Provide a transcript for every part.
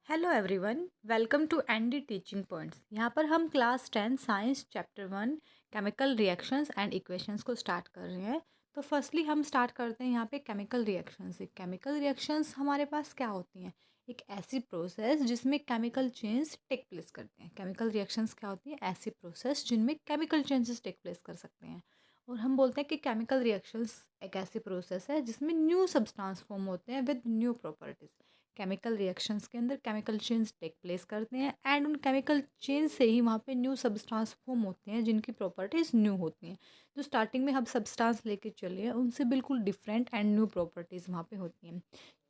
Hello everyone, welcome to ND teaching points. यहाँ पर हम class 10 science chapter 1 chemical reactions and equations को start कर रहे हैं। तो फर्स्टली हम स्टार्ट करते हैं यहाँ पे केमिकल रिएक्शंस से। केमिकल रिएक्शंस हमारे पास क्या होती हैं? एक ऐसी प्रोसेस जिसमें केमिकल चेंज टेक प्लेस करते हैं। केमिकल रिएक्शंस क्या होती है? ऐसी प्रोसेस जिनमें केमिकल चेंजेस टेक प्लेस कर सकते हैं। और हम बोलते हैं कि केमिकल रिएक्शंस एक ऐसी प्रोसेस है जिसमें न्यू सब्सटेंस फॉर्म होते हैं with new properties. Chemical reactions के अंदर केमिकल चेंज टेक प्लेस करते हैं एंड उन केमिकल चेंज से ही वहाँ पे न्यू सब्सटेंस फॉर्म होते हैं जिनकी प्रॉपर्टीज़ न्यू होती हैं। जो स्टार्टिंग में हम सब्सटेंस लेके चले हैं उनसे बिल्कुल डिफरेंट एंड न्यू प्रॉपर्टीज़ वहाँ पे होती हैं।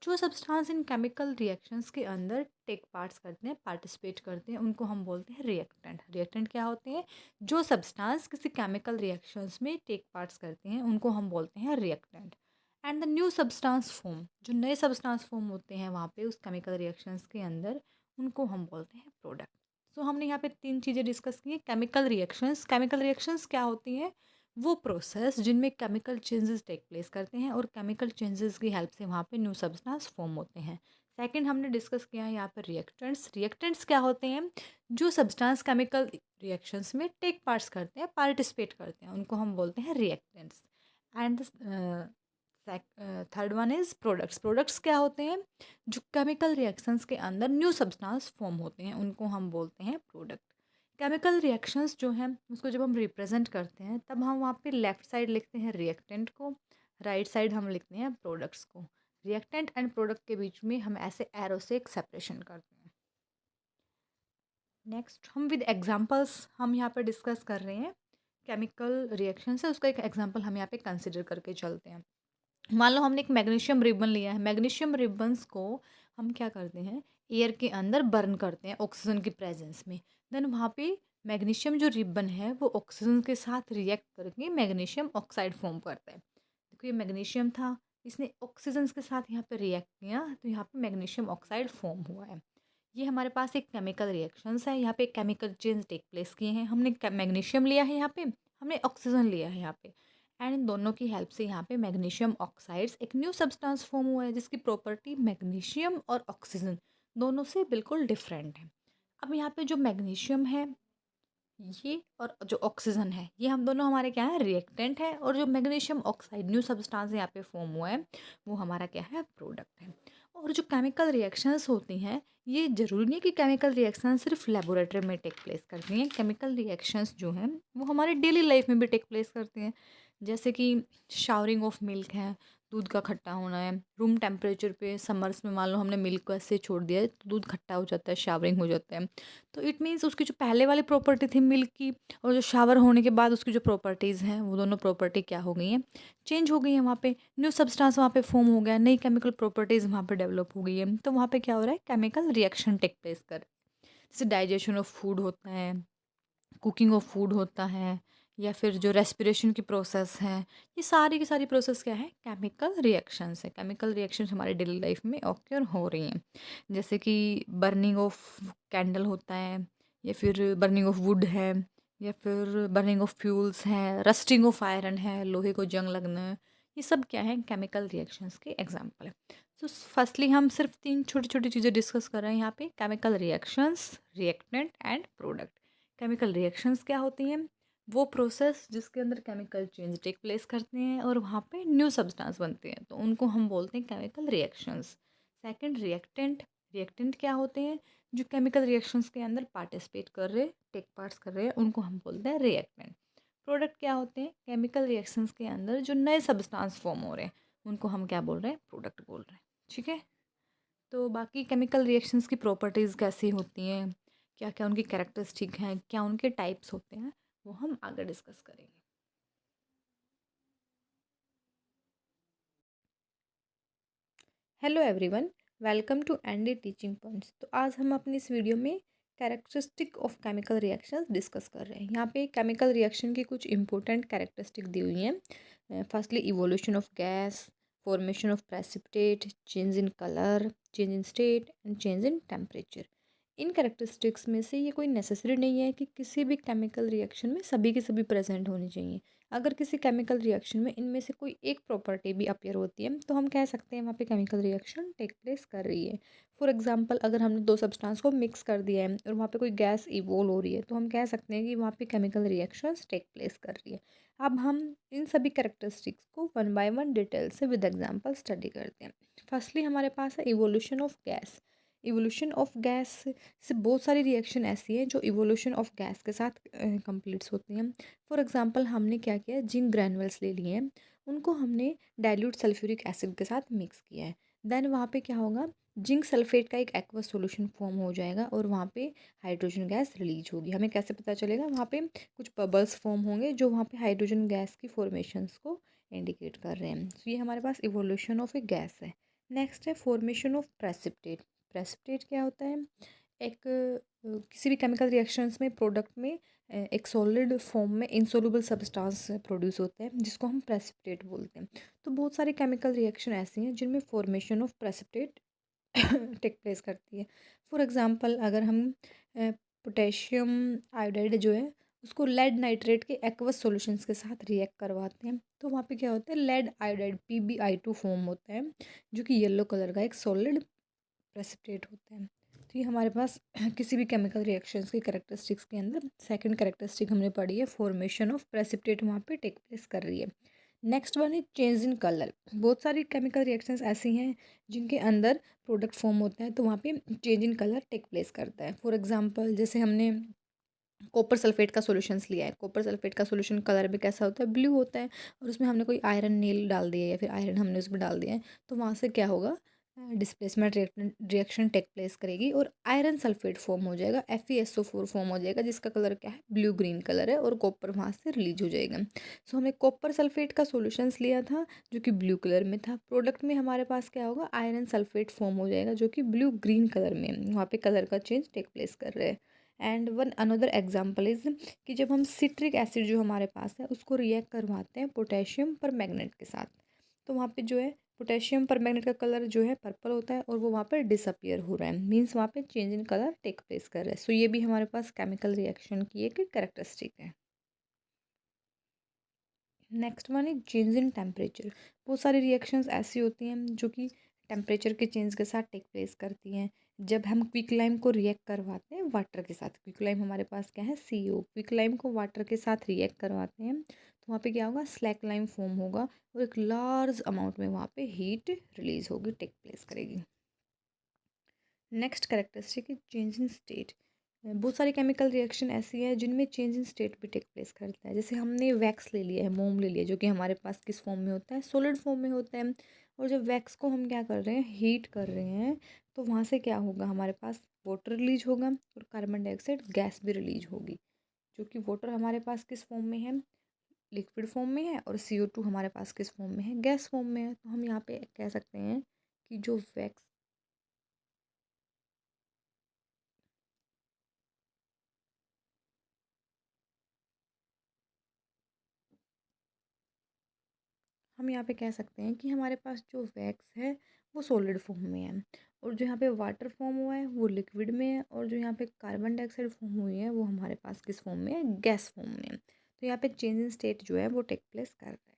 जो सब्सटेंस इन केमिकल रिएक्शंस के अंदर टेक पार्ट्स करते हैं, पार्टिसिपेट करते हैं, उनको हम बोलते हैं रिएक्टेंट। रिएक्टेंट क्या होते हैं? जो सब्सटेंस किसी केमिकल रिएक्शंस में टेक पार्ट्स करते हैं उनको हम बोलते हैं reactant. And the new substance form, जो नए सब्सटेंस फॉर्म होते हैं वहाँ पे उस केमिकल रिएक्शंस के अंदर, उनको हम बोलते हैं प्रोडक्ट। सो हमने यहाँ पे तीन चीज़ें डिस्कस की हैं। केमिकल रिएक्शंस, केमिकल रिएक्शंस क्या होती हैं? वो प्रोसेस जिनमें केमिकल चेंजेस टेक प्लेस करते हैं और केमिकल चेंजेस की हेल्प से वहाँ पे न्यू सब्सटेंस फॉर्म होते हैं। सेकंड हमने डिस्कस किया है यहाँ पर रिएक्टेंट्स। रिएक्टेंट्स क्या होते हैं? जो सब्सटेंस केमिकल रिएक्शंस में टेक पार्ट्स करते हैं, पार्टिसिपेट करते हैं, उनको हम बोलते हैं reactants. And third one is products. Products क्या होते हैं? जो केमिकल रिएक्शंस के अंदर न्यू सब्सटेंस फॉर्म होते हैं उनको हम बोलते हैं प्रोडक्ट। केमिकल रिएक्शंस जो हैं उसको जब हम रिप्रेजेंट करते हैं तब हम वहाँ पे लेफ्ट साइड लिखते हैं रिएक्टेंट को, राइट साइड हम लिखते हैं प्रोडक्ट्स को। रिएक्टेंट एंड प्रोडक्ट के बीच में हम ऐसे एरो से एक सेपरेशन करते हैं। नेक्स्ट हम विद एग्जांपल्स हम यहाँ पर डिस्कस कर रहे हैं। केमिकल रिएक्शंस है, उसका एक एग्जांपल हम यहाँ पे कंसिडर करके चलते हैं। मान लो हमने एक मैग्नीशियम रिबन लिया है। मैग्नीशियम रिबन्स को हम क्या करते हैं? एयर के अंदर बर्न करते हैं ऑक्सीजन की प्रेजेंस में। देन वहाँ पे मैग्नीशियम जो रिबन है वो ऑक्सीजन के साथ रिएक्ट करके मैग्नीशियम ऑक्साइड फॉर्म करता है। देखो ये मैग्नीशियम था, इसने ऑक्सीजन के साथ यहाँ पे रिएक्ट किया तो यहाँ पे मैग्नीशियम ऑक्साइड फॉर्म हुआ है। ये हमारे पास एक केमिकल रिएक्शंस है। यहाँ पे केमिकल चेंज टेक प्लेस किए हैं। हमने मैग्नीशियम लिया है, यहाँ पे हमने ऑक्सीजन लिया है यहाँ पे, एंड इन दोनों की हेल्प से यहाँ पे मैग्नीशियम ऑक्साइड्स एक न्यू सब्सटेंस फॉर्म हुआ है जिसकी प्रॉपर्टी मैग्नीशियम और ऑक्सीजन दोनों से बिल्कुल डिफरेंट है। अब यहाँ पे जो मैग्नीशियम है ये और जो ऑक्सीजन है ये हम दोनों हमारे क्या है? रिएक्टेंट है। और जो मैग्नीशियम ऑक्साइड न्यू सब्सटेंस यहाँ पे फॉर्म हुआ है वो हमारा क्या है? प्रोडक्ट है। और जो केमिकल रिएक्शंस होती हैं ये ज़रूरी नहीं कि केमिकल रिएक्शंस सिर्फ लेबोरेटरी में टेक प्लेस करती हैं। केमिकल रिएक्शंस जो हैं वो हमारे डेली लाइफ में भी टेक प्लेस करती हैं। जैसे कि शावरिंग ऑफ मिल्क है, दूध का खट्टा होना है। रूम टेम्परेचर पे समर्स में मान लो हमने मिल्क को ऐसे छोड़ दिया है तो दूध खट्टा हो जाता है, शावरिंग हो जाता है। तो इट मीन्स उसकी जो पहले वाली प्रॉपर्टी थी मिल्क की और जो शावर होने के बाद उसकी जो प्रॉपर्टीज़ हैं वो दोनों प्रॉपर्टी क्या हो गई हैं? चेंज हो गई है। वहाँ पे न्यू सब्सटेंस वहाँ पे फॉर्म हो गया, नई केमिकल प्रॉपर्टीज़ वहाँ पे डेवलप हो गई है। तो वहाँ पे क्या हो रहा है? केमिकल रिएक्शन टेक प्लेस कर, जैसे डाइजेशन ऑफ फूड होता है, कुकिंग ऑफ फूड होता है, या फिर जो रेस्पिरेशन की प्रोसेस है, ये सारी की सारी प्रोसेस क्या है? केमिकल रिएक्शंस है। केमिकल रिएक्शंस हमारे डेली लाइफ में ऑक्योर हो रही हैं। जैसे कि बर्निंग ऑफ कैंडल होता है, या फिर बर्निंग ऑफ वुड है, या फिर बर्निंग ऑफ फ्यूल्स है, रस्टिंग ऑफ आयरन है, लोहे को जंग लगना है। ये सब क्या है? केमिकल रिएक्शंस के एग्जाम्पल है। तो फर्स्टली हम सिर्फ तीन छोटी छोटी चीज़ें डिस्कस कर रहे हैं यहाँ पे। Chemical reactions, reactant and product. Chemical reactions क्या होती हैं? वो प्रोसेस जिसके अंदर केमिकल चेंज टेक प्लेस करते हैं और वहाँ पे न्यू सब्सटेंस बनते हैं तो उनको हम बोलते हैं chemical reactions. Second reactant. Reactant क्या होते हैं? जो केमिकल रिएक्शंस के अंदर पार्टिसिपेट कर रहे, टेक पार्ट्स कर रहे हैं, उनको हम बोलते हैं रिएक्टेंट। प्रोडक्ट क्या होते हैं? केमिकल रिएक्शंस के अंदर जो नए सब्सटेंस फॉर्म हो रहे हैं उनको हम क्या बोल रहे हैं? प्रोडक्ट बोल रहे हैं। ठीक है। तो बाकी केमिकल रिएक्शंस की प्रॉपर्टीज़ कैसी होती हैं, क्या क्या उनकी कैरेक्टरिस्टिक हैं, क्या उनके टाइप्स होते हैं, वो हम आगे डिस्कस करेंगे। Hello everyone, welcome to ND teaching points. तो आज हम अपनी इस वीडियो में characteristic of chemical reactions discuss कर रहे हैं। यहाँ पे केमिकल रिएक्शन की कुछ इंपॉर्टेंट कैरेक्टरिस्टिक दी हुई हैं। Firstly evolution of gas, formation of precipitate, change in colour, change in state and change in temperature. In characteristics में से ये कोई नेसेसरी नहीं है कि किसी भी केमिकल रिएक्शन में सभी की सभी प्रेजेंट होनी चाहिए। अगर किसी केमिकल रिएक्शन में इनमें से कोई एक प्रॉपर्टी भी अपीयर होती है तो हम कह सकते हैं वहाँ पे केमिकल रिएक्शन टेक प्लेस कर रही है। फॉर एग्जांपल अगर हमने दो सब्सटेंस को मिक्स कर दिया है और वहाँ पे कोई गैस इवोल्व हो रही है, तो हम कह सकते हैं कि वहाँ पे केमिकल रिएक्शंस टेक प्लेस कर रही है। अब हम इन सभी कैरेक्टरिस्टिक्स को वन बाय वन डिटेल से विद एग्जांपल स्टडी करते हैं। फर्स्टली हमारे पास है evolution of gas. Evolution of gas से बहुत सारी रिएक्शन ऐसी है जो इवोल्यूशन ऑफ गैस के साथ कंप्लीट्स होती हैं। फॉर एग्जांपल हमने क्या किया, जिंक ग्रैनुअल्स ले लिए हैं, उनको हमने डाइल्यूट सल्फ्यूरिक एसिड के साथ मिक्स किया है। देन वहाँ पे क्या होगा, जिंक सल्फेट का एक एक्वस सॉल्यूशन फॉर्म हो जाएगा और वहाँ पे हाइड्रोजन गैस रिलीज होगी। हमें कैसे पता चलेगा, वहाँ पे कुछ बबल्स फॉर्म होंगे जो वहाँ पे हाइड्रोजन गैस की फॉर्मेशंस को इंडिकेट कर रहे हैं। तो ये हमारे पास इवोल्यूशन ऑफ ए गैस है। नेक्स्ट है फॉर्मेशन ऑफ प्रेसिपिटेट। प्रेसिपिटेट क्या होता है, एक किसी भी केमिकल रिएक्शंस में प्रोडक्ट में एक सॉलिड फॉर्म में इनसोल्युबल सब्सटेंस प्रोड्यूस होते हैं जिसको हम प्रेसिपिटेट बोलते हैं। तो बहुत सारी केमिकल रिएक्शन ऐसी हैं जिनमें formation of precipitate take place करती है। फॉर एग्जांपल अगर हम पोटेशियम आयोडाइड जो है उसको लेड नाइट्रेट के एक्वस सॉल्यूशंस के साथ रिएक्ट करवाते हैं, तो वहाँ पे क्या होता है, लेड आयोडाइड PbI2 फॉर्म होता है जो कि येलो कलर का एक सॉलिड प्रेसिपिटेट होता है। तो ये हमारे पास किसी भी केमिकल रिएक्शंस की कैरेक्टरिस्टिक्स के अंदर सेकंड कैरेक्टरिस्टिक हमने पढ़ी है, फॉर्मेशन ऑफ प्रेसिपिटेट वहाँ पे टेक प्लेस कर रही है। नेक्स्ट वन है चेंज इन कलर। बहुत सारी केमिकल रिएक्शंस ऐसी हैं जिनके अंदर प्रोडक्ट फॉर्म होता है तो वहाँ पे change in colour take place करता है। फॉर एग्जांपल जैसे हमने कॉपर सल्फेट का सॉल्यूशंस लिया है, कॉपर सल्फेट का सॉल्यूशन कलर भी कैसा होता है, ब्लू होता है, और उसमें हमने कोई आयरन नील डाल दिया है या फिर आयरन हमने उसमें डाल दिया है, तो वहाँ से क्या होगा, डिस्प्लेसमेंट रिएक्शन टेक प्लेस करेगी और आयरन सल्फेट फॉर्म हो जाएगा, FeSO4 फॉर्म हो जाएगा जिसका कलर क्या है, ब्लू ग्रीन कलर है, और कॉपर वहाँ से रिलीज हो जाएगा। सो हमने कॉपर सल्फेट का सॉल्यूशंस लिया था जो कि ब्लू कलर में था, प्रोडक्ट में हमारे पास क्या होगा, आयरन सल्फेट फॉर्म हो जाएगा जो कि ब्लू ग्रीन कलर में, वहाँ पे कलर का चेंज टेक प्लेस कर रहे हैं। And one another example is कि जब हम सिट्रिक एसिड जो हमारे पास है उसको रिएक्ट करवाते हैं पोटेशियम परमैंगनेट के साथ, तो वहाँ पे जो है पोटेशियम परमैंगनेट का कलर जो है पर्पल होता है और वो वहाँ पर डिसअपियर हो रहा है, मीन्स वहाँ पे change in colour take place कर रहा है। सो ये भी हमारे पास केमिकल रिएक्शन की एक कैरेक्टरिस्टिक है। नेक्स्ट वन है चेंज इन टेम्परेचर। बहुत सारी रिएक्शंस ऐसी होती हैं जो कि टेम्परेचर के चेंज के साथ टेक प्लेस करती हैं। जब हम क्विक लाइम को रिएक्ट करवाते हैं वाटर के साथ, क्विक लाइम हमारे पास क्या है, CO, क्विक लाइम को वाटर के साथ रिएक्ट करवाते हैं तो वहाँ पे क्या होगा, स्लैक लाइम फॉर्म होगा और एक लार्ज अमाउंट में वहाँ पे हीट रिलीज होगी, टेक प्लेस करेगी। नेक्स्ट कैरेक्टरिस्टिक है चेंज इन स्टेट। बहुत सारी केमिकल रिएक्शन ऐसी है जिनमें चेंज इन स्टेट भी टेक प्लेस करता है। जैसे हमने वैक्स ले लिया है, मोम ले लिया, जो कि हमारे पास किस फॉर्म में होता है, सॉलिड फॉर्म में होता है, और जब वैक्स को हम क्या कर रहे हैं, हीट कर रहे हैं, तो वहाँ से क्या होगा, हमारे पास वाटर रिलीज होगा और कार्बन डाइऑक्साइड गैस भी रिलीज होगी, जो कि वाटर हमारे पास किस फॉर्म में है, लिक्विड फॉर्म में है, और CO2 हमारे पास किस फॉर्म में है, गैस फॉर्म में है। तो हम यहाँ पे कह सकते हैं कि जो वैक्स, हम यहाँ पे कह सकते हैं कि हमारे पास जो वैक्स है वो सॉलिड फॉर्म में है, और जो यहाँ पे वाटर फॉर्म हुआ है वो लिक्विड में है, और जो यहाँ पे कार्बन डाइऑक्साइड फॉर्म हुई है वो हमारे पास किस फॉर्म में है, गैस फॉर्म में है। तो यहाँ पे चेंज इन स्टेट जो है वो टेक प्लेस कर रहा है।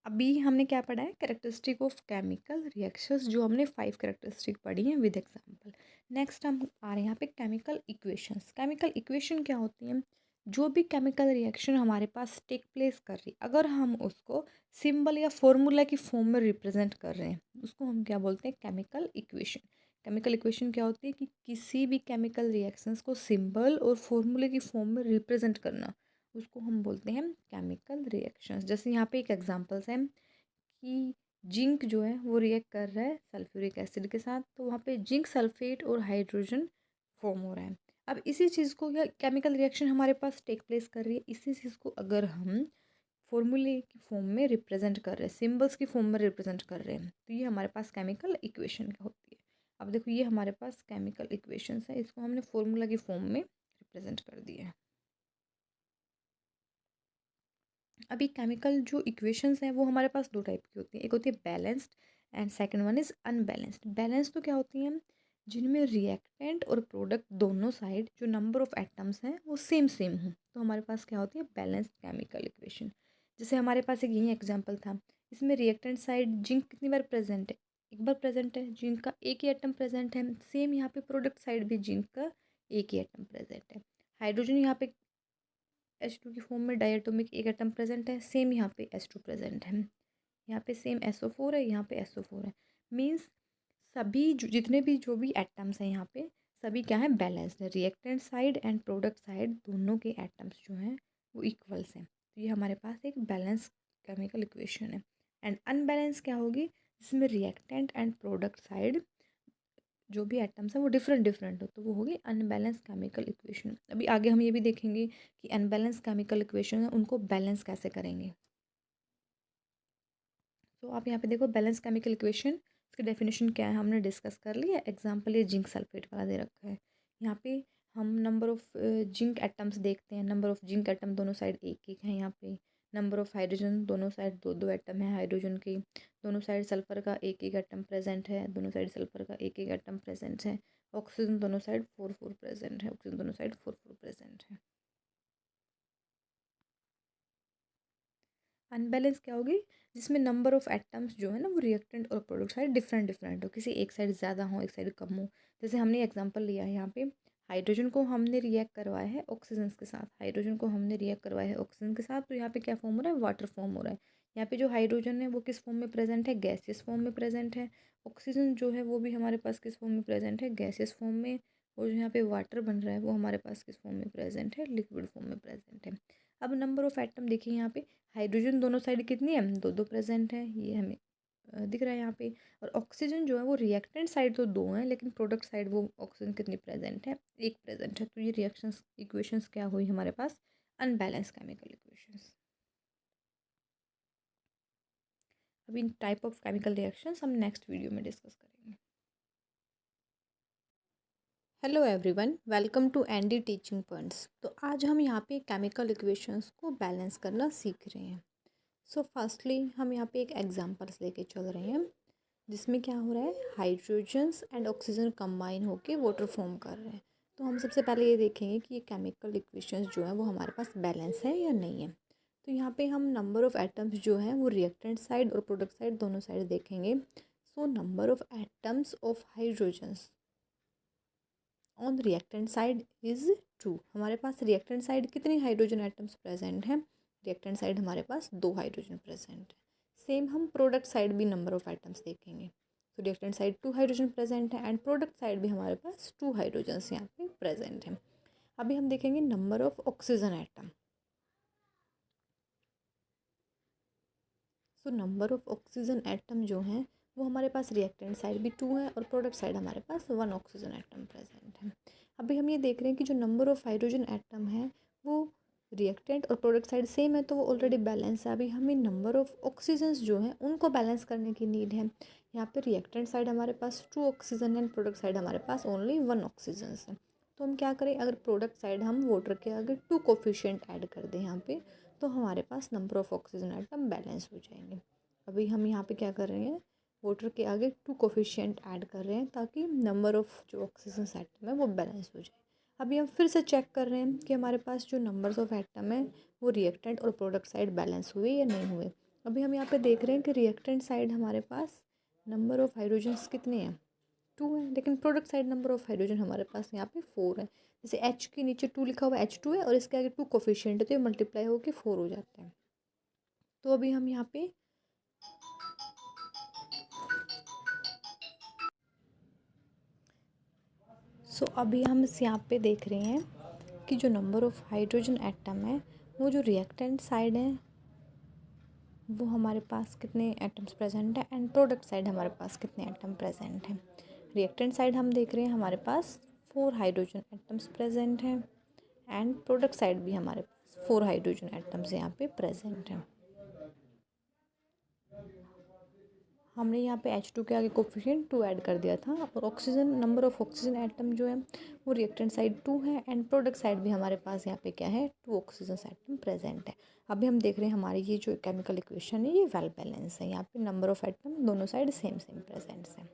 अभी हमने क्या पढ़ा है, कैरेक्टरिस्टिक ऑफ केमिकल रिएक्शंस, जो हमने 5 कैरेक्टरिस्टिक पढ़ी हैं विद एग्जांपल। नेक्स्ट हम आ रहे हैं यहाँ पे केमिकल इक्वेशंस। केमिकल इक्वेशन क्या होती हैं, जो भी केमिकल रिएक्शन हमारे पास टेक प्लेस कर रही, अगर हम उसको सिंबल या फॉर्मूला की फॉर्म में रिप्रेजेंट कर रहे हैं उसको हम क्या बोलते हैं, केमिकल इक्वेशन। केमिकल इक्वेशन क्या होती है कि किसी भी केमिकल रिएक्शंस को सिंबल और फॉर्मूले की फॉर्म में रिप्रेजेंट करना, उसको हम बोलते हैं केमिकल रिएक्शंस। जैसे यहाँ पे एक एग्जांपल्स हैं कि जिंक जो है वो रिएक्ट कर रहा है सल्फ्यूरिक एसिड के साथ, तो वहाँ पे जिंक सल्फेट और हाइड्रोजन फॉर्म हो रहा है। अब इसी चीज़ को, या केमिकल रिएक्शन हमारे पास टेक प्लेस कर रही है, इसी चीज़ को अगर हम फॉर्मूले की फॉर्म में रिप्रेजेंट कर रहे हैं, सिंबल्स की फॉर्म में रिप्रेजेंट कर रहे हैं, तो ये हमारे पास केमिकल इक्वेशन होती है। अब देखो ये हमारे पास केमिकल इक्वेशंस है, इसको हमने फॉर्मूला की फॉर्म में रिप्रेजेंट कर दिया है। अभी केमिकल जो इक्वेशंस हैं वो हमारे पास दो टाइप की होती हैं, एक होती है balanced and second one is unbalanced. Balanced तो क्या होती हैं, जिनमें रिएक्टेंट और प्रोडक्ट दोनों साइड जो नंबर ऑफ एटम्स हैं वो सेम सेम हो, तो हमारे पास क्या होती है, बैलेंस्ड केमिकल इक्वेशन। जैसे हमारे पास एक यही एग्जांपल था, इसमें रिएक्टेंट साइड जिंक कितनी बार प्रेजेंट है, एक बार प्रेजेंट है, जिंक का एक ही एटम प्रेजेंट है। सेम यहाँ पे प्रोडक्ट साइड भी जिंक का एक ही एटम प्रेजेंट है। हाइड्रोजन यहाँ पे H2 की फॉर्म में डायटोमिक एक एटम प्रेजेंट है, सेम यहाँ पे H2 प्रेजेंट है। यहाँ पे सेम SO4 है, यहाँ पे SO4 है। मीन्स सभी जितने भी जो भी एटम्स हैं यहाँ पे सभी क्या है, बैलेंस्ड है। Reactant side and product side दोनों के एटम्स जो हैं वो इक्वल्स हैं। तो ये हमारे पास एक बैलेंस केमिकल इक्वेशन है। एंड अनबैलेंस क्या होगी, जिसमें रिएक्टेंट एंड प्रोडक्ट साइड जो भी एटम्स हैं वो डिफरेंट डिफरेंट हो, तो वो होगी अनबैलेंस केमिकल इक्वेशन। अभी आगे हम ये भी देखेंगे कि अनबैलेंस केमिकल इक्वेशन है उनको बैलेंस कैसे करेंगे। तो आप यहाँ पे देखो बैलेंस केमिकल इक्वेशन, इसकी डेफिनेशन क्या है हमने डिस्कस कर लिया। एग्जांपल ये जिंक सल्फेट वाला दे रखा है। यहाँ पे हम नंबर ऑफ जिंक एटम्स देखते हैं। नंबर ऑफ जिंक एटम दोनों साइड एक एक है। यहाँ पे नंबर ऑफ हाइड्रोजन दोनों साइड दो दो एटम है हाइड्रोजन की। दोनों साइड सल्फर का एक एक एटम प्रेजेंट है। दोनों साइड सल्फर का एक एक एटम प्रेजेंट है। ऑक्सीजन दोनों साइड 4 4 प्रेजेंट है। ऑक्सीजन दोनों साइड 4 4 प्रेजेंट है। अनबैलेंस क्या होगी, जिसमें नंबर ऑफ एटम्स जो है ना वो रिएक्टेंट और प्रोडक्ट साइड डिफरेंट डिफरेंट हो, किसी एक साइड ज़्यादा हो एक साइड कम हो। जैसे हमने एग्जांपल लिया है यहाँ पे, हाइड्रोजन को हमने रिएक्ट करवाया है ऑक्सीजन के साथ। हाइड्रोजन को हमने रिएक्ट करवाया है ऑक्सीजन के साथ, तो यहाँ पे क्या फॉर्म हो रहा है, वाटर फॉर्म हो रहा है। यहाँ पे जो हाइड्रोजन है वो किस फॉर्म में प्रेजेंट है, गैसियस फॉर्म में प्रेजेंट है। ऑक्सीजन जो है वो भी हमारे पास किस फॉर्म में प्रेजेंट है, गैसियस फॉर्म में। और जो यहाँ पे वाटर बन रहा है वो हमारे पास किस फॉर्म में प्रेजेंट है, लिक्विड फॉर्म में प्रेजेंट है। अब नंबर ऑफ एटम देखिए यहाँ पे, हाइड्रोजन दोनों साइड कितनी है, दो दो प्रेजेंट है, ये हमें दिख रहा है यहाँ पे। और ऑक्सीजन जो है वो रिएक्टेंट साइड तो दो हैं लेकिन प्रोडक्ट साइड वो ऑक्सीजन कितनी प्रेजेंट है, एक प्रेजेंट है। तो ये रिएक्शंस इक्वेशंस क्या हुई हमारे पास, अनबैलेंस केमिकल इक्वेशंस। अभी इन टाइप ऑफ केमिकल रिएक्शंस हम नेक्स्ट वीडियो में डिस्कस करेंगे। Hello everyone, welcome to ND teaching points. तो आज हम यहाँ पे केमिकल इक्वेशंस को बैलेंस करना सीख रहे हैं। सो फर्स्टली हम यहाँ पे एक एग्जांपल्स लेके चल रहे हैं जिसमें क्या हो रहा है, हाइड्रोजन्स एंड ऑक्सीजन कंबाइन होके वाटर फॉर्म कर रहे हैं। तो हम सबसे पहले ये देखेंगे कि ये केमिकल इक्वेशंस जो है वो हमारे पास बैलेंस है या नहीं है। तो यहाँ पे हम नंबर ऑफ़ एटम्स जो है वो रिएक्टेंट साइड और प्रोडक्ट साइड दोनों साइड देखेंगे। So number of atoms of hydrogens on reactant side is 2। हमारे पास रिएक्टेंट साइड कितनी हाइड्रोजन एटम्स प्रेजेंट हैं, रिएक्टेंट साइड हमारे पास 2 हाइड्रोजन प्रेजेंट है। सेम हम प्रोडक्ट साइड भी नंबर ऑफ एटम्स देखेंगे। तो रिएक्टेंट साइड 2 हाइड्रोजन प्रेजेंट है एंड प्रोडक्ट साइड भी हमारे पास 2 हाइड्रोजन्स यहाँ पे प्रेजेंट हैं। अभी हम देखेंगे number of oxygen atom. So number of oxygen atom जो हैं वो हमारे पास रिएक्टेंट साइड भी 2 है और प्रोडक्ट साइड हमारे पास 1 ऑक्सीजन एटम प्रेजेंट है। अभी हम ये देख रहे हैं कि जो नंबर ऑफ़ हाइड्रोजन एटम है वो रिएक्टेंट और प्रोडक्ट साइड सेम है, तो वो ऑलरेडी बैलेंस है। अभी हमें नंबर ऑफ़ ऑक्सीजन्स जो हैं उनको बैलेंस करने की नीड है। यहाँ पे रिएक्टेंट साइड हमारे पास 2 ऑक्सीजन है, प्रोडक्ट साइड हमारे पास ओनली 1 ऑक्सीजन है। तो हम क्या करें, अगर प्रोडक्ट साइड हम वाटर के आगे 2 कोफिशिएंट ऐड कर दें यहाँ पे, तो हमारे पास number of oxygen atom balance हो जाएंगे। अभी हम यहाँ पे क्या कर रहे हैं, वाटर के आगे 2 कोफिशिएंट ऐड कर रहे हैं ताकि नंबर ऑफ़ जो ऑक्सीजन एटम है वो बैलेंस हो जाए। अभी हम फिर से चेक कर रहे हैं कि हमारे पास जो नंबर्स ऑफ़ एटम है वो रिएक्टेंट और प्रोडक्ट साइड बैलेंस हुए या नहीं हुए। अभी हम यहाँ पे देख रहे हैं कि रिएक्टेंट साइड हमारे पास नंबर ऑफ़ हाइड्रोजन्स कितने हैं, 2 है, लेकिन product side number of hydrogen हमारे पास यहाँ पे 4 है। जैसे H के नीचे 2 लिखा हुआ H2 है और इसके आगे 2 कोफिशिएंट है, तो ये मल्टीप्लाई होकर 4 हो जाते हैं। तो अभी हम यहाँ पे अभी हम इस यहाँ पे देख रहे हैं कि जो नंबर ऑफ़ हाइड्रोजन एटम है वो जो रिएक्टेंट साइड है वो हमारे पास कितने एटम्स प्रेजेंट है एंड प्रोडक्ट साइड हमारे पास कितने एटम प्रेजेंट हैं। रिएक्टेंट साइड हम देख रहे हैं हमारे पास 4 हाइड्रोजन एटम्स प्रेजेंट हैं एंड प्रोडक्ट साइड भी हमारे पास 4 हाइड्रोजन एटम्स यहाँ पे प्रेजेंट हैं। हमने यहाँ पे H2 के आगे कोफिशिएंट 2 ऐड कर दिया था और oxygen number of oxygen atom जो है वो रिएक्टेंट साइड 2 है एंड प्रोडक्ट साइड भी हमारे पास यहाँ पे क्या है, 2 ऑक्सीजन एटम प्रेजेंट है। अभी हम देख रहे हैं हमारी ये जो केमिकल इक्वेशन है ये वेल बैलेंस है, यहाँ पे नंबर ऑफ़ एटम दोनों साइड सेम सेम प्रेजेंट है।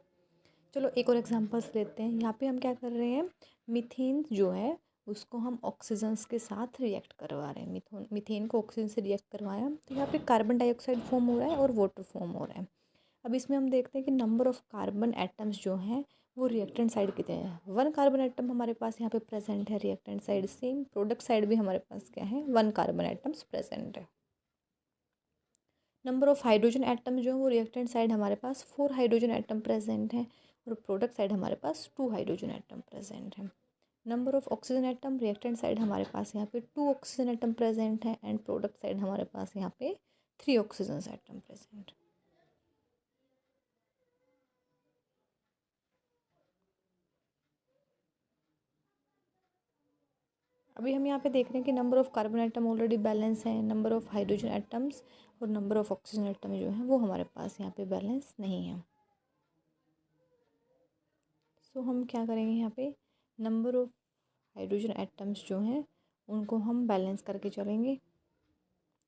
चलो एक और एग्जाम्पल्स लेते हैं। यहाँ पे हम क्या कर रहे हैं, मीथेन जो है उसको हम ऑक्सीजन्स के साथ रिएक्ट करवा रहे हैं। मीथेन को ऑक्सीजन से रिएक्ट करवाया तो यहाँ पे कार्बन डाइऑक्साइड फॉर्म हो रहा है और वाटर फॉर्म हो रहा है। अब इसमें हम देखते हैं कि नंबर ऑफ़ कार्बन एटम्स जो हैं वो रिएक्टेंट साइड कितने हैं। 1 कार्बन एटम हमारे पास यहाँ पे प्रेजेंट है reactant side, same product side भी हमारे पास क्या है, 1 कार्बन एटम्स प्रेजेंट है। नंबर ऑफ़ हाइड्रोजन एटम जो है वो रिएक्टेंट साइड हमारे पास 4 हाइड्रोजन एटम प्रेजेंट है और प्रोडक्ट साइड हमारे पास 2 हाइड्रोजन एटम प्रेजेंट है। Number of oxygen atom reactant side हमारे पास यहाँ पे 2 ऑक्सीजन एटम प्रेजेंट है एंड प्रोडक्ट साइड हमारे पास यहाँ पे 3 ऑक्सीजन एटम प्रेजेंट। अभी हम यहाँ पे देख रहे हैं कि number of carbon atom already balance है, नंबर ऑफ़ हाइड्रोजन एटम्स और नंबर ऑफ़ ऑक्सीजन एटम जो है वो हमारे पास यहाँ पे बैलेंस नहीं है। सो हम क्या करेंगे, यहाँ पे नंबर ऑफ़ हाइड्रोजन एटम्स जो हैं उनको हम बैलेंस करके चलेंगे।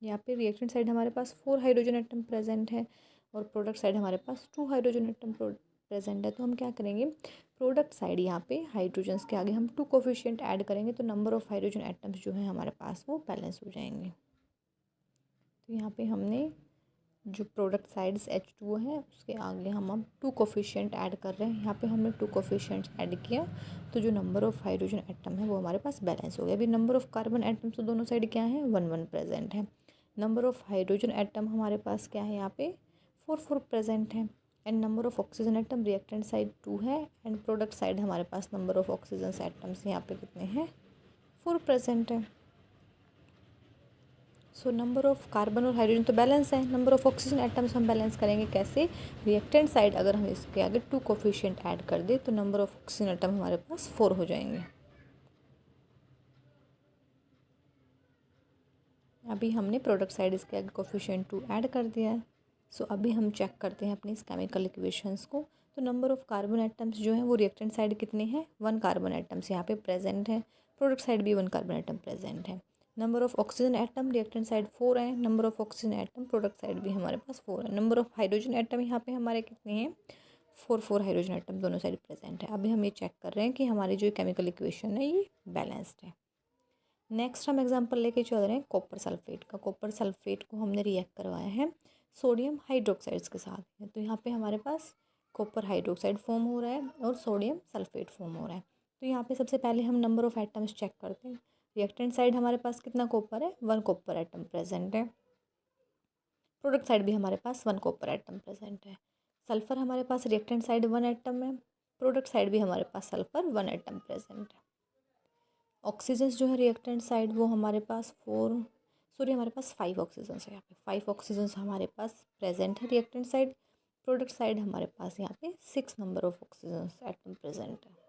यहाँ पे रिएक्टेंट साइड हमारे पास 4 हाइड्रोजन एटम प्रेजेंट है और प्रोडक्ट साइड हमारे पास 2 हाइड्रोजन एटम प्रेजेंट है। तो हम क्या करेंगे, प्रोडक्ट साइड यहाँ पे हाइड्रोजन्स के आगे हम 2 कोफिशिएंट ऐड करेंगे तो नंबर ऑफ़ हाइड्रोजन एटम्स जो है हमारे पास वो बैलेंस हो जाएंगे। तो यहाँ पे हमने जो प्रोडक्ट साइड्स H2 है उसके आगे हम अब 2 कोफिशिएंट ऐड कर रहे हैं। यहाँ पे हमने 2 कोफिशिएंट्स ऐड किया तो जो नंबर ऑफ़ हाइड्रोजन एटम है वो हमारे पास बैलेंस हो गया। अभी नंबर ऑफ़ कार्बन एटम्स तो दोनों साइड क्या है, 1 1 प्रेजेंट है। नंबर ऑफ़ हाइड्रोजन एटम हमारे पास क्या है, यहाँ पे 4 4 प्रेजेंट है and number of oxygen atom reactant side 2 है एंड प्रोडक्ट साइड हमारे पास नंबर ऑफ़ ऑक्सीजन एटम्स यहाँ पे कितने हैं, 4 प्रेजेंट है। सो नंबर ऑफ़ कार्बन और हाइड्रोजन तो बैलेंस है, नंबर ऑफ़ ऑक्सीजन एटम्स हम बैलेंस करेंगे कैसे, रिएक्टेंट साइड अगर हम इसके आगे 2 कोफिशिएंट ऐड कर दें तो नंबर ऑफ़ ऑक्सीजन एटम हमारे पास 4 हो जाएंगे। अभी हमने प्रोडक्ट साइड इसके आगे कोफिशिएंट 2 ऐड कर दिया है। सो अभी हम चेक करते हैं अपनी इस केमिकल इक्वेशंस को। तो नंबर ऑफ़ कार्बन एटम्स जो है वो रिएक्टेंट साइड कितने हैं, 1 कार्बन एटम्स यहाँ पे प्रेजेंट है, प्रोडक्ट साइड भी 1 कार्बन एटम प्रेजेंट है। Number of oxygen atom reactant side 4 है, number of oxygen atom product side भी हमारे पास 4 है। नंबर ऑफ़ हाइड्रोजन एटम यहाँ पे हमारे कितने हैं, 4 4 हाइड्रोजन एटम दोनों साइड प्रेजेंट है। अभी हम ये चेक कर रहे हैं कि हमारी जो केमिकल इक्वेशन है ये बैलेंस्ड है। नेक्स्ट हम एग्जांपल लेके चल रहे हैं कॉपर सल्फेट का। कॉपर सल्फेट को हमने रिएक्ट करवाया है सोडियम हाइड्रोक्साइड्स के साथ। तो यहाँ पे हमारे पास कॉपर हाइड्रोक्साइड फॉर्म हो रहा है और सोडियम सल्फेट फॉर्म हो रहा है। तो यहाँ पे सबसे पहले हम नंबर ऑफ़ एटम्स चेक करते हैं। रिएक्टेंट साइड हमारे पास कितना कॉपर है, 1 कॉपर एटम प्रेजेंट है। प्रोडक्ट साइड भी हमारे पास 1 कॉपर एटम प्रेजेंट है। सल्फर हमारे पास रिएक्टेंट साइड 1 एटम है, प्रोडक्ट साइड भी हमारे पास सल्फर 1 एटम प्रेजेंट है। ऑक्सीजन्स जो है रिएक्टेंट साइड वो हमारे पास 4, सॉरी हमारे पास 5 ऑक्सीजन्स है। यहाँ पे 5 ऑक्सीजन्स हमारे पास प्रेजेंट है रिएक्टेंट साइड। प्रोडक्ट साइड हमारे पास यहाँ पे 6 number of oxygens atom present है।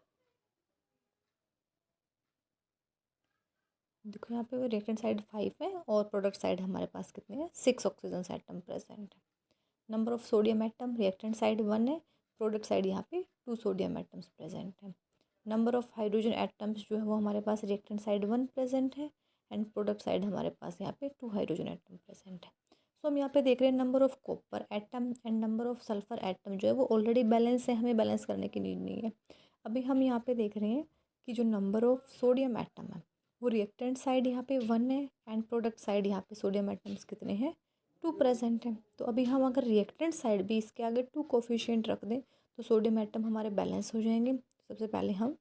देखो यहाँ पे रिएक्टेंट साइड 5 है और प्रोडक्ट साइड हमारे पास कितने हैं, 6 ऑक्सीजन्स एटम प्रेजेंट है। Number of sodium atom reactant side 1 है, प्रोडक्ट साइड यहाँ पे 2 सोडियम एटम्स प्रेजेंट है। नंबर ऑफ हाइड्रोजन एटम्स जो है वो हमारे पास रिएक्टेंट साइड 1 प्रेजेंट है एंड प्रोडक्ट साइड हमारे पास यहाँ पे 2 हाइड्रोजन एटम प्रेजेंट है। सो हम यहाँ पे देख रहे हैं number of copper atom and number of sulphur atom जो है वो ऑलरेडी बैलेंस है, हमें बैलेंस करने की नीड नहीं है। अभी हम यहाँ पे देख रहे हैं कि जो नंबर ऑफ सोडियम एटम है वो रिएक्टेंट साइड यहाँ पे 1 है एंड प्रोडक्ट साइड यहाँ पे सोडियम एटम्स कितने हैं, 2 प्रेजेंट है। तो अभी हम अगर रिएक्टेंट साइड भी इसके आगे 2 कोफिशिएंट रख दें तो सोडियम एटम हमारे बैलेंस हो जाएंगे। सबसे पहले हम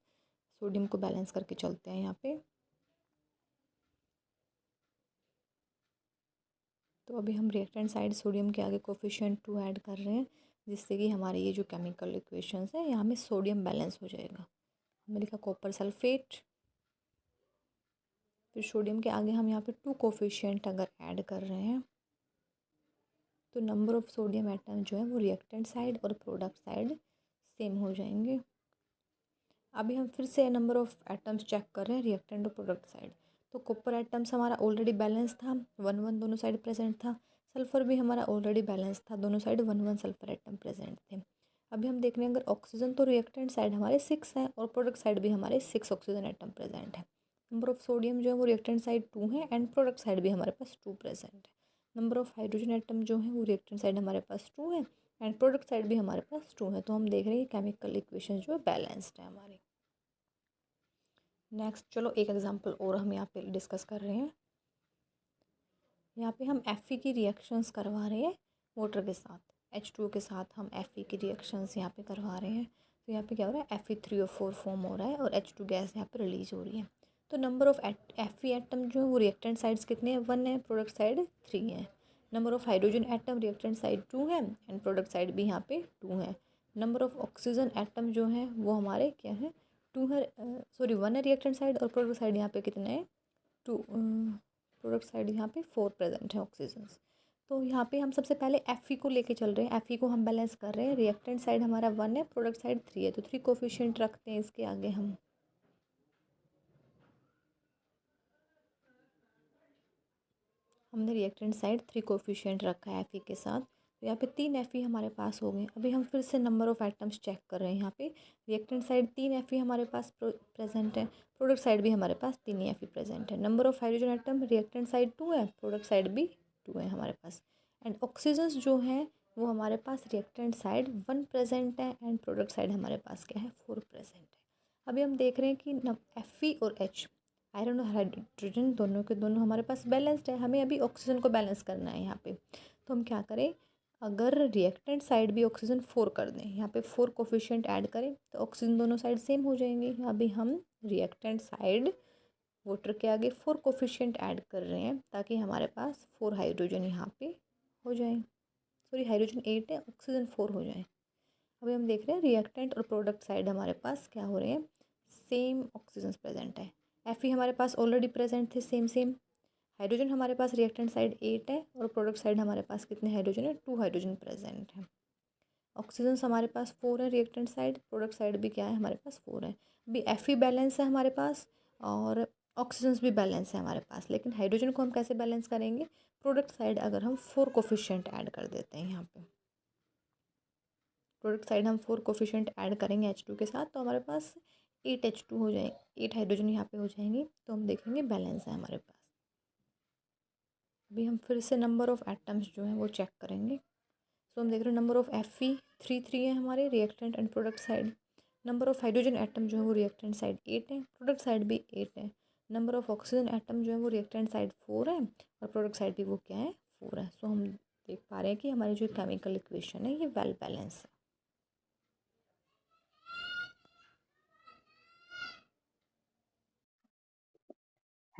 सोडियम को बैलेंस करके चलते हैं यहाँ पे। तो अभी हम रिएक्टेंट साइड सोडियम के आगे कोफिशिएंट 2 ऐड कर रहे हैं जिससे कि हमारे ये जो केमिकल इक्वेशंस है यहाँ में सोडियम बैलेंस हो जाएगा। हमने लिखा कॉपर सल्फेट, फिर सोडियम के आगे हम यहाँ पे 2 कोफिशिएंट अगर ऐड कर रहे हैं तो नंबर ऑफ सोडियम एटम जो है वो रिएक्टेंट साइड और प्रोडक्ट साइड सेम हो जाएंगे। अभी हम फिर से नंबर ऑफ़ एटम्स चेक कर रहे हैं रिएक्टेंट और प्रोडक्ट साइड। तो कॉपर एटम्स हमारा ऑलरेडी बैलेंस था, 1 1 दोनों साइड प्रेजेंट था। सल्फर भी हमारा ऑलरेडी बैलेंस था, दोनों साइड 1 1 सल्फर एटम प्रेजेंट थे। अभी हम देख रहे हैं अगर ऑक्सीजन तो रिएक्टेंट साइड हमारे 6 है और प्रोडक्ट साइड भी हमारे 6 ऑक्सीजन एटम प्रेजेंट है। नंबर ऑफ़ सोडियम जो है वो रिएक्टेंट साइड 2 है एंड प्रोडक्ट साइड भी हमारे पास 2 प्रेजेंट है। नंबर ऑफ़ हाइड्रोजन एटम जो है वो रिएक्टेंट साइड हमारे पास 2 है एंड प्रोडक्ट साइड भी हमारे पास 2 है। तो हम देख रहे हैं केमिकल इक्वेशन जो है बैलेंस्ड है हमारी। नेक्स्ट चलो एक एग्जांपल और हम यहाँ पे डिस्कस कर रहे हैं। यहाँ पे हम Fe की रिएक्शंस करवा रहे हैं वाटर के साथ। H2O के साथ हम Fe की रिएक्शंस यहाँ पे करवा रहे हैं। तो यहाँ पे क्या हो रहा है, Fe3O4 फॉर्म हो रहा है और H2 गैस यहाँ पे रिलीज हो रही है। तो नंबर ऑफ Fe एटम जो है वो रिएक्टेंट साइड्स कितने हैं, 1 है, प्रोडक्ट साइड 3 है। Number of hydrogen atom reactant side 2 है एंड प्रोडक्ट साइड भी यहाँ पे 2 है। नंबर ऑफ ऑक्सीजन एटम जो है वो हमारे क्या है, 2 है, सॉरी 1 है रिएक्टेंट साइड और प्रोडक्ट साइड यहाँ पे कितने हैं, 2। प्रोडक्ट साइड यहाँ पे 4 प्रेजेंट है ऑक्सीजन। तो यहाँ पे हम सबसे पहले Fe को लेके चल रहे हैं, Fe को हम बैलेंस कर रहे हैं। रिएक्टेंट साइड हमारा 1 है, प्रोडक्ट साइड 3 है, तो 3 कोफिशिएंट रखते हैं इसके आगे हम। हमने रिएक्टेंट साइड 3 कोफिशिएंट रखा है Fe के साथ। तो यहाँ पे 3 Fe हमारे पास हो गए। अभी हम फिर से नंबर ऑफ एटम्स चेक कर रहे हैं। यहाँ पे रिएक्टेंट साइड 3 Fe हमारे पास प्रेजेंट है, प्रोडक्ट साइड भी हमारे पास 3 ही Fe प्रेजेंट है। Number of hydrogen atom reactant side 2 है, प्रोडक्ट साइड भी 2 है हमारे पास। एंड ऑक्सीजन्स जो हैं वो हमारे पास रिएक्टेंट साइड 1 प्रेजेंट है एंड प्रोडक्ट साइड हमारे पास क्या है, 4 प्रेजेंट है। अभी हम देख रहे हैं कि Fe और H, आयरन और हाइड्रोजन दोनों के दोनों हमारे पास बैलेंस्ड है। हमें अभी ऑक्सीजन को बैलेंस करना है यहाँ पे। तो हम क्या करें, अगर रिएक्टेंट साइड भी ऑक्सीजन 4 कर दें, यहाँ पे 4 कोफिशिएंट ऐड करें तो ऑक्सीजन दोनों साइड सेम हो जाएंगे। अभी हम रिएक्टेंट साइड वाटर के आगे 4 कोफिशिएंट ऐड कर रहे हैं ताकि हमारे पास 4 हाइड्रोजन यहाँ पे हो जाए। सॉरी हाइड्रोजन 8 है, ऑक्सीजन 4 हो जाए। अभी हम देख रहे हैं रिएक्टेंट और प्रोडक्ट साइड हमारे पास क्या हो रहे हैं, सेम ऑक्सीजन प्रेजेंट है। Fe हमारे पास ऑलरेडी प्रेजेंट थे सेम। हाइड्रोजन हमारे पास रिएक्टेंट साइड 8 है और प्रोडक्ट साइड हमारे पास कितने हाइड्रोजन है, 2 हाइड्रोजन प्रेजेंट है। ऑक्सीजन हमारे पास 4 है रिएक्टेंट साइड, प्रोडक्ट साइड भी क्या है हमारे पास 4 है। अभी Fe बैलेंस है हमारे पास और ऑक्सीजन भी बैलेंस है हमारे पास, लेकिन हाइड्रोजन को हम कैसे बैलेंस करेंगे, प्रोडक्ट साइड अगर हम 4 कोफिशिएंट ऐड कर देते हैं। यहाँ पे प्रोडक्ट साइड हम 4 कोफिशिएंट ऐड करेंगे H2 के साथ, तो हमारे पास 8 H2 हो जाए, 8 हाइड्रोजन यहाँ पे हो जाएंगे। तो हम देखेंगे बैलेंस है हमारे पास। अभी हम फिर से नंबर ऑफ़ एटम्स जो है वो चेक करेंगे। सो हम देख रहे हैं नंबर ऑफ़ Fe 3 है हमारे reactant and product side. Number of hydrogen atom जो है वो रिएक्टेंट साइड 8 है, प्रोडक्ट साइड भी 8 है। नंबर ऑफ़ ऑक्सीजन एटम जो है वो रिएक्टेंट साइड 4 है और प्रोडक्ट साइड भी वो क्या है, 4 है। सो हम देख पा रहे हैं कि हमारी जो केमिकल इक्वेशन है ये वेल बैलेंस है।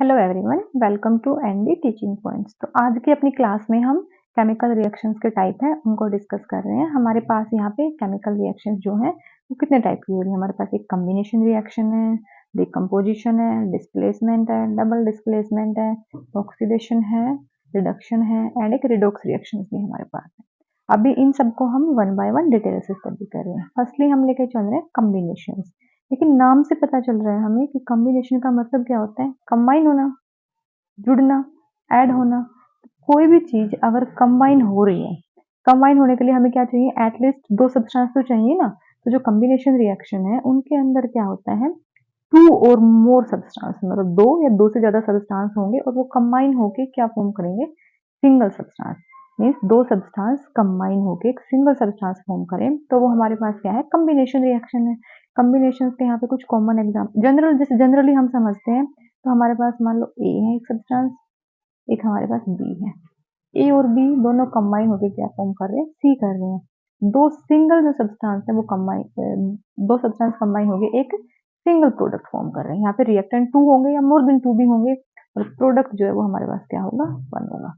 Hello everyone, welcome to ND teaching points. तो आज की अपनी क्लास में हम केमिकल रिएक्शंस के टाइप हैं उनको डिस्कस कर रहे हैं। हमारे पास यहाँ पे केमिकल रिएक्शंस जो हैं वो कितने टाइप की हो रही है। हमारे पास एक कम्बिनेशन रिएक्शन है, डिकम्पोजिशन है, डिस्प्लेसमेंट है, डबल डिस्प्लेसमेंट है, ऑक्सीडेशन है, रिडक्शन है एंड एक रिडॉक्स रिएक्शन भी हमारे पास है। अभी इन सबको हम 1 बाय 1 डिटेल से स्टडी कर रहे हैं। फर्स्टली हम लेके चल रहे हैं कम्बिनेशन। लेकिन नाम से पता चल रहा है हमें कि कम्बिनेशन का मतलब क्या होता है, कंबाइन होना, जुड़ना, ऐड होना। कोई भी चीज अगर कंबाइन हो रही है, कंबाइन होने के लिए हमें क्या चाहिए, एटलीस्ट 2 सब्सटेंस तो चाहिए ना। तो जो कम्बिनेशन रिएक्शन है उनके अंदर क्या होता है, 2 और मोर सब्सटेंस, मतलब 2 या 2 से ज्यादा सब्सटेंस होंगे और वो कंबाइन होके क्या फॉर्म करेंगे, single substance. Means 2 substance combine होके एक सिंगल सब्सटेंस फॉर्म करें तो वो हमारे पास क्या है, कम्बिनेशन रिएक्शन है। कम्बिनेशन के यहाँ पे कुछ कॉमन एग्जाम्पल जैसे जनरली हम समझते हैं, तो हमारे पास मान लो ए है एक सब्सटेंस, एक हमारे पास बी है। ए और बी दोनों कंबाइन होकर क्या फॉर्म कर रहे हैं, सी कर रहे हैं। दो सिंगल जो सब्सटेंस है वो कंबाइन, 2 सब्सटेंस कंबाइन हो गए एक सिंगल प्रोडक्ट फॉर्म कर रहे हैं। यहाँ पे रिएक्टेंट 2 होंगे या मोर देन 2 भी होंगे और प्रोडक्ट जो है वो हमारे पास क्या होगा, 1 होगा।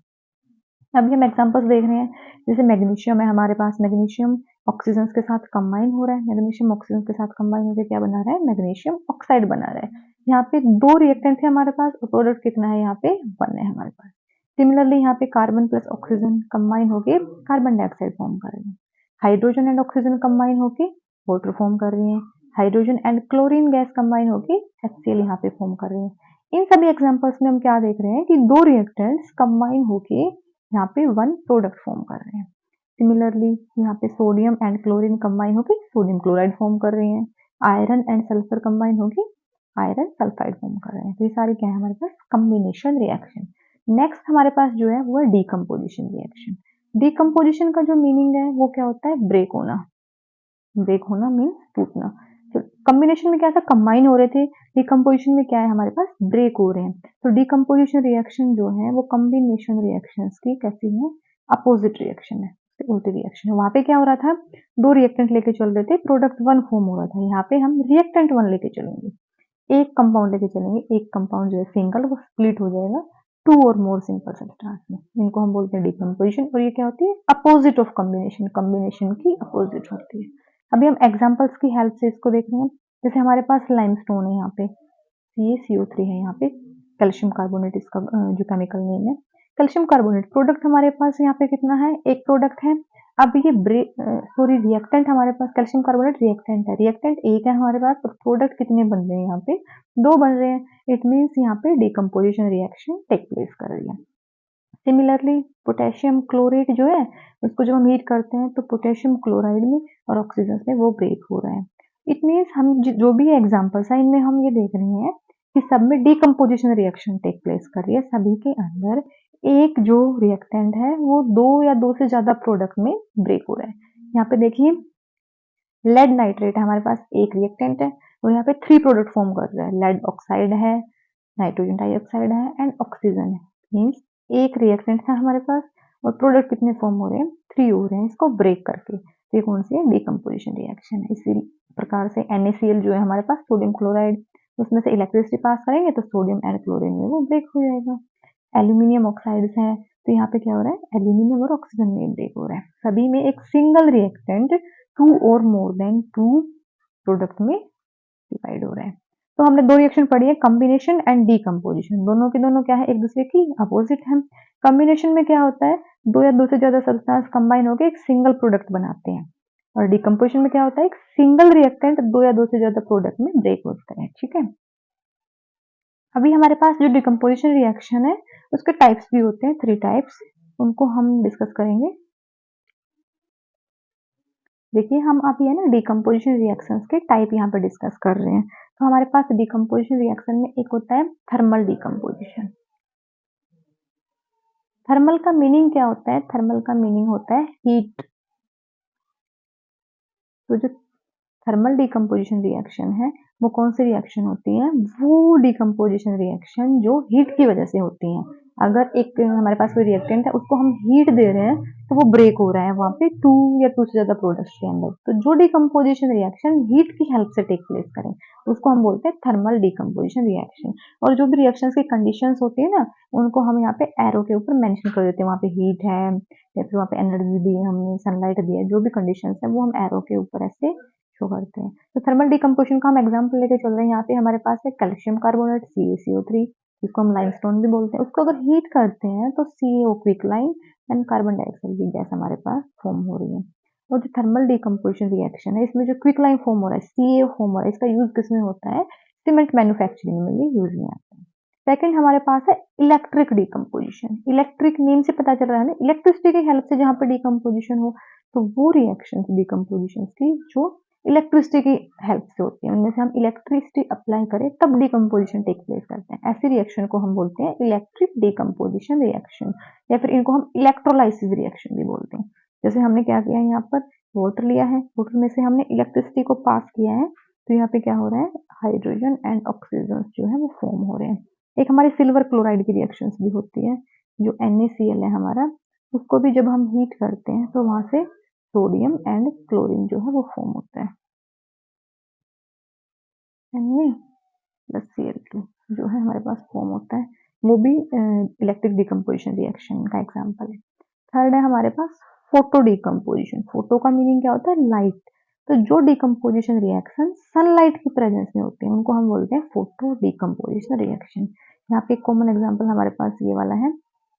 अभी हम एग्जांपल्स देख रहे हैं, जैसे मैग्नीशियम है हमारे पास, मैग्नीशियम ऑक्सीजन के साथ कंबाइन हो रहा है, मैग्नीशियम ऑक्सीजन के साथ कंबाइन होकर क्या बना रहा है, मैग्नीशियम ऑक्साइड बना रहा है। यहाँ पे 2 रिएक्टेंट है हमारे पास और प्रोडक्ट कितना है, यहाँ पे 1 है हमारे पास। सिमिलरली यहाँ पे कार्बन प्लस ऑक्सीजन कंबाइन होके कार्बन डाइऑक्साइड फॉर्म कर रहे हैं। हाइड्रोजन एंड ऑक्सीजन कंबाइन होके वाटर फॉर्म कर रही है। Hydrogen and chlorine gas combine होके HCl यहाँ पे फॉर्म कर रही है। इन सभी एग्जांपल्स में हम क्या देख रहे हैं कि 2 रिएक्टेंट्स कंबाइन होके यहाँ पे 1 प्रोडक्ट फॉर्म कर रहे हैं। सिमिलरली यहाँ पे सोडियम एंड क्लोरीन कंबाइन होके सोडियम क्लोराइड फॉर्म कर रही हैं। आयरन एंड सल्फर कंबाइन होके आयरन सल्फाइड फॉर्म कर रहे हैं। तो ये सारे क्या है हमारे पास, कम्बिनेशन रिएक्शन। नेक्स्ट हमारे पास जो है वो है डीकम्पोजिशन रिएक्शन। डीकम्पोजिशन का जो मीनिंग है वो क्या होता है, ब्रेक होना। ब्रेक होना मीन्स टूटना। तो कम्बिनेशन में क्या था, कंबाइन हो रहे थे, डिकम्पोजिशन में क्या है हमारे पास, ब्रेक हो रहे हैं। तो डिकम्पोजिशन रिएक्शन जो है वो कम्बिनेशन रिएक्शंस की कैसी है, अपोजिट रिएक्शन है। उल्टी रिएक्शन है। वहाँ पे क्या हो रहा था, 2 रिएक्टेंट लेके चल रहे थे, प्रोडक्ट 1 फॉर्म हो रहा था। यहाँ पे हम रिएक्टेंट 1 लेके चलेंगे, एक कंपाउंड लेके चलेंगे, एक कंपाउंड जो है सिंगल वो स्प्लिट हो जाएगा 2 और मोर सिंपल सब्सटेंस में, इनको हम बोलते हैं डिकम्पोजिशन। और ये क्या होती है, अपोजिट ऑफ कॉम्बिनेशन, कॉम्बिनेशन की अपोजिट होती है। अभी हम एग्जांपल्स की हेल्प से इसको देख रहे हैं। जैसे हमारे पास लाइमस्टोन है, यहाँ पे CaCO3 है, यहाँ पे कैल्शियम कार्बोनेट इसका जो केमिकल नेम है। कैल्शियम कार्बोनेट प्रोडक्ट हमारे पास यहाँ पे कितना है, एक प्रोडक्ट है। अब ये रिएक्टेंट हमारे पास कैल्शियम कार्बोनेट रिएक्टेंट है, रिएक्टेंट एक है हमारे पास, और प्रोडक्ट कितने बन रहे हैं, यहाँ पे 2 बन रहे हैं। इट मीन्स यहाँ पे डिकम्पोजिशन रिएक्शन टेक प्लेस कर रही है। सिमिलरली पोटेशियम क्लोरेट जो है, उसको जब हम हीट करते हैं तो पोटेशियम क्लोराइड में और ऑक्सीजन में वो ब्रेक हो रहा है। इट मीन्स हम जो भी एग्जांपल्स है इनमें हम ये देख रहे हैं कि सब में डिकम्पोजिशन रिएक्शन टेक प्लेस कर रही है। सभी के अंदर एक जो रिएक्टेंट है वो 2 या 2 से ज्यादा प्रोडक्ट में ब्रेक हो रहा है। यहाँ पे देखिए लेड नाइट्रेट है, हमारे पास एक रिएक्टेंट है और यहाँ पे 3 प्रोडक्ट फॉर्म कर रहा है। लेड ऑक्साइड है, नाइट्रोजन डाइऑक्साइड है एंड ऑक्सीजन है। मीन्स एक रिएक्टेंट है हमारे पास और प्रोडक्ट कितने फॉर्म हो रहे हैं, 3 हो रहे हैं इसको ब्रेक करके। तो ये कौन सी है, डिकम्पोजिशन रिएक्शन है। इसी प्रकार से NaCl जो है हमारे पास सोडियम क्लोराइड, उसमें से इलेक्ट्रिसिटी पास करेंगे तो सोडियम एंड क्लोरीन में वो ब्रेक हो जाएगा। एल्यूमिनियम ऑक्साइड्स है, तो यहाँ पे क्या हो रहा है, एल्यूमिनियम और ऑक्सीजन में ब्रेक हो रहा है। सभी में एक सिंगल रिएक्टेंट 2 और मोर देन 2 प्रोडक्ट में डिवाइड हो रहा है। तो हमने 2 रिएक्शन पढ़ी है, कॉम्बिनेशन एंड डीकम्पोजिशन। दोनों के दोनों क्या है, एक दूसरे की अपोजिट है। कॉम्बिनेशन में क्या होता है, 2 या 2 से ज्यादा सब्सटेंस कंबाइन होकर एक सिंगल प्रोडक्ट बनाते हैं, और डीकम्पोजिशन में क्या होता है, एक सिंगल रिएक्टेंट 2 या 2 से ज्यादा प्रोडक्ट में ब्रेक होता है। ठीक है, अभी हमारे पास जो डिकम्पोजिशन रिएक्शन है उसके टाइप्स भी होते हैं, 3 टाइप्स, उनको हम डिस्कस करेंगे। देखिए हम अभी है ना डिकम्पोजिशन रिएक्शंस के टाइप यहाँ पे डिस्कस कर रहे हैं। तो हमारे पास डिकम्पोजिशन रिएक्शन में एक होता है थर्मल डिकम्पोजिशन। थर्मल का मीनिंग क्या होता है, थर्मल का मीनिंग होता है हीट। तो जो थर्मल डिकम्पोजिशन रिएक्शन है वो कौन सी रिएक्शन होती है, वो डिकम्पोजिशन रिएक्शन जो हीट की वजह से होती है। अगर एक हमारे पास कोई रिएक्टेंट है उसको हम हीट दे रहे हैं तो वो ब्रेक हो रहा है वहां पे 2 या 2 से ज्यादा प्रोडक्ट्स के अंदर। तो जो डिकम्पोजिशन रिएक्शन हीट की हेल्प से टेक प्लेस करें उसको हम बोलते हैं थर्मल डिकम्पोजिशन रिएक्शन। और जो भी रिएक्शन की कंडीशंस होती है ना उनको हम यहाँ पे एरो के ऊपर मेंशन कर देते हैं, वहाँ पे हीट है या फिर वहाँ पे एनर्जी दी है हमने, सनलाइट दी है, जो भी कंडीशंस है वो हम एरो के ऊपर ऐसे शो करते हैं। तो थर्मल डिकम्पोजिशन का हम एग्जांपल लेके चल रहे हैं। यहाँ पे हमारे पास है कैल्शियम कार्बोनेट CaCO3, जिसको हम लाइमस्टोन भी बोलते हैं। उसको अगर हीट करते हैं तो CO quick line and carbon dioxide की गैस हमारे पास फॉर्म हो रही है। और जो थर्मल डिकम्पोजिशन रिएक्शन है इसमें जो क्विक लाइन फॉर्म हो रहा है, CaO फॉर्म हो रहा है, इसका यूज किसमें होता है, सीमेंट मैन्युफैक्चरिंग में ये यूज में आता है। सेकेंड हमारे पास है इलेक्ट्रिक डिकम्पोजिशन। इलेक्ट्रिक नेम से पता चल रहा है ना, इलेक्ट्रिसिटी की हेल्प से जहाँ पे डिकम्पोजिशन हो तो वो रिएक्शन डिकम्पोजिशन की जो इलेक्ट्रिसिटी की हेल्प से होती है, उनमें से हम इलेक्ट्रिसिटी अप्लाई करें तब डिकम्पोजिशन टेक प्लेस करते हैं। ऐसी रिएक्शन को हम बोलते हैं इलेक्ट्रिक डिकम्पोजिशन रिएक्शन, या फिर इनको हम इलेक्ट्रोलाइसिस रिएक्शन भी बोलते हैं। जैसे हमने क्या किया है, यहाँ पर वाटर लिया है, वाटर में से हमने इलेक्ट्रिसिटी को पास किया है, तो यहाँ पे क्या हो रहा है, हाइड्रोजन एंड ऑक्सीजन जो है वो फॉर्म हो रहे हैं। एक हमारी सिल्वर क्लोराइड की रिएक्शन भी होती है, जो NaCl है हमारा, उसको भी जब हम हीट करते हैं तो वहां से सोडियम एंड क्लोरीन जो है वो फॉर्म होता है, Na+Cl2 जो है हमारे पास फॉर्म होता है, वो भी इलेक्ट्रिक डिकम्पोजिशन रिएक्शन का एग्जाम्पल है। थर्ड है हमारे पास फोटो डिकम्पोजिशन। फोटो का मीनिंग क्या होता है, लाइट। तो जो डिकम्पोजिशन रिएक्शन सनलाइट की प्रेजेंस में होते हैं उनको हम बोलते हैं फोटो डिकम्पोजिशन रिएक्शन। यहाँ पे एक कॉमन एग्जाम्पल हमारे पास ये वाला है,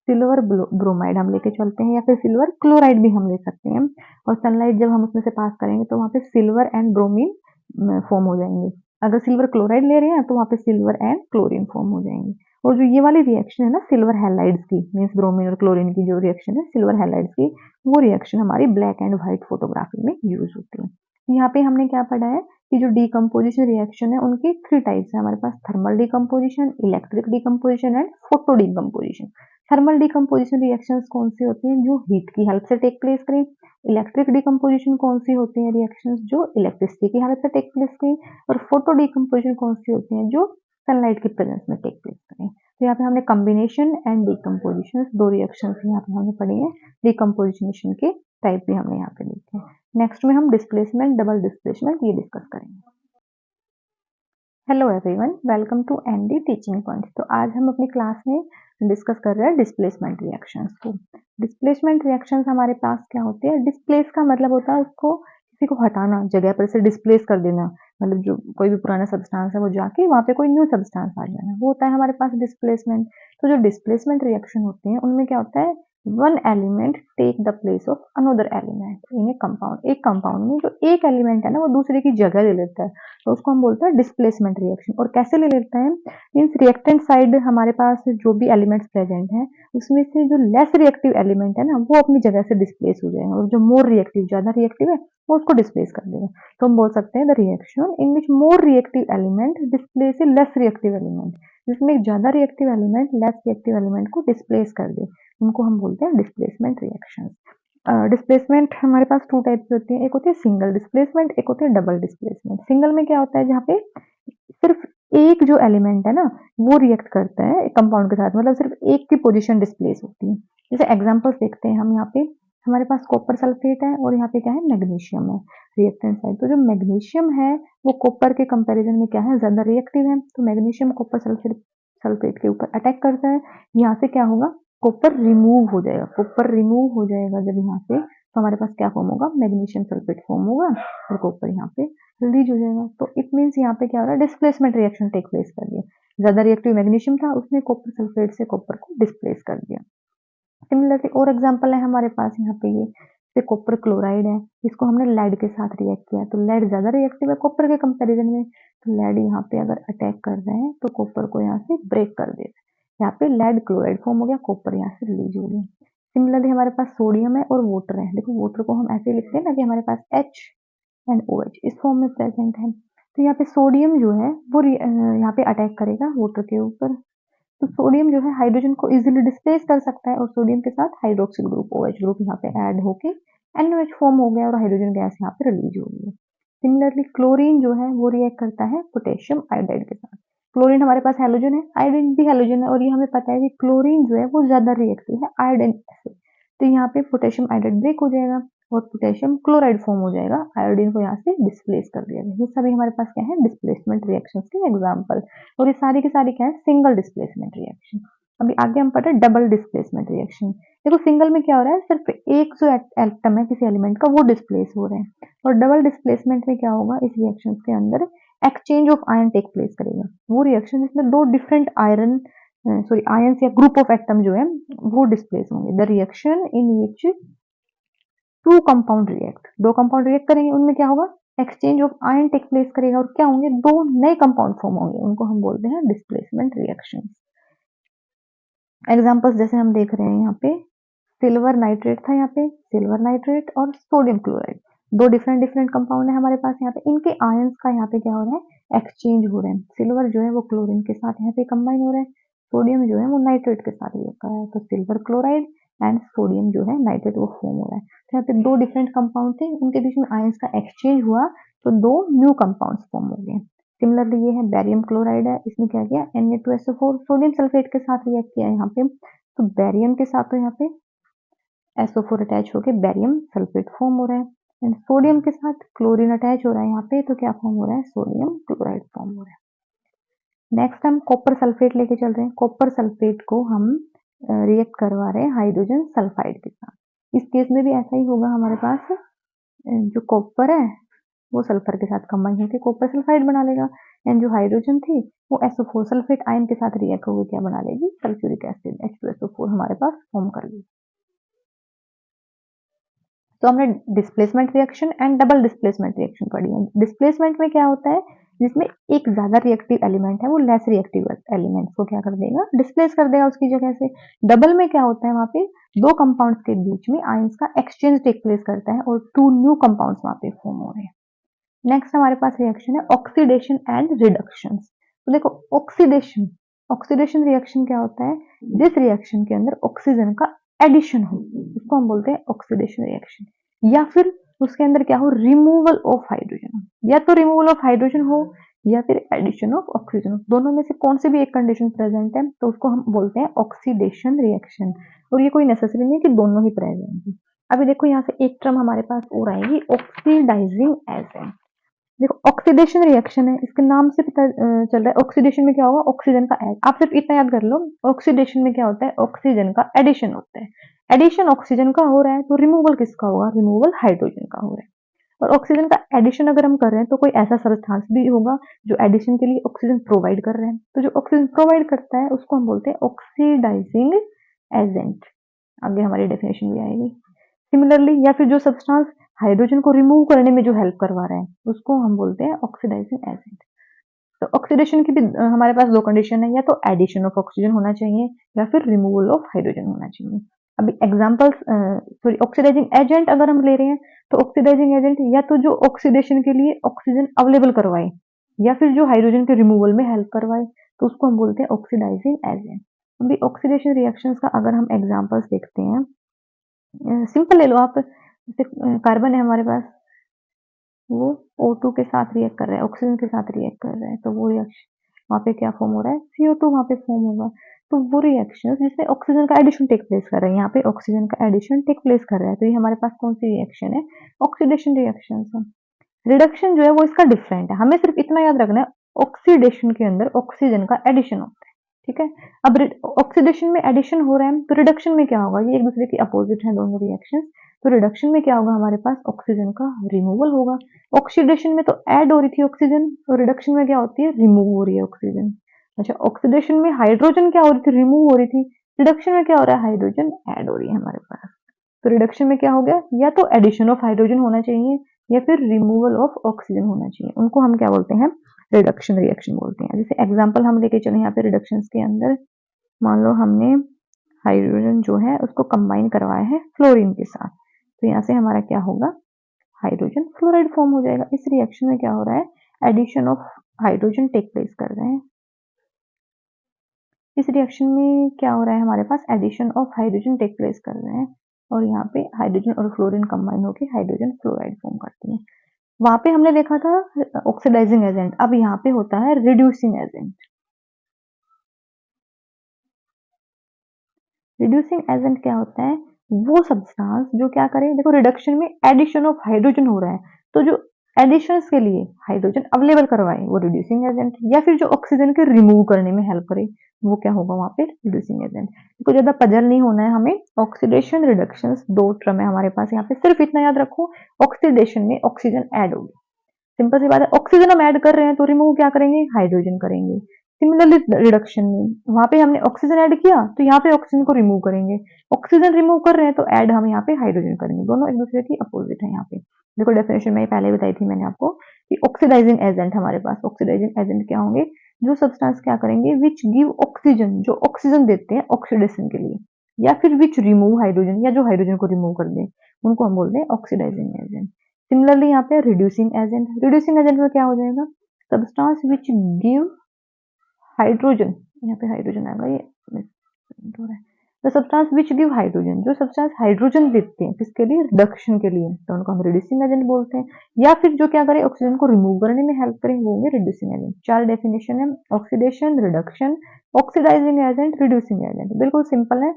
सिल्वर ब्रोमाइड हम लेके चलते हैं, या फिर सिल्वर क्लोराइड भी हम ले सकते हैं, और सनलाइट जब हम उसमें से पास करेंगे तो वहाँ पे सिल्वर एंड ब्रोमीन फॉर्म हो जाएंगे। अगर सिल्वर क्लोराइड ले रहे हैं तो वहाँ पे सिल्वर एंड क्लोरीन फॉर्म हो जाएंगे। और जो ये वाली रिएक्शन है ना सिल्वर हैलाइड्स की, मीन्स ब्रोमीन और क्लोरीन की जो रिएक्शन है सिल्वर हैलाइड्स की, वो रिएक्शन हमारी ब्लैक एंड व्हाइट फोटोग्राफी में यूज होती है। यहाँ पे हमने क्या पढ़ा है कि जो डिकम्पोजिशन रिएक्शन है उनके 3 टाइप्स है हमारे पास, thermal decomposition, electric decomposition and photo decomposition. Thermal decomposition reactions कौन सी होती हैं, जो हीट की हेल्प से टेक प्लेस करें। इलेक्ट्रिक डिकम्पोजिशन कौन सी होती है, रिएक्शंस जो इलेक्ट्रिसिटी की हेल्प से टेक प्लेस करें। और फोटो डिकम्पोजिशन कौन सी होती है, जो सनलाइट की प्रेजेंस में टेक प्लेस करें। तो यहाँ पे हमने कॉम्बिनेशन एंड डिकम्पोजिशन 2 रिएक्शंस यहाँ पे हमने पढ़ी है डिकम्पोजिशन के टाइप भी हमने यहाँ पे देखे। नेक्स्ट में हम डिस्प्लेसमेंट, डबल डिस्प्लेसमेंट ये डिस्कस करेंगे। Hello everyone, welcome to ND teaching points. तो आज हम अपनी क्लास में डिस्कस कर रहे हैं डिस्प्लेसमेंट रिएक्शंस को। डिस्प्लेसमेंट रिएक्शंस हमारे पास क्या होते हैं? डिस्प्लेस का मतलब होता है उसको किसी को हटाना, जगह पर से डिस्प्लेस कर देना, मतलब जो कोई भी पुराना सब्सटेंस है वो जाके वहाँ पे कोई न्यू सब्सटेंस आ जाना, वो होता है हमारे पास डिस्प्लेसमेंट। तो जो डिस्प्लेसमेंट रिएक्शन होते हैं उनमें क्या होता है, one element take the place of another element in a compound. एक कंपाउंड में जो एक एलिमेंट है ना वो दूसरे की जगह ले लेता है, तो उसको हम बोलते हैं डिस्प्लेसमेंट रिएक्शन। और कैसे ले लेते हैं? मीन्स रिएक्टेंट साइड हमारे पास जो भी एलिमेंट्स प्रेजेंट हैं उसमें से जो लेस रिएक्टिव एलिमेंट है ना वो अपनी जगह से डिस्प्लेस हो जाएगा, और जो मोर रिएक्टिव, ज्यादा रिएक्टिव है, वो उसको डिस्प्लेस कर देगा। तो हम बोल सकते हैं the reaction in which more reactive element displace A less reactive element, जिसमें एक ज्यादा reactive element less reactive element को डिस्प्लेस कर दे, उनको हम बोलते हैं डिस्प्लेसमेंट रिएक्शन। डिस्प्लेसमेंट हमारे पास टू टाइप की होती है, एक होती है सिंगल डिस्प्लेसमेंट, एक होती है डबल डिस्प्लेसमेंट। सिंगल में क्या होता है, जहाँ पे सिर्फ एक जो एलिमेंट है ना वो रिएक्ट करता है कंपाउंड के साथ, मतलब सिर्फ एक की पोजीशन डिस्प्लेस होती है। जैसे एग्जांपल्स देखते हैं हम यहाँ पे, हमारे पास कॉपर सल्फेट है और यहाँ पे क्या है, मैग्नीशियम है रिएक्टेंट साइड। तो जो मैग्नीशियम है वो कॉपर के कंपैरिजन में क्या है, ज्यादा रिएक्टिव है। तो मैग्नीशियम कॉपर सल्फेट के ऊपर अटैक करता है, यहाँ से क्या होगा, कॉपर रिमूव हो जाएगा। कॉपर रिमूव हो जाएगा जब यहाँ से, तो हमारे पास क्या फॉर्म होगा, मैग्नीशियम सल्फेट फॉर्म होगा और कॉपर यहाँ पे रिलीज हो जाएगा। तो इट मीन्स यहाँ पे क्या हो रहा है, डिस्प्लेसमेंट रिएक्शन टेक प्लेस कर दिया। ज्यादा रिएक्टिव मैग्नीशियम था, उसने कॉपर सल्फेट से कॉपर को डिस्प्लेस कर दिया। सिमिलरली और एग्जांपल है हमारे पास यहाँ पे, ये कॉपर क्लोराइड है, इसको हमने लेड के साथ रिएक्ट किया, तो लेड ज्यादा रिएक्टिव है कॉपर के कंपैरिजन में, तो लेड यहाँ पे अगर अटैक कर रहे हैं तो कॉपर को यहाँ से ब्रेक कर दे रहे हैं, यहाँ पे लेड क्लोराइड फॉर्म हो गया, कॉपर यहाँ से रिलीज हो गया। सिमिलरली हमारे पास सोडियम है और वाटर है। देखो वाटर को हम ऐसे लिखते हैं ना कि हमारे पास H एंड OH इस फॉर्म में प्रेजेंट है। तो यहाँ पे सोडियम जो है वो यहाँ पे अटैक करेगा वाटर के ऊपर, तो सोडियम जो है हाइड्रोजन को इजीली डिस्प्लेस कर सकता है, और सोडियम के साथ हाइड्रोक्सिल ग्रुप OH ग्रुप यहाँ पे ऐड होके NOH फॉर्म हो गया और हाइड्रोजन गैस यहाँ पे रिलीज हो गई है। सिमिलरली क्लोरीन जो है वो रिएक्ट करता है पोटेशियम आयोडाइड के साथ। क्लोरीन हमारे पास हैलोजन है, आयोडीन भी हैलोजन है, और ये हमें पता है कि क्लोरीन जो है वो ज्यादा रिएक्टिव है आयोडीन से। तो यहाँ पे पोटेशियम आयोडाइड ब्रेक हो जाएगा और पोटेशियम क्लोराइड फॉर्म हो जाएगा, आयोडीन को यहाँ से डिस्प्लेस कर दिया गया। ये सभी हमारे पास क्या है, डिस्प्लेसमेंट रिएक्शंस के एग्जांपल, और ये सारी की सारी क्या है, सिंगल डिस्प्लेसमेंट रिएक्शन। अभी आगे हम पढ़े डबल डिस्प्लेसमेंट रिएक्शन। देखो सिंगल में क्या हो रहा है, सिर्फ एक जो एटम है किसी एलिमेंट का वो डिस्प्लेस हो रहा है, और डबल डिस्प्लेसमेंट में क्या होगा, इस रिएक्शन के अंदर exchange of ion take place करेगा। वो रिएक्शन जिसमें दो डिफरेंट आयंस या ग्रुप ऑफ एटम जो है वो डिस्प्लेस होंगे। The reaction in which two compound react, दो कंपाउंड रिएक्ट करेंगे, उनमें क्या होगा, exchange of ion take place करेगा, और क्या होंगे, दो नए कंपाउंड फॉर्म होंगे, उनको हम बोलते हैं डिस्प्लेसमेंट रिएक्शन। एग्जांपल्स जैसे हम देख रहे हैं यहाँ पे, सिल्वर नाइट्रेट था, यहाँ पे सिल्वर नाइट्रेट और सोडियम क्लोराइड, दो डिफरेंट डिफरेंट कंपाउंड है हमारे पास यहाँ पे, इनके आयंस का यहाँ पे क्या हो रहा है, एक्सचेंज हो रहा है। सिल्वर जो है वो क्लोरीन के साथ यहाँ पे कंबाइन हो रहा है, सोडियम जो है वो नाइट्रेट के साथ रिएक्ट कर रहा है, तो सिल्वर क्लोराइड एंड सोडियम जो है नाइट्रेट वो फॉर्म हो रहा है। तो यहाँ पे दो डिफरेंट कंपाउंड थे, उनके बीच में आयंस का एक्सचेंज हुआ तो दो न्यू कंपाउंड फॉर्म हो गए। सिमिलरली ये है बैरियम क्लोराइड है, इसने क्या किया, Na2SO4 सोडियम सल्फेट के साथ रिएक्ट किया यहाँ पे, तो बैरियम के साथ तो यहाँ पे SO4 अटैच होके बैरियम सल्फेट फॉर्म हो रहा है, एंड सोडियम के साथ क्लोरीन अटैच हो रहा है यहाँ पे, तो क्या फॉर्म हो रहा है, सोडियम क्लोराइड फॉर्म हो रहा है। नेक्स्ट हम कॉपर सल्फेट लेके चल रहे हैं। कॉपर सल्फेट को हम रिएक्ट करवा रहे हैं हाइड्रोजन सल्फाइड के साथ। इस केस में भी ऐसा ही होगा, हमारे पास जो कॉपर है वो सल्फर के साथ कंबाइन होकर कॉपर सल्फाइड बना लेगा, एंड जो हाइड्रोजन थी वो SO4 सल्फेट आयन के साथ रिएक्ट होकर क्या बना लेगी, सल्फ्यूरिक एसिड H2SO4 हमारे पास फॉर्म कर लेगी। तो हमने displacement reaction and double displacement reaction पढ़ी है। डिस्प्लेसमेंट में क्या होता है, जिसमें एक ज्यादा रिएक्टिव एलिमेंट है वो लेस रिएक्टिव एलिमेंट को क्या कर देगा, डिस्प्लेस कर देगा उसकी जगह से। डबल में क्या होता है, वहां पे दो कंपाउंड्स के बीच में आयंस का एक्सचेंज टेक प्लेस करता है और टू न्यू कंपाउंड्स वहां पे फॉर्म हो रहे हैं। नेक्स्ट हमारे पास रिएक्शन है ऑक्सीडेशन एंड रिडक्शन। तो देखो ऑक्सीडेशन, ऑक्सीडेशन रिएक्शन क्या होता है, जिस रिएक्शन के अंदर ऑक्सीजन का एडिशन हो उसको हम बोलते हैं ऑक्सीडेशन रिएक्शन, या फिर उसके अंदर क्या हो, रिमूवल ऑफ हाइड्रोजन, या तो रिमूवल ऑफ हाइड्रोजन हो या फिर एडिशन ऑफ ऑक्सीजन हो, दोनों में से कौन सी भी एक कंडीशन प्रेजेंट है तो उसको हम बोलते हैं ऑक्सीडेशन रिएक्शन। और ये कोई नेसेसरी नहीं कि दोनों ही प्रेजेंट है, अभी देखो यहाँ से एक टर्म हमारे पास और आएगी, ऑक्सीडाइजिंग एजेंट। देखो ऑक्सीडेशन रिएक्शन है, इसके नाम से पता चल रहा है ऑक्सीडेशन में क्या होगा, ऑक्सीजन का ऐड। आप सिर्फ इतना याद कर लो, ऑक्सीडेशन में क्या होता है, ऑक्सीजन का एडिशन होता है। एडिशन ऑक्सीजन का हो रहा है तो रिमूवल किसका होगा, रिमूवल हाइड्रोजन का हो रहा है। और ऑक्सीजन का एडिशन अगर हम कर रहे हैं तो कोई ऐसा सबस्टांस भी होगा जो एडिशन के लिए ऑक्सीजन प्रोवाइड कर रहे हैं। तो जो ऑक्सीजन प्रोवाइड करता है उसको हम बोलते हैं ऑक्सीडाइजिंग एजेंट। आगे हमारी डेफिनेशन भी आएगी। सिमिलरली, या फिर जो सब्सटेंस हाइड्रोजन को रिमूव करने में जो हेल्प करवा रहे हैं उसको हम बोलते हैं ऑक्सीडाइजिंग एजेंट। तो ऑक्सीडेशन की भी हमारे पास दो कंडीशन है, या तो एडिशन ऑफ ऑक्सीजन होना चाहिए या फिर रिमूवल ऑफ हाइड्रोजन होना चाहिए। अभी एग्जांपल्स, सॉरी, ऑक्सीडाइजिंग एजेंट अगर हम ले रहे हैं तो ऑक्सीडाइजिंग एजेंट या तो जो ऑक्सीडेशन के लिए ऑक्सीजन अवेलेबल करवाए या फिर जो हाइड्रोजन के रिमूवल में हेल्प करवाए, तो उसको हम बोलते हैं ऑक्सीडाइजिंग एजेंट। अभी ऑक्सीडेशन रिएक्शंस का अगर हम एग्जांपल्स देखते हैं, सिंपल ले लो आप, जैसे कार्बन है हमारे पास, वो O2 के साथ रिएक्ट कर रहा है, ऑक्सीजन के साथ रिएक्ट कर रहा है, तो वो रिएक्शन वहाँ पे क्या फॉर्म हो रहा है, CO2 वहाँ पे फॉर्म होगा। तो वो रिएक्शन जिसमें ऑक्सीजन का एडिशन टेक प्लेस कर रहा है, यहाँ पे ऑक्सीजन का एडिशन टेक प्लेस कर रहा है, तो ये हमारे पास कौन सी रिएक्शन है, ऑक्सीडेशन रिएक्शन है। रिडक्शन जो है वो इसका डिफरेंट है, हमें सिर्फ इतना याद रखना है, ऑक्सीडेशन के अंदर ऑक्सीजन का एडिशन होता है, ठीक है। अब ऑक्सीडेशन में एडिशन हो रहा है तो रिडक्शन में क्या होगा, ये एक दूसरे के अपोजिट है दोनों रिएक्शंस। तो रिडक्शन में क्या होगा, हमारे पास ऑक्सीजन का रिमूवल होगा। ऑक्सीडेशन में तो ऐड हो रही थी ऑक्सीजन, तो रिडक्शन में क्या होती है, रिमूव हो रही है ऑक्सीजन। अच्छा, ऑक्सीडेशन में हाइड्रोजन क्या हो रही थी, रिमूव हो रही थी। रिडक्शन में क्या हो रहा है, हाइड्रोजन ऐड हो रही है हमारे पास। तो रिडक्शन में क्या हो गया, या तो एडिशन ऑफ हाइड्रोजन होना चाहिए या फिर रिमूवल ऑफ ऑक्सीजन होना चाहिए, उनको हम क्या बोलते हैं, रिडक्शन रिएक्शन बोलते हैं। जैसे एग्जांपल हम लेके चले यहाँ पे रिडक्शंस के अंदर, मान लो हमने हाइड्रोजन जो है उसको कंबाइन करवाया है फ्लोरीन के साथ, तो यहाँ से हमारा क्या होगा, हाइड्रोजन फ्लोराइड फॉर्म हो जाएगा। इस रिएक्शन में क्या हो रहा है, addition of hydrogen take place कर रहे हैं। इस रिएक्शन में क्या हो रहा है, हमारे पास addition of hydrogen take place कर रहे हैं और यहाँ पे हाइड्रोजन और फ्लोरीन कंबाइन होकर हाइड्रोजन फ्लोराइड फॉर्म करती है। वहां पे हमने देखा था ऑक्सीडाइजिंग एजेंट, अब यहाँ पे होता है रिड्यूसिंग एजेंट। रिड्यूसिंग एजेंट क्या होता है, वो सब्सटेंस जो क्या करे, देखो रिडक्शन में एडिशन ऑफ हाइड्रोजन हो रहा है, तो जो एडिशन के लिए हाइड्रोजन अवेलेबल करवाए वो रिड्यूसिंग एजेंट, या फिर जो ऑक्सीजन के रिमूव करने में हेल्प करे वो क्या होगा वहां पे, रिड्यूसिंग एजेंट। तो ज्यादा पजल नहीं होना है हमें, ऑक्सीडेशन रिडक्शन दो टर्म है हमारे पास, यहाँ पे सिर्फ इतना याद रखो, ऑक्सीडेशन में ऑक्सीजन ऐड होगी, सिंपल सी बात है। ऑक्सीजन हम ऐड कर रहे हैं तो रिमूव क्या करेंगे, हाइड्रोजन करेंगे। सिमिलरली रिडक्शन में वहां पे हमने ऑक्सीजन ऐड किया तो यहाँ पे ऑक्सीजन को रिमूव करेंगे, ऑक्सीजन रिमूव कर रहे हैं तो ऐड हम यहाँ पे हाइड्रोजन करेंगे, दोनों एक दूसरे की अपोजिट है। यहाँ पे देखो डेफिनेशन में पहले बताई थी मैंने आपको कि ऑक्सीडाइजिंग एजेंट हमारे पास, ऑक्सीडाइजिंग एजेंट क्या होंगे, जो सब्सटेंस क्या करेंगे, विच गिव ऑक्सीजन, जो ऑक्सीजन देते हैं ऑक्सीडेशन के लिए, या फिर विच रिमूव हाइड्रोजन, या जो हाइड्रोजन को रिमूव कर दे, उनको हम बोलते हैं ऑक्सीडाइजिंग एजेंट। सिमिलरली यहाँ पे रिड्यूसिंग एजेंट, रिड्यूसिंग एजेंट में क्या हो जाएगा, सब्सटेंस विच गिव हाइड्रोजन, यहाँ पे हाइड्रोजन आएगा, ये मिसप्रिंट हो रहा है। The substance which give hydrogen, जो सब्सटेंस हाइड्रोजन देते हैं किसके लिए, रिडक्शन के लिए, तो उनको हम रिड्यूसिंग एजेंट बोलते हैं। या फिर जो क्या करे, ऑक्सीजन को रिमूव करने में हेल्प करें, वो होंगे रिड्यूसिंग एजेंट। चार डेफिनेशन है, oxidation, reduction, oxidizing agent, reducing agent. बिल्कुल सिंपल है,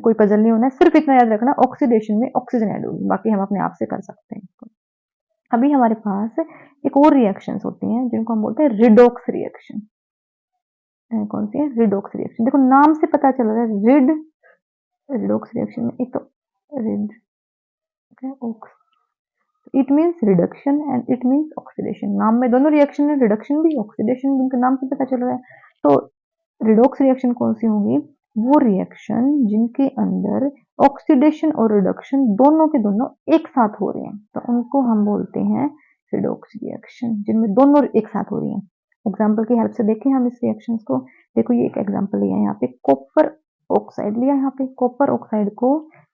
कोई पजल नहीं होना है, सिर्फ इतना याद रखना, ऑक्सीडेशन में ऑक्सीजन ऐड होगी, बाकी हम अपने आप से कर सकते हैं। अभी हमारे पास एक और रिएक्शंस होती हैं जिनको हम बोलते हैं रिडॉक्स रिएक्शन। कौन सी है, रिडॉक्स रिएक्शन। देखो नाम से पता चल रहा है, रिडॉक्स रिएक्शन में एक तो red, it means reduction and it means oxidation. नाम में दोनों रिएक्शन है, रिडक्शन भी ऑक्सीडेशन भी, उनके नाम से पता चल रहा है। तो रिडॉक्स रिएक्शन कौन सी होंगी, वो रिएक्शन जिनके अंदर ऑक्सीडेशन और रिडक्शन दोनों के दोनों एक साथ हो रहे हैं, तो उनको हम बोलते हैं रिडॉक्स रिएक्शन, जिनमें दोनों एक साथ हो रही हैं। एग्जाम्पल की हेल्प से देखें हम इस रिएक्शंस को। देखो ये एक एग्जाम्पल लिया है, यहाँ पे कॉपर ऑक्साइड लिया, यहाँ पे कॉपर ऑक्साइड को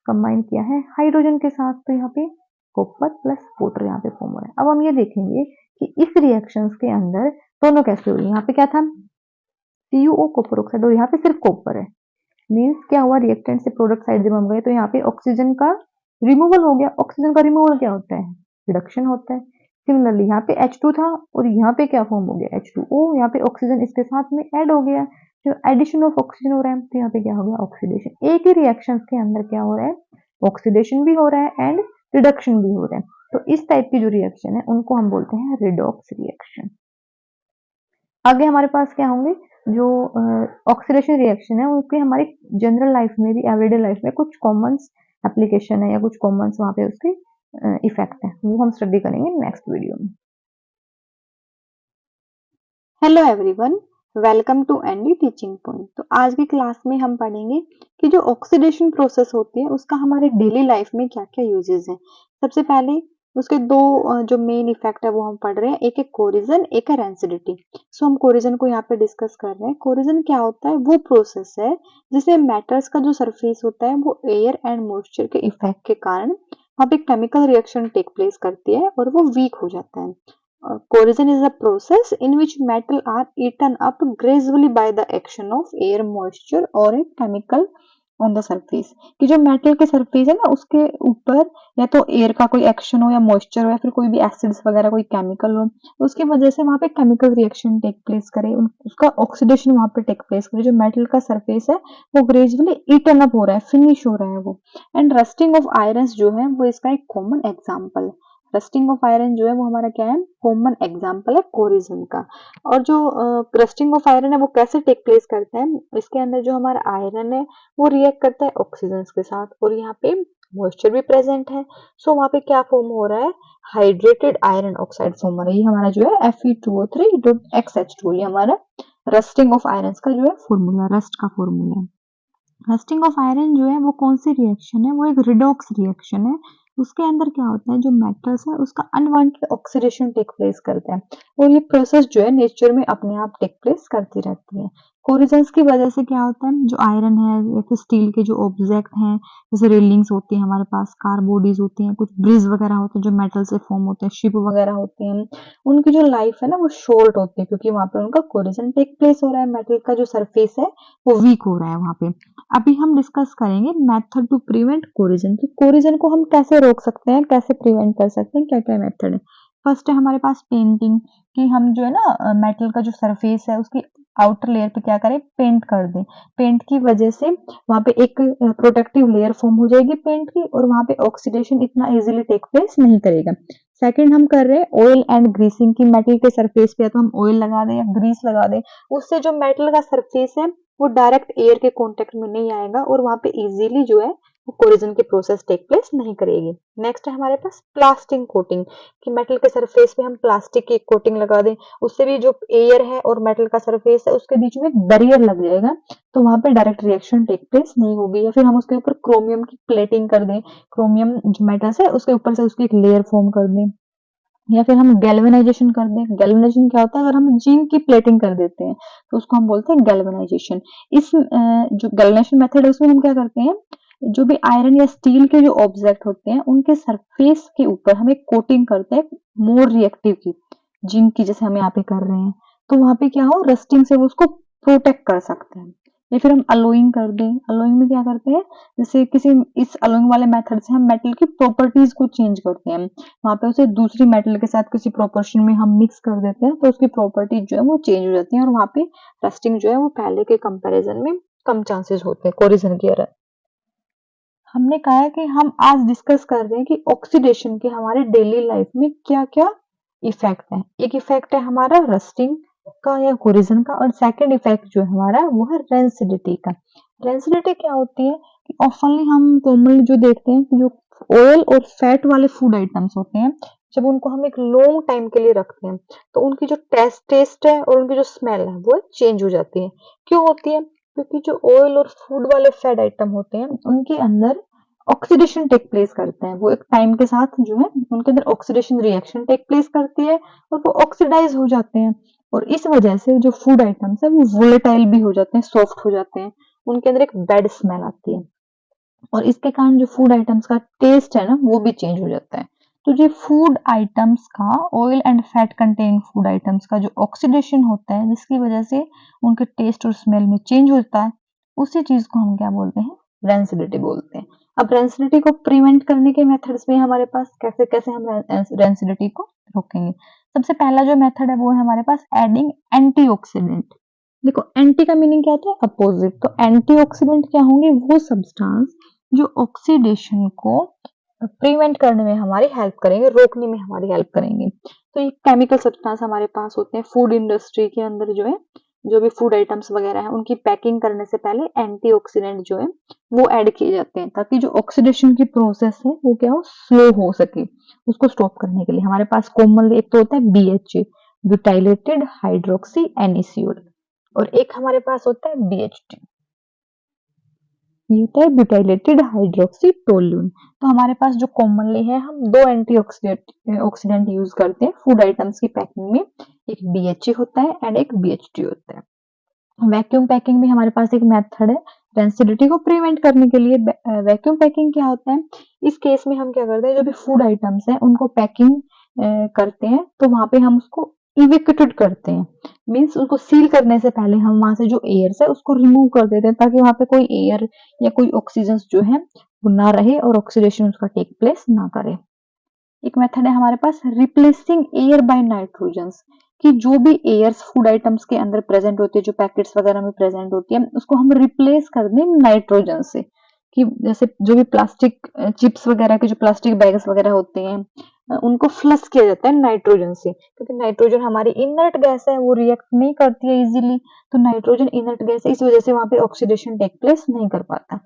कंबाइन किया है हाइड्रोजन के साथ, तो यहाँ पे कॉपर प्लस वाटर यहाँ पे फॉर्म हो रहा है। अब हम ये देखेंगे कि इस रिएक्शंस के अंदर दोनों कैसे हो रही है। यहाँ पे क्या था, CuO कॉपर ऑक्साइड, और यहाँ पे सिर्फ कॉपर है, मीन्स क्या हुआ, रिएक्टेंट से प्रोडक्ट साइड जब हम गए तो यहाँ पे ऑक्सीजन का रिमूवल हो गया। ऑक्सीजन का रिमूवल क्या होता है, रिडक्शन होता है। सिमिलरली यहाँ पे H2 था और यहाँ पे क्या फॉर्म हो गया, H2O, यहाँ पे ऑक्सीजन इसके साथ में ऐड हो गया, जो एडिशन ऑफ ऑक्सीजन हो रहा है, तो यहाँ पे क्या हो गया, ऑक्सीडेशन। एक ही रिएक्शन के अंदर क्या हो रहा है, ऑक्सीडेशन भी हो रहा है एंड रिडक्शन भी हो रहा है। तो इस टाइप की जो रिएक्शन है उनको हम बोलते हैं रिडॉक्स रिएक्शन। आगे हमारे पास क्या होंगे, जो ऑक्सीडेशन रिएक्शन है उसके हमारी जनरल लाइफ में भी, एवरीडे लाइफ में कुछ कॉमन एप्लीकेशन है या कुछ कॉमन वहाँ पे उसके इफेक्ट है, वो हम स्टडी करेंगे नेक्स्ट वीडियो में। Hello everyone, welcome to ND teaching point. तो आज की क्लास में हम पढ़ेंगे कि जो ऑक्सीडेशन प्रोसेस होती है उसका हमारे डेली लाइफ में क्या क्या यूजेस हैं। सबसे पहले उसके दो जो मेन इफेक्ट है वो हम पढ़ रहे हैं, एक है कोरिजन, एक है रेंसिडिटी। सो हम कोरिजन को यहाँ पे डिस्कस कर रहे हैं। कोरिजन क्या होता है, वो प्रोसेस है जिसमें मेटल्स का जो सरफेस होता है वो एयर एंड मॉइस्चर के इफेक्ट के कारण वहाँ पे केमिकल रिएक्शन टेक प्लेस करती है और वो वीक हो जाता है। Corrosion is a process in which metal are eaten up gradually by the action of air, moisture or a chemical on the surface। कि जो मेटल के सरफेस है ना उसके ऊपर या तो एयर का कोई एक्शन हो या मॉइस्चर हो या फिर कोई भी एसिड्स वगैरह कोई केमिकल हो, उसकी वजह से वहां पे केमिकल रिएक्शन टेक प्लेस करे, उसका ऑक्सीडेशन वहां पे टेक प्लेस करे। जो मेटल का सरफेस है वो ग्रेजुअली ईटन अप हो रहा है, फिनिश हो रहा है वो। एंड रस्टिंग ऑफ आयरन जो है वो इसका एक कॉमन एग्जाम्पल है। रस्टिंग ऑफ आयरन जो है वो हमारा क्या है, कॉमन एग्जांपल है कोरिजन का। और जो रस्टिंग ऑफ आयरन है वो कैसे टेक प्लेस करता है, इसके अंदर जो हमारा आयरन है वो रिएक्ट करता है ऑक्सीजन के साथ और यहाँ पे मॉइस्चर भी प्रेजेंट है। सो वहाँ पे क्या फॉर्म हो रहा है, हाइड्रेटेड आयरन ऑक्साइड फॉर्म हो रहा है। ये हमारा जो है Fe2O3.XH2, ये हमारा रस्टिंग ऑफ आयरन का जो है फॉर्मूला, रस्ट का फॉर्मूला है। रस्टिंग ऑफ आयरन जो है वो कौन सी रिएक्शन है, वो एक रिडॉक्स रिएक्शन है। उसके अंदर क्या होता है, जो मेटल्स है उसका अनवांटेड ऑक्सीडेशन टेक प्लेस करता है और ये प्रोसेस जो है नेचर में अपने आप टेक प्लेस करती रहती है। कोरिजन्स की वजह से क्या होता है, जो आयरन है या फिर स्टील के जो ऑब्जेक्ट हैं, जैसे रेलिंग्स होती है हमारे पास, कार बॉडीज होती हैं, कुछ ब्रिज वगैरह होते हैं जो मेटल से फॉर्म होते हैं, शिप वगैरह होते हैं, उनकी जो लाइफ है ना वो शॉर्ट होती है क्योंकि वहां पे उनका कोरिजन टेक प्लेस हो रहा है, मेटल का जो सरफेस है वो वीक हो रहा है वहां पे। अभी हम डिस्कस करेंगे मेथड टू प्रिवेंट कोरिजन की कोरिजन को हम कैसे रोक सकते हैं, कैसे प्रिवेंट कर सकते हैं, क्या क्या मेथड है। फर्स्ट है हमारे पास पेंटिंग, कि हम जो है ना मेटल का जो सरफेस है उसकी आउटर लेयर पे क्या करें, पेंट कर दें। पेंट की वजह से वहां पे एक प्रोटेक्टिव लेयर फॉर्म हो जाएगी पेंट की और वहां पे ऑक्सीडेशन इतना इजीली टेक प्लेस नहीं करेगा। सेकंड हम कर रहे हैं ऑयल एंड ग्रीसिंग की, मेटल के सरफेस पे या तो हम ऑयल लगा दें या ग्रीस लगा दें, उससे जो मेटल का सरफेस है वो डायरेक्ट एयर के कांटेक्ट में नहीं आएगा और वहां पे इजीली जो है वो कोरिजन की प्रोसेस टेक प्लेस नहीं करेगी। नेक्स्ट है हमारे पास प्लास्टिक कोटिंग, कि मेटल के सरफेस पे हम प्लास्टिक की कोटिंग लगा दें, उससे भी जो एयर है और मेटल का सरफेस है उसके बीच में एक बैरियर लग जाएगा तो वहां पे डायरेक्ट रिएक्शन टेक प्लेस नहीं होगी। या फिर हम उसके ऊपर क्रोमियम की प्लेटिंग कर दें, क्रोमियम जो मेटल्स है उसके ऊपर से उसकी एक लेयर फॉर्म कर दें, या फिर हम गैल्वेनाइजेशन कर दें। गैल्वेनाइजेशन क्या होता है, अगर हम जिंक की प्लेटिंग कर देते हैं तो उसको हम बोलते हैं गैल्वेनाइजेशन। इस जो गैल्वेनाइजेशन मेथड है उसमें हम क्या करते हैं, जो भी आयरन या स्टील के जो ऑब्जेक्ट होते हैं उनके सरफेस के ऊपर हम एक कोटिंग करते हैं मोर रिएक्टिव की, जिंक की, जैसे हम यहाँ पे कर रहे हैं। तो वहां पे क्या हो, रस्टिंग से वो उसको प्रोटेक्ट कर सकते हैं। या फिर हम अलोइंग कर दें, अलोइंग में क्या करते हैं, जैसे किसी इस अलोइंग वाले मेथड से हम मेटल की प्रॉपर्टीज को चेंज करते हैं, वहां पे उसे दूसरी मेटल के साथ किसी प्रोपोर्शन में हम मिक्स कर देते हैं तो उसकी प्रॉपर्टी जो है वो चेंज हो जाती है और वहां पे रस्टिंग जो है वो पहले के कंपैरिजन में कम चांसेस होते हैं कोरिजन के। हमने कहा है कि हम आज डिस्कस कर रहे हैं कि ऑक्सीडेशन के हमारे डेली लाइफ में क्या क्या इफेक्ट है। एक इफेक्ट है हमारा रस्टिंग का या कोरिजन का और सेकंड इफेक्ट जो है हमारा वो है रेंसिडिटी का। रेंसिडिटी क्या होती है कि ऑफनली हम कॉमनली जो देखते हैं कि जो ऑयल और फैट वाले फूड आइटम्स होते हैं, जब उनको हम एक लॉन्ग टाइम के लिए रखते हैं तो उनकी जो टेस्ट है और उनकी जो स्मेल है वो चेंज हो जाती है। क्यों होती है, क्योंकि जो ऑयल और फूड वाले फैट आइटम होते हैं उनके अंदर ऑक्सीडेशन टेक प्लेस करते हैं, वो एक टाइम के साथ जो है उनके अंदर ऑक्सीडेशन रिएक्शन टेक प्लेस करती है और वो ऑक्सीडाइज हो जाते हैं और इस वजह से जो फूड आइटम्स है वो वोलेटाइल भी हो जाते हैं, सॉफ्ट हो जाते हैं, उनके अंदर एक बैड स्मेल आती है और इसके कारण जो फूड आइटम्स का टेस्ट है ना वो भी चेंज हो जाता है। तो जो फूड आइटम्स का, oil and fat containing food items का जो ऑक्सीडेशन होता है जिसकी वजह से उनके टेस्ट और स्मेल में चेंज होता है, उसी चीज को हम क्या बोलते हैं, रेंसिडिटी बोलते हैं। अब रेंसिडिटी को प्रिवेंट करने के मेथड्स में हमारे पास कैसे कैसे हम रेंसिडिटी को रोकेंगे। सबसे पहला जो मेथड है वो है हमारे पास एडिंग एंटीऑक्सीडेंट। देखो एंटी का मीनिंग क्या होता है, अपोजिट। तो एंटीऑक्सीडेंट क्या होंगे, वो सब्सटेंस जो ऑक्सीडेशन को प्रिवेंट करने में हमारी हेल्प करेंगे, रोकने में हमारी हेल्प करेंगे। तो ये केमिकल सब्सटेंस हमारे पास होते हैं फूड इंडस्ट्री के अंदर जो है, जो भी फूड आइटम्स वगैरह है उनकी पैकिंग करने से पहले एंटीऑक्सीडेंट जो है वो ऐड किए जाते हैं, ताकि जो ऑक्सीडेशन की प्रोसेस है वो क्या हो, स्लो हो सके। उसको स्टॉप करने के लिए हमारे पास कॉमनली एक तो होता है BHA, ब्यूटाइलेटेड हाइड्रोक्सी NaCl, और एक हमारे पास होता है BHT, ये होता है ब्यूटाइलेटेड हाइड्रोक्सी टोल्यून। तो हमारे पास जो कॉमनली है, हम दो ऑक्सीडेंट यूज करते हैं फूड आइटम्स की पैकिंग में, एक BHA होता है एंड एक BHT होता है। वैक्यूम पैकिंग में हमारे पास एक मेथड है रेंसिडिटी को प्रिवेंट करने के लिए। वैक्यूम पैकिंग क्या होता है, इस केस में हम क्या करते हैं, जो भी फूड आइटम्स है उनको पैकिंग करते हैं, तो वहां पे हम उसको इवेक्यूएट करते हैं, मीन्स उसको सील करने से पहले हम वहां से जो एयर है उसको रिमूव कर देते हैं, ताकि वहां पे कोई एयर या कोई ऑक्सीजन जो है वो ना रहे और ऑक्सीडेशन उसका टेक प्लेस ना करे। एक मेथड है हमारे पास रिप्लेसिंग एयर बाय नाइट्रोजन्स, कि जो भी एयर्स फूड आइटम्स के अंदर प्रेजेंट होती है, जो पैकेट्स वगैरह में प्रेजेंट होती है, उसको हम रिप्लेस कर दें नाइट्रोजन से। कि जैसे जो भी प्लास्टिक चिप्स वगैरह के जो प्लास्टिक बैग्स वगैरह होते हैं, उनको फ्लश किया जाता है नाइट्रोजन से, क्योंकि नाइट्रोजन हमारी इनर्ट गैस है, वो रिएक्ट नहीं करती है इजीली, तो नाइट्रोजन इनर्ट गैस है, इस वजह से वहां पे ऑक्सीडेशन टेक प्लेस नहीं कर पाता।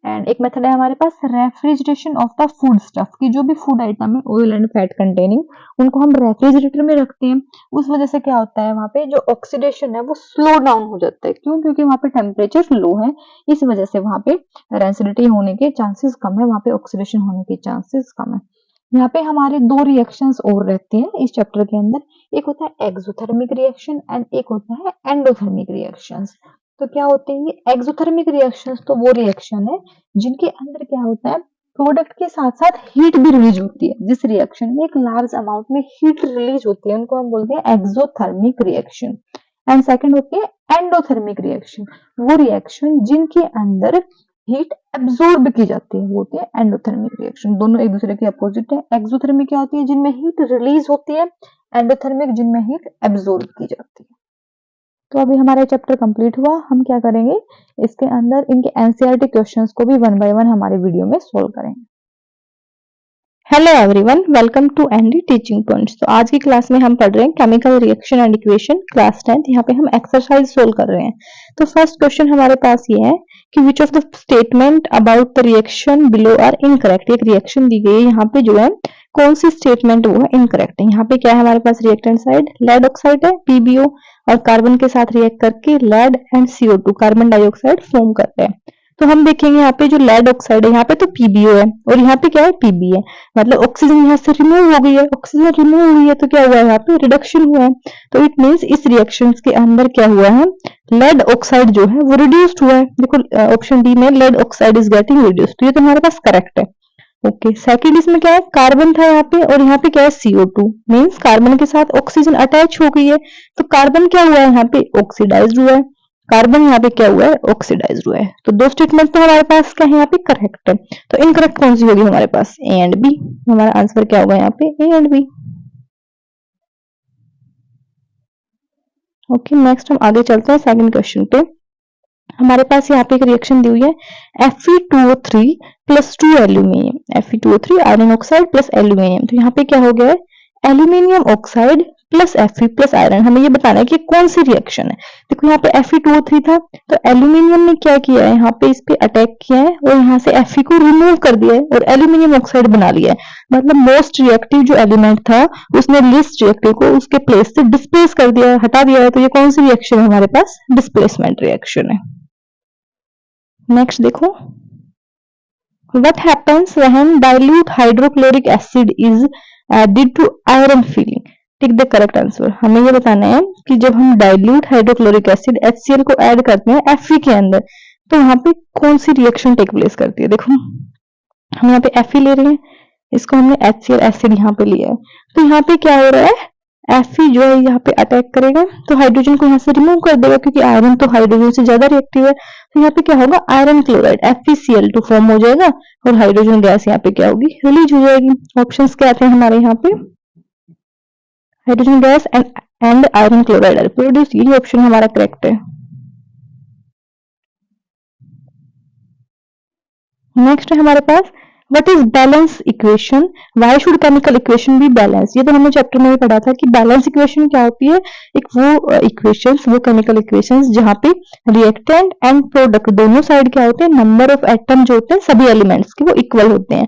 एंड एक मेथड है हमारे पास refrigeration of the food stuff, की जो भी फूड आइटम है ऑयल एंड फैट कंटेनिंग, उनको हम रेफ्रिजरेटर में रखते हैं। उस वजह से क्या होता है, वहां पे जो ऑक्सीडेशन है वो स्लो डाउन हो जाता है। क्यों? क्योंकि वहां पे टेम्परेचर लो है, इस वजह से वहां पे रेसिडिटी होने के चांसेस कम है, वहां पे ऑक्सीडेशन होने के चांसेस कम है। यहाँ पे हमारे दो रिएक्शंस और रहते हैं इस चैप्टर के अंदर, एक होता है एक्सोथर्मिक रिएक्शन एंड एक होता है एंडोथर्मिक रिएक्शंस। तो क्या होते हैं ये एक्सोथर्मिक रिएक्शंस? तो वो रिएक्शन है जिनके अंदर क्या होता है, प्रोडक्ट के साथ साथ हीट भी रिलीज होती है। जिस रिएक्शन में एक लार्ज अमाउंट में हीट रिलीज होती है उनको हम बोलते हैं एक्सोथर्मिक रिएक्शन। एंड सेकंड होती है एंडोथर्मिक रिएक्शन, वो रिएक्शन जिनके अंदर हीट एब्जॉर्ब की जाती है, वो होती है एंडोथर्मिक रिएक्शन। दोनों एक दूसरे के अपोजिट है। एक्सोथर्मिक क्या होती है, जिनमें हीट रिलीज होती है, एंडोथर्मिक जिनमें हीट एब्जॉर्ब की जाती है। तो अभी हमारा चैप्टर कंप्लीट हुआ। हम क्या करेंगे, इसके अंदर इनके एनसीईआरटी क्वेश्चंस को भी वन बाय वन हमारे वीडियो में सोल्व करेंगे। Hello everyone, welcome to ND teaching points. तो आज की क्लास में हम पढ़ रहे हैं chemical reaction and equation, class 10th। यहाँ पे हम एक्सरसाइज सोल्व कर रहे हैं। तो फर्स्ट क्वेश्चन हमारे पास ये है कि which of the statement about the reaction below are incorrect. एक रिएक्शन दी गई है, यहाँ पे जो है कौन सी स्टेटमेंट वो है इनकरेक्ट है। यहाँ पे क्या है हमारे पास, रिएक्टेंट साइड लेड ऑक्साइड है PbO, और कार्बन के साथ रिएक्ट करके lead and CO2 carbon dioxide form करते हैं। तो हम देखेंगे यहाँ पे जो लेड ऑक्साइड है, यहाँ पे तो PbO है और यहाँ पे क्या है Pb है, मतलब ऑक्सीजन यहाँ से रिमूव हो गई है। ऑक्सीजन रिमूव हुई है तो क्या हुआ है, यहाँ पे रिडक्शन हुआ है। तो इट मीन्स इस रिएक्शन के अंदर क्या हुआ है, लेड ऑक्साइड जो है वो रिड्यूस्ड हुआ है। देखो ऑप्शन डी में lead oxide is getting reduced, तो ये तो हमारे पास करेक्ट है। ओके, सेकंड इसमें क्या है, कार्बन था यहाँ पे और यहाँ पे क्या है CO2, मीन्स कार्बन के साथ ऑक्सीजन अटैच हो गई है, तो कार्बन क्या हुआ है यहाँ पे, ऑक्सीडाइज्ड हुआ है। कार्बन यहाँ पे क्या हुआ है, ऑक्सीडाइज्ड हुआ है। तो दो स्टेटमेंट तो हमारे पास क्या है यहाँ पे, करेक्ट है। तो इनकरेक्ट कौन सी होगी हमारे पास, A एंड B। हमारा आंसर क्या होगा यहाँ पे, A and B। Okay, next हम आगे चलते हैं सेकंड क्वेश्चन पे। हमारे पास यहाँ पे एक रिएक्शन दी हुई है Fe2O3 plus 2 aluminium, Fe2O3 iron oxide plus aluminium. तो यहाँ पे क्या हो गया है, aluminium oxide plus Fe plus iron. हमें ये बताना है कि कौन सी रिएक्शन है। देखो यहाँ पे Fe2O3 था, तो एल्यूमिनियम ने क्या किया है, यहाँ पे इस पे अटैक किया है और यहाँ से Fe को रिमूव कर दिया है और एल्यूमिनियम ऑक्साइड बना लिया है। मतलब मोस्ट रिएक्टिव जो एलिमेंट था उसने लिस्ट रिएक्टिव को उसके प्लेस से डिस्प्लेस कर दिया है, हटा दिया है। तो ये कौन सी रिएक्शन है हमारे पास, डिस्प्लेसमेंट रिएक्शन है। नेक्स्ट देखो, what happens when dilute hydrochloric acid is added to iron filling? Tick the correct answer. हमें ये बताना है कि जब हम डाइल्यूट हाइड्रोक्लोरिक एसिड HCl को ऐड करते हैं Fe के अंदर, तो यहाँ पे कौन सी रिएक्शन टेक प्लेस करती है। देखो हम यहाँ पे Fe ले रहे हैं, इसको हमने HCl एसिड यहाँ पे लिया है, तो यहाँ पे क्या हो रहा है, Fe जो है यहाँ पे अटैक करेगा तो हाइड्रोजन को यहाँ से रिमूव कर देगा, क्योंकि आयरन तो हाइड्रोजन से ज्यादा रिएक्टिव है। तो यहाँ पे क्या होगा, आयरन क्लोराइड FeCl2 फॉर्म हो जाएगा और हाइड्रोजन गैस यहाँ पे क्या होगी, रिलीज हो जाएगी। ऑप्शंस क्या आते हैं हमारे यहाँ पे, hydrogen gas and iron chloride are produce. यही ऑप्शन हमारा करेक्ट है। नेक्स्ट है हमारे पास what is balance equation, why should chemical equation be balance. ये तो हमने चैप्टर में भी पढ़ा था कि बैलेंस इक्वेशन क्या होती है। एक वो इक्वेशंस, वो केमिकल इक्वेशंस जहाँ पे रिएक्टेंट एंड प्रोडक्ट दोनों साइड क्या होते हैं, नंबर ऑफ एटम जो होते हैं सभी एलिमेंट्स के वो इक्वल होते हैं।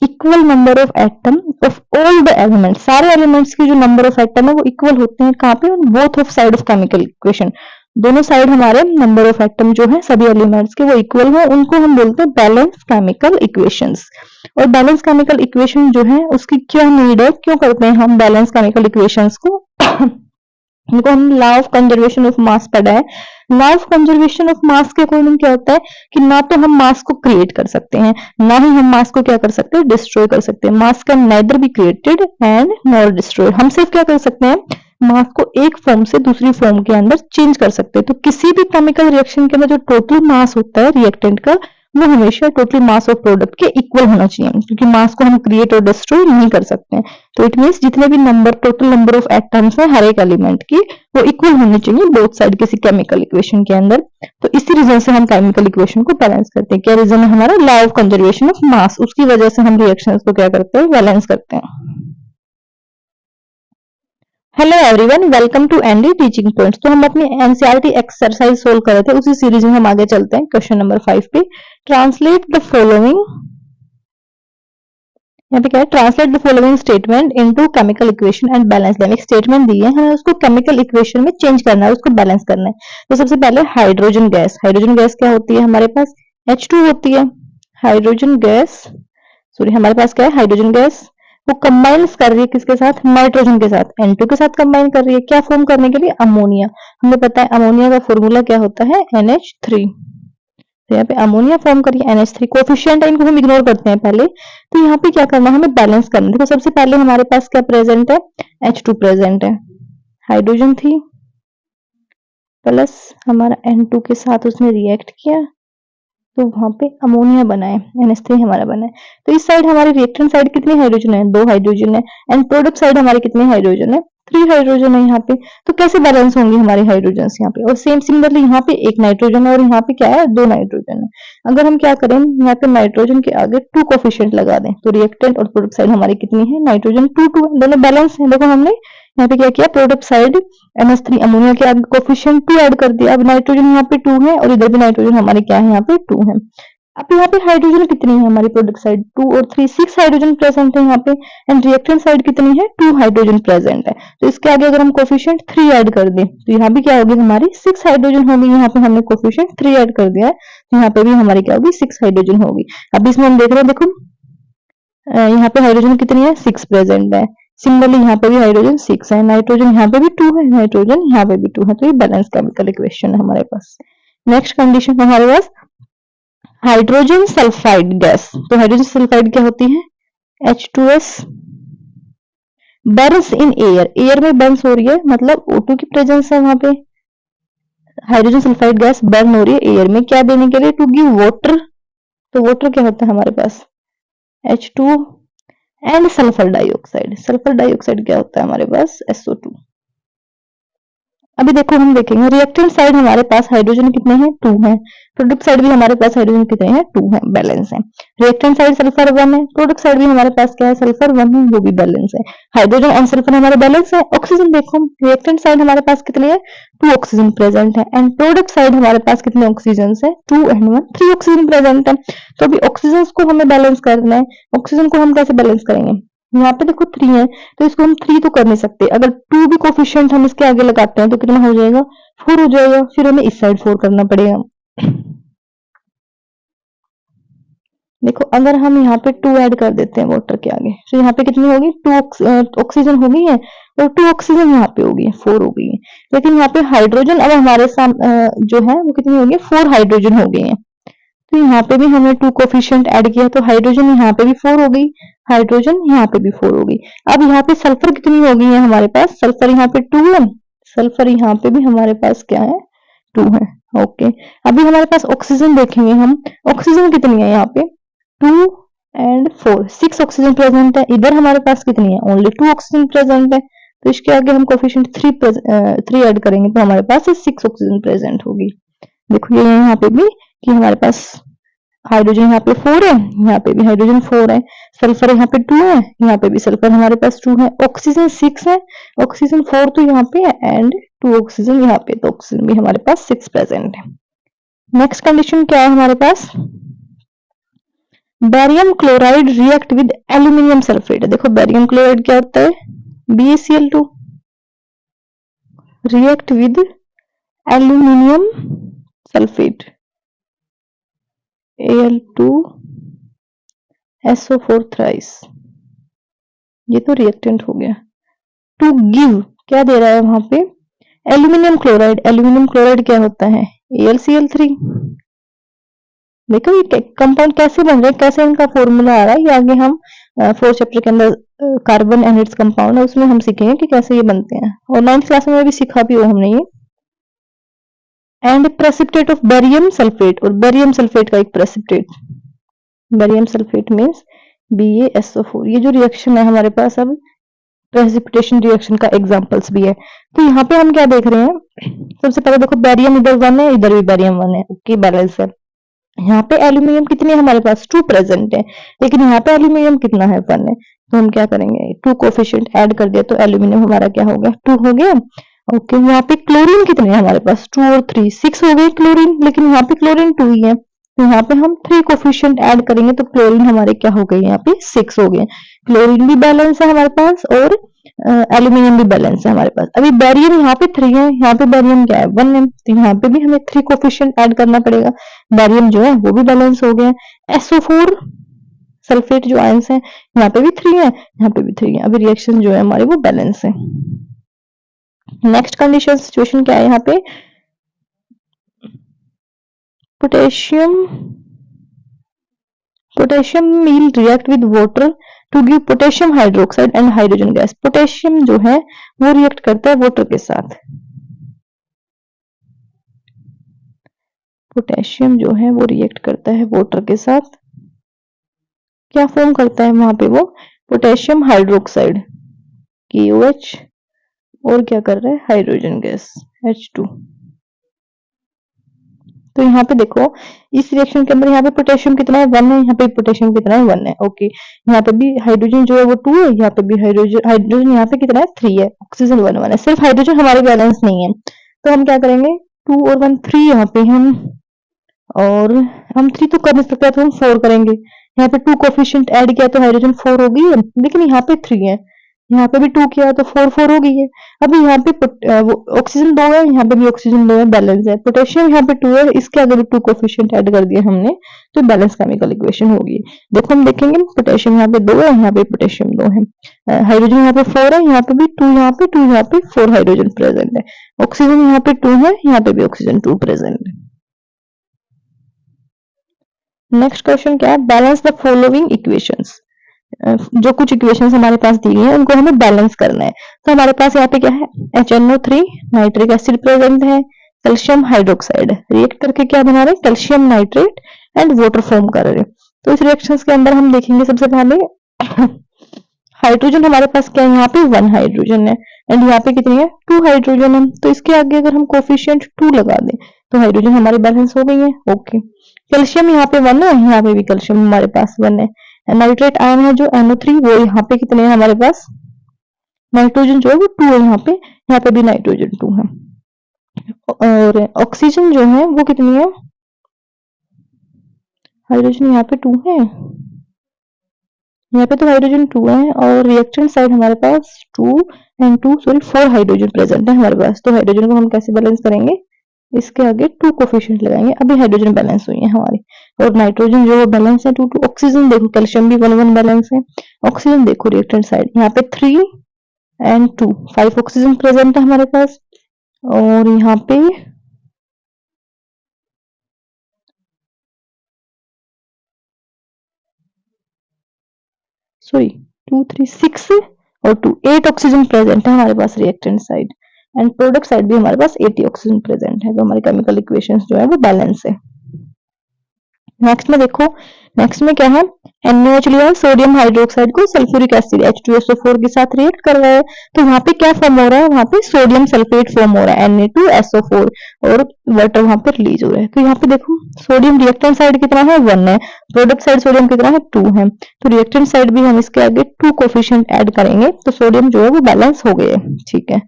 Equal number of atom of all the elements, सारे एलिमेंट्स की जो नंबर ऑफ एटम है वो इक्वल होते हैं कहाँ पे, on both of side of chemical equation. दोनों साइड हमारे नंबर ऑफ एटम जो है सभी एलिमेंट्स के वो इक्वल हो, उनको हम बोलते हैं बैलेंस केमिकल इक्वेशंस। और बैलेंस केमिकल इक्वेशन जो है उसकी क्या नीड है, क्यों करते हैं हम बैलेंस केमिकल इक्वेशंस को इनको हम law of conservation of mass पढ़ा है। Law of conservation of mass के अकॉर्डिंग क्या होता है कि ना तो हम मास को क्रिएट कर सकते हैं, ना ही हम मास को क्या कर सकते हैं, डिस्ट्रॉय कर सकते हैं। मास can nether be created and nor destroyed. हम सिर्फ क्या कर सकते हैं, मास को एक फॉर्म से दूसरी फॉर्म के अंदर चेंज कर सकते हैं। तो किसी भी केमिकल रिएक्शन के अंदर जो टोटल मास होता है रिएक्टेंट का, वो हमेशा टोटल मास ऑफ प्रोडक्ट के इक्वल होना चाहिए, क्योंकि मास को हम क्रिएट और डिस्ट्रॉय नहीं कर सकते हैं। तो इट मीन्स जितने भी number, total number of atoms है हर एक एलिमेंट की, वो इक्वल होने चाहिए बोथ साइड किसी केमिकल इक्वेशन के अंदर। तो इसी रीजन से हम केमिकल इक्वेशन को बैलेंस करते हैं। क्या रीजन है हमारा, law of conservation of mass, उसकी वजह से हम रिएक्शंस को क्या करते हैं, बैलेंस करते हैं। Hello everyone, welcome to ND teaching points. तो हम अपनी एनसीईआरटी एक्सरसाइज सोल्व कर रहे थे, उसी सीरीज में हम आगे चलते हैं क्वेश्चन नंबर 5 पे। ट्रांसलेट द फॉलोइंग, यहाँ पे क्या है, translate the following statement into chemical equation and balance them. एक स्टेटमेंट दी है, हमें उसको केमिकल इक्वेशन में चेंज करना है, उसको बैलेंस करना है। तो सबसे पहले हाइड्रोजन गैस, हाइड्रोजन गैस क्या होती है हमारे पास, H2 होती है। हाइड्रोजन गैस, सॉरी हमारे पास क्या है, हाइड्रोजन गैस वो कंबाइन कर रही है किसके साथ, नाइट्रोजन के साथ, N2 के साथ कंबाइन कर रही है, क्या फॉर्म करने के लिए, अमोनिया। हमें पता है अमोनिया का फॉर्मूला क्या होता है, NH3। तो यहाँ पे अमोनिया फॉर्म करिए, NH3 कोफिशिएंट है, इनको हम इग्नोर करते हैं पहले। तो यहाँ पे क्या करना है, हमें बैलेंस करना है। देखो सबसे पहले हमारे पास क्या प्रेजेंट है, H2 प्रेजेंट है, हाइड्रोजन थी प्लस हमारा N2 के साथ उसने रिएक्ट किया, तो वहां पे अमोनिया बना है, NH3 हमारा बना है। तो इस साइड हमारी रिएक्टेंट साइड कितनी हाइड्रोजन है, 2 हाइड्रोजन है। एंड प्रोडक्ट साइड हमारी कितनी हाइड्रोजन है, 3 हाइड्रोजन है यहाँ पे। तो कैसे बैलेंस होंगी हमारी हाइड्रोजन यहाँ पे, और सेम सिमिलरली यहाँ पे 1 नाइट्रोजन है और यहाँ पे क्या है, 2 नाइट्रोजन है। अगर हम क्या करें, यहाँ पे नाइट्रोजन के आगे 2 कोफिशिएंट लगा दें, तो रिएक्टेंट और प्रोडक्ट साइड हमारी कितनी है, नाइट्रोजन 2 2 दोनों बैलेंस है। देखो हमने यहाँ पे क्या किया, प्रोडक्ट साइड NH3 अमोनिया के आगे कोफिशिएंट 2 ऐड कर दिया। अब नाइट्रोजन यहाँ पे 2 है और इधर भी नाइट्रोजन हमारे क्या है, यहाँ पे 2 है। अब यहाँ पे हाइड्रोजन कितनी है हमारी प्रोडक्ट साइड, 2 और 3 6 हाइड्रोजन प्रेजेंट है यहाँ पे। एंड रिएक्टेंट साइड कितनी है, 2 हाइड्रोजन प्रेजेंट है। तो इसके आगे अगर हम कोफिशिएंट 3 ऐड कर दें, तो यहाँ भी क्या होगी हमारी 6 हाइड्रोजन होगी। यहाँ पे हमने कोफिशिएंट 3 ऐड कर दिया है, तो यहाँ पे भी हमारी क्या होगी, 6 हाइड्रोजन होगी। अब इसमें हम देख रहे हैं, देखो यहाँ पे हाइड्रोजन कितनी है, 6 प्रेजेंट है। सिमिलरली यहाँ पे भी हाइड्रोजन 6 है, नाइट्रोजन यहाँ पे भी 2 है, नाइट्रोजन यहाँ पे भी 2 है। तो ये बैलेंस केमिकल इक्वेशन है हमारे पास। नेक्स्ट कंडीशन हमारे पास हाइड्रोजन सल्फाइड गैस। तो हाइड्रोजन सल्फाइड क्या होती है, H2S Burns in air, air में बर्न्स हो रही है, मतलब O2 की प्रेजेंस है वहां पे। हाइड्रोजन सल्फाइड गैस बर्न हो रही है एयर में, क्या देने के लिए, टू गिव वाटर। तो वाटर क्या होता है हमारे पास, H2 and sulphur dioxide. Sulphur dioxide क्या होता है हमारे पास, SO2। अभी देखो हम देखेंगे रिएक्टेंट साइड हमारे पास हाइड्रोजन कितने हैं, 2 हैं। प्रोडक्ट साइड भी हमारे पास हाइड्रोजन कितने हैं, 2 हैं, बैलेंस है। रिएक्टेंट साइड सल्फर 1 है, प्रोडक्ट साइड भी हमारे पास क्या है, सल्फर 1 है, वो भी बैलेंस है। हाइड्रोजन एंड सल्फर हमारे बैलेंस है। ऑक्सीजन देखो, रिएक्टेंट साइड हमारे पास कितने हैं, 2 ऑक्सीजन प्रेजेंट है। एंड प्रोडक्ट साइड हमारे पास कितने ऑक्सीजन है, 2 एंड 1 3 ऑक्सीजन प्रेजेंट है। तो अभी ऑक्सीजन को हमें बैलेंस करना है। ऑक्सीजन को हम कैसे बैलेंस करेंगे, यहाँ पे देखो 3 है, तो इसको हम 3 तो कर नहीं सकते। अगर 2 भी कोफिशिएंट हम इसके आगे लगाते हैं तो कितना हो जाएगा, 4 हो जाएगा। फिर हमें इस साइड 4 करना पड़ेगा। देखो अगर हम यहाँ पे 2 ऐड कर देते हैं वाटर के आगे, तो यहाँ पे कितनी होगी, 2 ऑक्सीजन हो गई है, और 2 ऑक्सीजन यहाँ पे होगी, 4 हो गई है। लेकिन यहाँ पे हाइड्रोजन अब हमारे जो है वो कितनी होगी, 4 हाइड्रोजन हो गई है। तो यहाँ पे भी हमने 2 कोफिशिएंट ऐड किया, तो हाइड्रोजन यहाँ पे भी 4 हो गई, हाइड्रोजन यहाँ पे भी 4 हो गई। अब यहाँ पे सल्फर कितनी हो गई है हमारे पास, सल्फर यहाँ पे 2 है, सल्फर यहाँ पे भी हमारे पास क्या है, 2 है। ओके, अभी हमारे पास ऑक्सीजन देखेंगे हम, ऑक्सीजन कितनी है यहाँ पे, 2 एंड 4 6 ऑक्सीजन प्रेजेंट है। इधर हमारे पास कितनी है, ओनली 2 ऑक्सीजन प्रेजेंट है। तो इसके आगे हम कोफिशिएंट 3 ऐड करेंगे, तो हमारे पास 6 ऑक्सीजन प्रेजेंट होगी। देखो ये यहाँ पे भी कि हमारे पास हाइड्रोजन यहाँ पे 4 है, यहाँ पे भी हाइड्रोजन 4 है, सल्फर यहाँ पे 2 है, यहाँ पे भी सल्फर हमारे पास 2 है, ऑक्सीजन 6 है, ऑक्सीजन 4 तो यहाँ पे है एंड 2 ऑक्सीजन यहाँ पे, तो ऑक्सीजन भी हमारे पास 6 प्रेजेंट है। नेक्स्ट कंडीशन क्या है हमारे पास, barium chloride react with aluminium sulphate. देखो बेरियम क्लोराइड क्या होता है, BaCl2 react with aluminium sulphate Al2SO4 thrice, ये तो रिएक्टेंट हो गया। टू गिव क्या दे रहा है वहां पे, एल्यूमिनियम क्लोराइड, एल्यूमिनियम क्लोराइड क्या होता है, AlCl3। देखो ये कंपाउंड कैसे बन रहे हैं, कैसे इनका फॉर्मूला आ रहा है, ये आगे हम 4th चैप्टर के अंदर कार्बन एंड इट्स कंपाउंड है उसमें हम सीखेंगे कि कैसे ये बनते हैं, और 9th क्लास में भी सीखा भी हो हमने ये। And precipitate of barium sulphate, और बेरियम सल्फेट का एक precipitate, barium sulphate means BaSO4। ये जो रिएक्शन है हमारे पास अब प्रेसिपिटेशन रिएक्शन का एग्जांपल्स भी है। तो यहाँ पे हम क्या देख रहे हैं, सबसे पहले देखो बेरियम इधर 1 है, इधर भी बेरियम 1 है, ओके बैलेंस है। यहाँ पे एल्यूमिनियम कितने हमारे पास 2 प्रेजेंट है, लेकिन यहाँ पे एल्यूमिनियम कितना है 1 है, तो हम क्या करेंगे 2 कोफिशिएंट ऐड कर दिया तो एल्यूमिनियम हमारा क्या हो गया 2 हो गया। ओके यहाँ पे क्लोरीन कितने हैं हमारे पास 2 और 3 6 हो गए क्लोरीन, लेकिन यहाँ पे क्लोरीन 2 ही है, तो यहाँ पे हम 3 कोफिशिएंट ऐड करेंगे तो क्लोरीन हमारे क्या हो गए यहाँ पे 6 हो गए। क्लोरीन भी बैलेंस है हमारे पास और एल्यूमिनियम भी बैलेंस है हमारे पास। अभी बेरियम यहाँ पे 3 है, यहाँ पे बेरियम क्या है 1 है, तो यहाँ पे भी हमें 3 कोफिशिएंट ऐड करना पड़ेगा, बेरियम जो है वो भी बैलेंस हो गया। SO4 सल्फेट जो आयंस है यहाँ पे भी 3 है, यहाँ पे भी 3 है, अभी रिएक्शन जो है हमारे वो बैलेंस है। नेक्स्ट कंडीशन सिचुएशन क्या है यहाँ पे, potassium will react with water to give potassium hydroxide and hydrogen gas. Potassium जो है वो रिएक्ट करता है वाटर के साथ, पोटेशियम जो है वो रिएक्ट करता है वाटर के साथ, क्या फॉर्म करता है वहां पे वो पोटेशियम हाइड्रोक्साइड KOH, और क्या कर रहा है हाइड्रोजन गैस H2। तो यहाँ पे देखो इस रिएक्शन के अंदर यहाँ पे पोटेशियम कितना है 1 है, यहाँ पे पोटेशियम कितना है 1 है, ओके यहाँ पे भी हाइड्रोजन जो है वो 2 है, यहाँ पे भी हाइड्रोजन यहाँ पे कितना है 3 है, ऑक्सीजन 1 1 है, सिर्फ हाइड्रोजन हमारे बैलेंस नहीं है, तो हम क्या करेंगे 2 और 1 3 यहाँ पे हम, और हम 3 तो कर नहीं सकते तो हम 4 करेंगे, यहाँ पे 2 कोफिशिएंट ऐड किया तो हाइड्रोजन 4 हो गई है, लेकिन यहाँ पे 3 है, यहाँ पे भी 2 किया तो 4 4 हो गई है। अभी यहाँ पे ऑक्सीजन 2 है, यहाँ पे भी ऑक्सीजन 2 है, बैलेंस है। पोटेशियम यहाँ पे 2 है, इसके आगे भी 2 कोफिशिएंट ऐड कर दिया हमने, तो बैलेंस केमिकल इक्वेशन होगी। देखो हम देखेंगे पोटेशियम यहाँ पे 2 है, यहाँ पे पोटेशियम 2 है, हाइड्रोजन यहाँ पे 4 है, यहाँ पे भी 2, यहाँ पे 2, यहाँ पे 4 हाइड्रोजन प्रेजेंट है, ऑक्सीजन यहाँ पे 2 है, यहाँ पे भी ऑक्सीजन 2 प्रेजेंट है। नेक्स्ट क्वेश्चन क्या है, बैलेंस द फॉलोइंग इक्वेशंस। जो कुछ इक्वेशंस हमारे पास दी गई है उनको हमें बैलेंस करना है। तो हमारे पास यहाँ पे क्या है HNO3 नाइट्रिक एसिड प्रेजेंट है, कैल्शियम हाइड्रोक्साइड रिएक्ट करके क्या बना रहे हैं calcium nitrate and water form कर रहे हैं। तो इस रिएक्शंस के अंदर हम देखेंगे सबसे पहले हाइड्रोजन हमारे पास क्या है यहाँ पे 1 हाइड्रोजन है एंड यहाँ पे कितनी है 2 हाइड्रोजन है, तो इसके आगे अगर हम कोफिशिएंट 2 लगा दें तो हाइड्रोजन हमारी बैलेंस हो गई है। ओके कैल्शियम यहाँ पे 1 है, यहाँ पे भी कैल्शियम हमारे पास 1 है, नाइट्रेट आयन है जो NO3 वो यहाँ पे कितने हैं हमारे पास, नाइट्रोजन जो है वो 2 है यहाँ पे भी नाइट्रोजन 2 है, और ऑक्सीजन जो है वो कितनी है, हाइड्रोजन यहाँ पे 2 है, यहाँ पे तो हाइड्रोजन 2 है, और रिएक्टेंट साइड हमारे पास 2 एंड 2 सॉरी 4 हाइड्रोजन प्रेजेंट है हमारे पास। तो हाइड्रोजन को हम कैसे बैलेंस करेंगे, इसके आगे 2 कोफिशिएंट लगाएंगे, अभी हाइड्रोजन बैलेंस हुई है हमारी, और नाइट्रोजन जो बैलेंस है 2 2, ऑक्सीजन देखो कैल्शियम भी 1 1 बैलेंस है, ऑक्सीजन देखो रिएक्टेंट साइड यहाँ पे 3 एंड 2 5 ऑक्सीजन प्रेजेंट है हमारे पास, और यहाँ पे सॉरी 2 3 6 और 2 8 ऑक्सीजन प्रेजेंट है हमारे पास reactant side, and product side भी हमारे पास 80 ऑक्सीजन प्रेजेंट है, तो हमारी केमिकल इक्वेशंस जो है वो बैलेंस है। नेक्स्ट में देखो, नेक्स्ट में क्या है NaOH लिया, सोडियम हाइड्रोक्साइड को सल्फ्यूरिक एसिड H2SO4 के साथ रिएक्ट कर रहा है, तो वहां पे क्या फॉर्म हो रहा है, वहां पे सोडियम सल्फेट फॉर्म हो रहा है Na2SO4 और वाटर वहां पे रिलीज हो रहा है। तो यहाँ पे देखो सोडियम रिएक्टेंट साइड कितना है 1 है, प्रोडक्ट साइड सोडियम कितना है 2 है, तो रिएक्टेंट साइड भी हम इसके आगे 2 कोफिशिएंट ऐड करेंगे तो सोडियम जो है वो बैलेंस हो गए, ठीक है।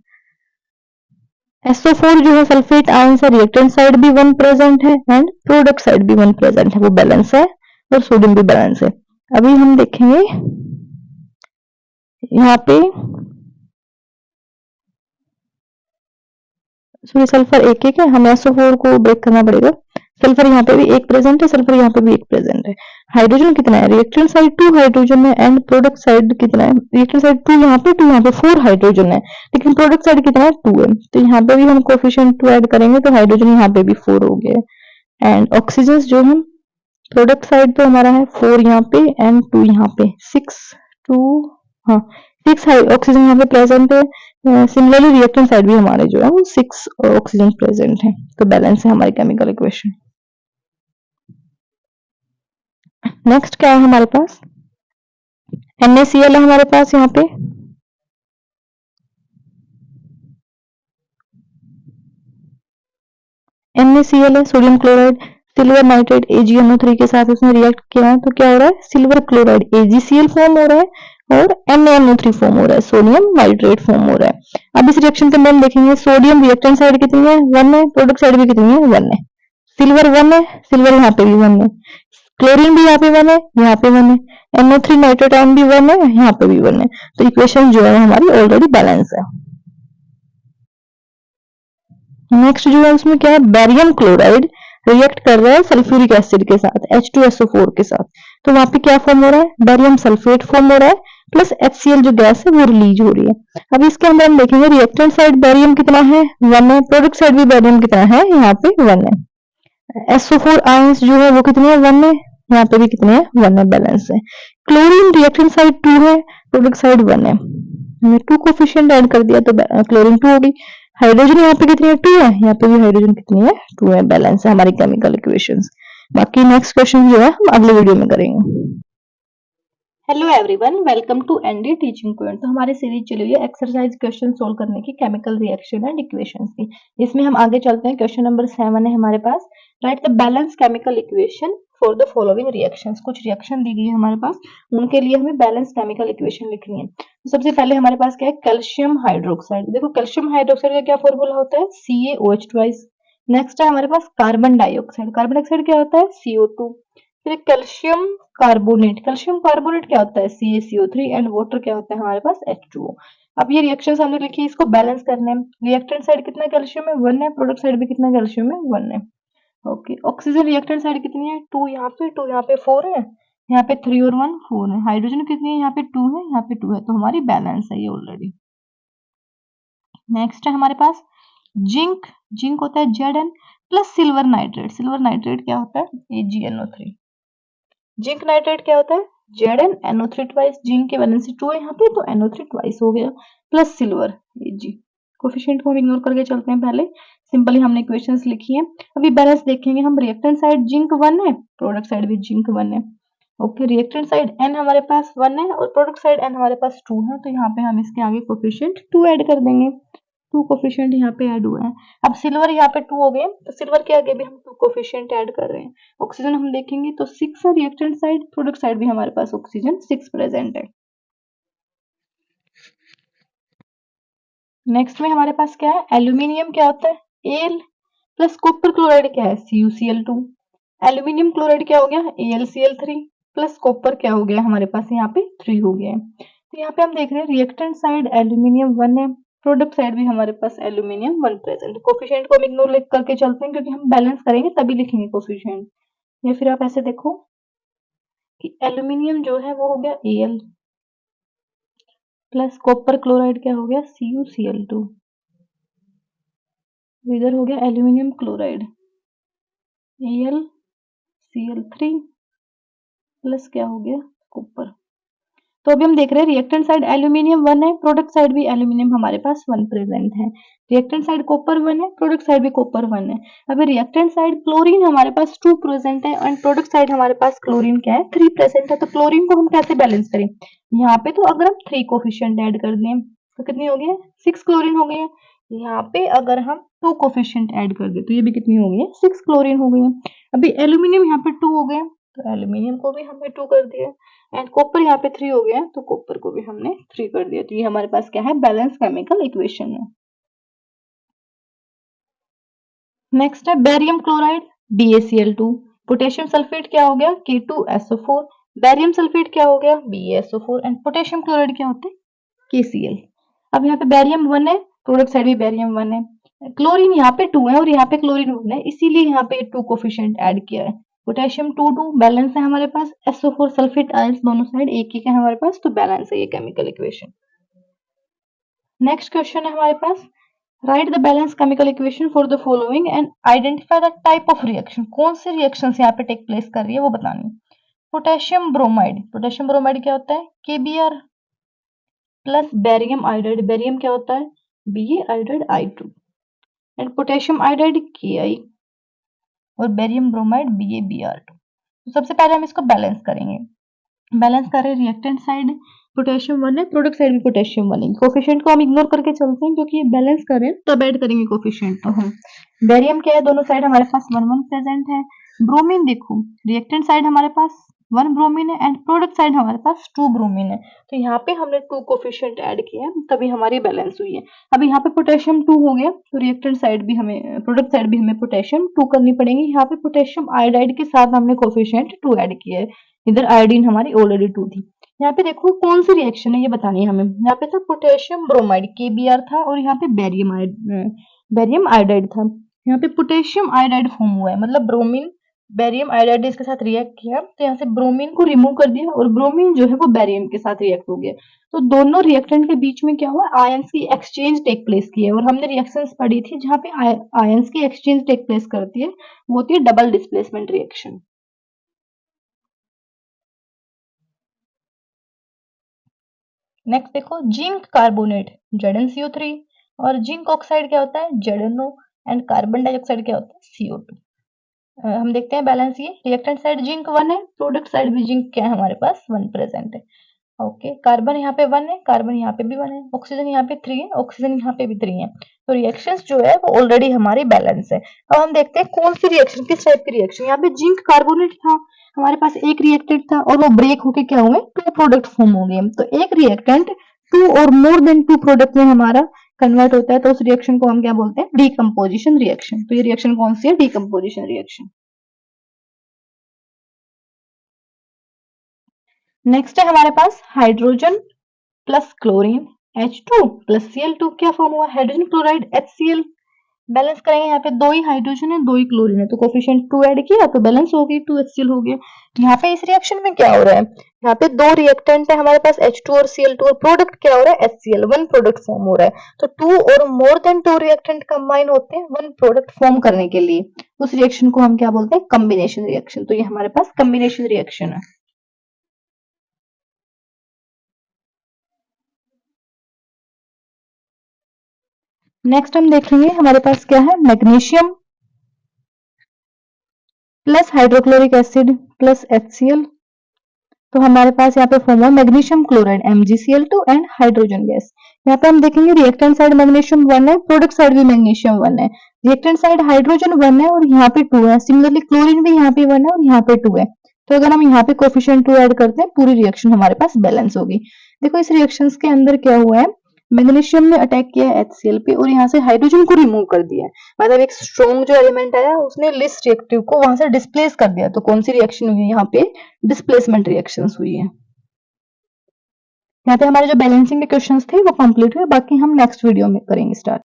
SO4 जो है सल्फेट आयन है, रिएक्टेंट साइड भी 1 प्रेजेंट है एंड प्रोडक्ट साइड भी 1 प्रेजेंट है, वो बैलेंस है और सोडियम भी बैलेंस है। अभी हम देखेंगे यहाँ पे सॉरी सल्फर एक है, हमें SO4 को ब्रेक करना पड़ेगा। सल्फर यहाँ पे भी एक प्रेजेंट है, सल्फर यहाँ पे भी एक प्रेजेंट है। हाइड्रोजन कितना है, रिएक्टेंट साइड 2 हाइड्रोजन है एंड प्रोडक्ट साइड कितना है, रिएक्टेंट साइड 2 यहाँ पे 4 हाइड्रोजन है, लेकिन प्रोडक्ट साइड कितना है 2 है, तो यहाँ पे भी हम कोफिशिएंट 2 ऐड करेंगे तो हाइड्रोजन यहाँ पे भी 4 हो गया। एंड ऑक्सीजन जो हम प्रोडक्ट साइड तो हमारा है 4 यहाँ पे एंड 2 यहाँ पे 6 2 हाँ 6 ऑक्सीजन यहाँ पे प्रेजेंट है। सिमिलरली रिएक्टेंट साइड भी हमारे जो है वो 6 ऑक्सीजन प्रेजेंट है, तो बैलेंस है हमारी केमिकल इक्वेशन। नेक्स्ट क्या है हमारे पास, NaCl है हमारे पास यहाँ पे, NaCl है sodium chloride silver nitrate AgNO3 के साथ इसने रिएक्ट किया है, तो क्या हो रहा है सिल्वर क्लोराइड AgCl फॉर्म हो रहा है और NaNO3 फॉर्म हो रहा है, सोडियम नाइट्रेट फॉर्म हो रहा है। अब इस रिएक्शन के अंदर देखेंगे सोडियम रिएक्टेंट साइड कितनी है 1 है, प्रोडक्ट साइड भी कितनी है 1 है, सिल्वर 1 है, सिल्वर यहाँ पे भी 1 है, क्लोरीन भी यहाँ पे 1 है, यहाँ पे 1 है, NO3 नाइट्रेट आयन भी 1 है, यहाँ पे भी 1 है, तो इक्वेशन जो है हमारी ऑलरेडी बैलेंस है। नेक्स्ट जो है उसमें क्या है, बेरियम क्लोराइड रिएक्ट कर रहा है सल्फ्यूरिक एसिड के साथ H2SO4 के साथ, तो वहां पे क्या फॉर्म हो रहा है, बेरियम सल्फेट फॉर्म हो रहा है प्लस HCl जो गैस है वो रिलीज हो रही है। अब इसके अंदर हम देखेंगे रिएक्टेंट साइड बेरियम कितना है 1 है, प्रोडक्ट साइड भी बेरियम कितना है यहाँ पे 1 है, SO4 आयंस जो है वो कितने हैं 1 है, यहाँ पे भी कितने हैं 1 है, बैलेंस है। क्लोरीन रिएक्टेंट साइड 2 है, प्रोडक्ट साइड 1 है, हमने 2 कोफिशिएंट ऐड कर दिया तो क्लोरीन 2 हो गई। हाइड्रोजन यहाँ पे कितनी है 2 है, यहाँ पे भी हाइड्रोजन कितनी है 2 है, बैलेंस है हमारी केमिकल इक्वेशंस। बाकी नेक्स्ट क्वेश्चन जो है हम अगले वीडियो में करेंगे। Hello everyone, welcome to ND teaching point. तो हमारी सीरीज चली हुई है एक्सरसाइज क्वेश्चन सोल्व करने की केमिकल रिएक्शन एंड इक्वेशंस की। इसमें हम आगे चलते हैं, क्वेश्चन नंबर 7 है हमारे पास, write the balance chemical equation for the following reactions. कुछ रिएक्शन दी गई है हमारे पास, उनके लिए हमें बैलेंस केमिकल इक्वेशन लिखनी है। तो सबसे पहले हमारे पास क्या है, कैल्शियम हाइड्रोक्साइड। देखो कैल्शियम हाइड्रोक्साइड का क्या फॉर्मूला होता है CaOH ट्वाइस। नेक्स्ट है हमारे पास कार्बन डाइऑक्साइड, कार्बन डाइऑक्साइड क्या होता है CO2। फिर कैल्शियम कार्बोनेट, कैल्शियम कार्बोनेट क्या होता है CaCO3 एंड वाटर क्या होता है हमारे पास H2O। अब ये रिएक्शंस हमने लिखी, इसको बैलेंस करने हैं। रिएक्टेंट साइड कितना कैल्शियम है 1 है, प्रोडक्ट साइड भी कितना कैल्शियम है 1 है। ओके, ऑक्सीजन रिएक्टेंट साइड कितनी है 2 यहाँ पे 2 यहाँ पे 4 है, यहाँ पे 3 और 1 4 है। हाइड्रोजन कितनी है यहाँ पे 2 है, यहाँ पे 2 है, तो हमारी बैलेंस है ये ऑलरेडी। नेक्स्ट है हमारे पास जिंक, जिंक होता है Zn plus silver nitrate, silver nitrate क्या होता है AgNO3। जिंक नाइट्रेट क्या होता है ZnNO3 ट्वाइस, जिंक के वैलेंसी 2 है यहाँ पे तो NO3 ट्वाइस हो गया, प्लस सिल्वर Ag। कोफिशिएंट को हम इग्नोर करके चलते हैं, पहले सिंपली हमने इक्वेशंस लिखी है। अभी बैलेंस देखेंगे हम, रिएक्टेंट साइड जिंक 1 है, प्रोडक्ट साइड भी जिंक 1 है। ओके, रिएक्टेंट साइड N हमारे पास 1 है और प्रोडक्ट साइड N हमारे पास 2 है, तो यहाँ पे हम इसके आगे कोफिशिएंट 2 ऐड कर देंगे, 2 कोफिशिएंट यहाँ पे ऐड हुए हैं। अब सिल्वर यहाँ पे 2 हो गए, तो सिल्वर के आगे भी हम 2 कोफिशिएंट ऐड कर रहे हैं। ऑक्सीजन हम देखेंगे तो 6 है रिएक्टेंट साइड, प्रोडक्ट साइड भी हमारे पास ऑक्सीजन 6 प्रेजेंट है। नेक्स्ट में हमारे पास क्या है, एल्यूमिनियम क्या होता है Al प्लस कॉपर क्लोराइड क्या है CuCl2। एल्यूमिनियम क्लोराइड क्या हो गया AlCl3 प्लस कॉपर क्या हो गया हमारे पास यहाँ पे 3 हो गया है। तो यहाँ पे हम देख रहे हैं रिएक्टेंट साइड एल्यूमिनियम 1 है, प्रोडक्ट साइड भी हमारे पास एल्यूमिनियम 1 प्रेजेंट। कोफिशिएंट को हम इग्नोर लिख करके चलते हैं, क्योंकि हम बैलेंस करेंगे तभी लिखेंगे कोफिशिएंट। या फिर आप ऐसे देखो कि एल्यूमिनियम जो है वो हो गया Al प्लस कॉपर क्लोराइड क्या हो गया CuCl2, इधर हो गया एल्यूमिनियम क्लोराइड AlCl3 प्लस क्या हो गया कॉपर। तो अभी हम देख रहे हैं रिएक्टेंट साइड एल्यूमिनियम 1 है, प्रोडक्ट साइड भी एल्यूमिनियम हमारे पास 1 प्रेजेंट है। रिएक्टेंट साइड कॉपर 1 है, प्रोडक्ट साइड भी कॉपर 1 है। अभी रिएक्टेंट साइड क्लोरीन हमारे पास 2 प्रेजेंट है एंड प्रोडक्ट साइड हमारे पास क्लोरीन क्या है 3 प्रेजेंट है। तो क्लोरीन को हम कैसे बैलेंस करें? यहाँ पे तो अगर हम 3 कोफिशिएंट ऐड कर दें तो कितनी हो गई? 6 क्लोरीन हो गई है। यहाँ पे अगर हम 2 कोफिशिएंट ऐड कर दे तो ये भी कितनी हो गई है? 6 क्लोरीन हो गई है। अभी एल्यूमिनियम यहाँ पे 2 हो गया, तो एल्यूमिनियम को भी हमने 2 कर दिया एंड कॉपर यहाँ पे 3 हो गया, तो कॉपर को भी हमने 3 कर दिया। तो ये हमारे पास क्या है? बैलेंस केमिकल इक्वेशन है। नेक्स्ट है barium chloride BaCl2, potassium sulphate क्या हो गया? K2SO4, बेरियम सल्फेट क्या हो गया? BaSO4 एंड पोटेशियम क्लोराइड क्या होता है? KCl। अब यहाँ पे बेरियम 1 है, प्रोडक्ट साइड भी बेरियम 1 है, क्लोरीन यहाँ पे 2 है और यहाँ पे क्लोरीन 1 है, इसीलिए यहाँ पे 2 कोफिशिएंट ऐड किया है। पोटेशियम 2 बैलेंस है हमारे पास, SO4 सल्फेट आयंस दोनों साइड एक ही है हमारे पास, तो बैलेंस है ये केमिकल इक्वेशन। नेक्स्ट क्वेश्चन है हमारे पास, write the balance chemical equation for the following and identify the type of reaction. कौन सी रिएक्शन यहाँ पे टेक प्लेस कर रही है वो बतानी। पोटेशियम ब्रोमाइड, पोटेशियम ब्रोमाइड क्या होता है? KBr plus barium iodide, barium क्या होता है? Ba iodide I2 and potassium iodide Ki और बेरियम ब्रोमाइड BaBr2। तो सबसे पहले हम इसको बैलेंस करेंगे। बैलेंस कर रहे हैं रिएक्टेंट साइड पोटेशियम 1 है, प्रोडक्ट साइड भी पोटेशियम 1 है। कोफिशिएंट को हम इग्नोर करके चलते हैं क्योंकि ये बैलेंस कर रहे हैं, तब ऐड करेंगे कोफिशिएंट। तो हम बेरियम क्या है? दोनों साइड हमारे पास 1 1 प्रेजेंट है। ब्रोमीन देखो, रिएक्टेंट साइड हमारे पास 1 ब्रोमीन है एंड प्रोडक्ट साइड हमारे पास 2 ब्रोमीन है, तो यहाँ पे हमने 2 कोफिशिएंट ऐड किया है, तभी हमारी बैलेंस हुई है। अब यहाँ पे पोटेशियम 2 हो गया, तो रिएक्टेंट साइड भी हमें, प्रोडक्ट साइड भी हमें पोटेशियम 2 करनी पड़ेगी। यहाँ पे पोटेशियम आयोडाइड के साथ हमने कोफिशिएंट 2 ऐड किया है, इधर आयोडीन हमारी ऑलरेडी 2 थी। यहाँ पे देखो कौन सी रिएक्शन है ये बतानी है हमें। यहाँ पे था पोटेशियम ब्रोमाइड KBr था और यहाँ पे बेरियम आयोडाइड था। यहाँ पे पोटेशियम आयोडाइड फॉर्म हुआ है, मतलब ब्रोमीन बेरियम आयोडाइड इसके साथ रिएक्ट किया, तो यहाँ से ब्रोमीन को रिमूव कर दिया और ब्रोमीन जो है वो बेरियम के साथ रिएक्ट हो गया। तो दोनों रिएक्टेंट के बीच में क्या हुआ? आयंस की एक्सचेंज टेक प्लेस की है। और हमने रिएक्शंस पढ़ी थी जहाँ पे आयंस की एक्सचेंज टेक प्लेस करती है, वो होती है डबल डिस्प्लेसमेंट रिएक्शन। नेक्स्ट देखो, जिंक कार्बोनेट ZnCO3 और जिंक ऑक्साइड क्या होता है? ZnO एंड कार्बन डाइऑक्साइड क्या होता है? CO2। हम देखते हैं बैलेंस। ये रिएक्टेंट साइड जिंक 1 है, प्रोडक्ट साइड भी जिंक क्या है हमारे पास? 1 प्रेजेंट है। ओके, कार्बन यहाँ पे 1 है, कार्बन यहाँ पे भी 1 है, ऑक्सीजन यहाँ पे 3 है, ऑक्सीजन यहाँ पे भी 3 है। तो रिएक्शंस जो है वो ऑलरेडी हमारी बैलेंस है। अब हम देखते हैं कौन सी रिएक्शन, किस टाइप की रिएक्शन। यहाँ पे जिंक कार्बोनेट था, हमारे पास एक रिएक्टेंट था और वो ब्रेक होके क्या हुए? 2 प्रोडक्ट फॉर्म हो गए। तो एक रिएक्टेंट 2 और मोर देन 2 प्रोडक्ट में हमारा कन्वर्ट होता है, तो उस रिएक्शन को हम क्या बोलते हैं? Decomposition reaction. तो ये रिएक्शन कौन सी है? Decomposition reaction. नेक्स्ट है हमारे पास hydrogen plus chlorine H2 plus Cl2 क्या फॉर्म हुआ? Hydrogen chloride HCl। बैलेंस करेंगे, यहाँ पे 2 ही हाइड्रोजन है 2 ही क्लोरीन है, तो कोफिशिएंट 2 ऐड किया तो बैलेंस हो गई, 2 HCl हो गया। यहाँ पे इस रिएक्शन में क्या हो रहा है? यहाँ पे 2 रिएक्टेंट है हमारे पास H2 और Cl2 और प्रोडक्ट क्या हो रहा है? HCl, 1 प्रोडक्ट फॉर्म हो रहा है। तो 2 और मोर देन 2 रिएक्टेंट कंबाइन होते हैं 1 प्रोडक्ट फॉर्म करने के लिए, उस रिएक्शन को हम क्या बोलते हैं? Combination reaction. तो ये हमारे पास कॉम्बिनेशन रिएक्शन है। नेक्स्ट हम देखेंगे हमारे पास क्या है? Magnesium plus hydrochloric acid plus HCl, तो हमारे पास यहाँ पे फॉर्म हुआ magnesium chloride MgCl2 and hydrogen gas. यहाँ पे हम देखेंगे रिएक्टेंट साइड मैग्नीशियम 1 है, प्रोडक्ट साइड भी मैग्नीशियम 1 है, रिएक्टेंट साइड हाइड्रोजन 1 है और यहाँ पे 2 है, सिमिलरली क्लोरीन भी यहाँ पे 1 है और यहाँ पे 2 है। तो अगर हम यहाँ पे कोफिशिएंट 2 ऐड करते हैं, पूरी रिएक्शन हमारे पास बैलेंस होगी। देखो इस रिएक्शन के अंदर क्या हुआ है? मैग्नीशियम ने अटैक किया है HCl पे और यहाँ से हाइड्रोजन को रिमूव कर दिया है, मतलब एक स्ट्रॉन्ग जो एलिमेंट आया उसने लेस रिएक्टिव को वहां से डिस्प्लेस कर दिया। तो कौन सी रिएक्शन हुई है यहाँ पे? डिस्प्लेसमेंट रिएक्शंस हुई है। यहाँ पे हमारे जो बैलेंसिंग के क्वेश्चंस थे वो कंप्लीट हुए, बाकी हम नेक्स्ट वीडियो में करेंगे start.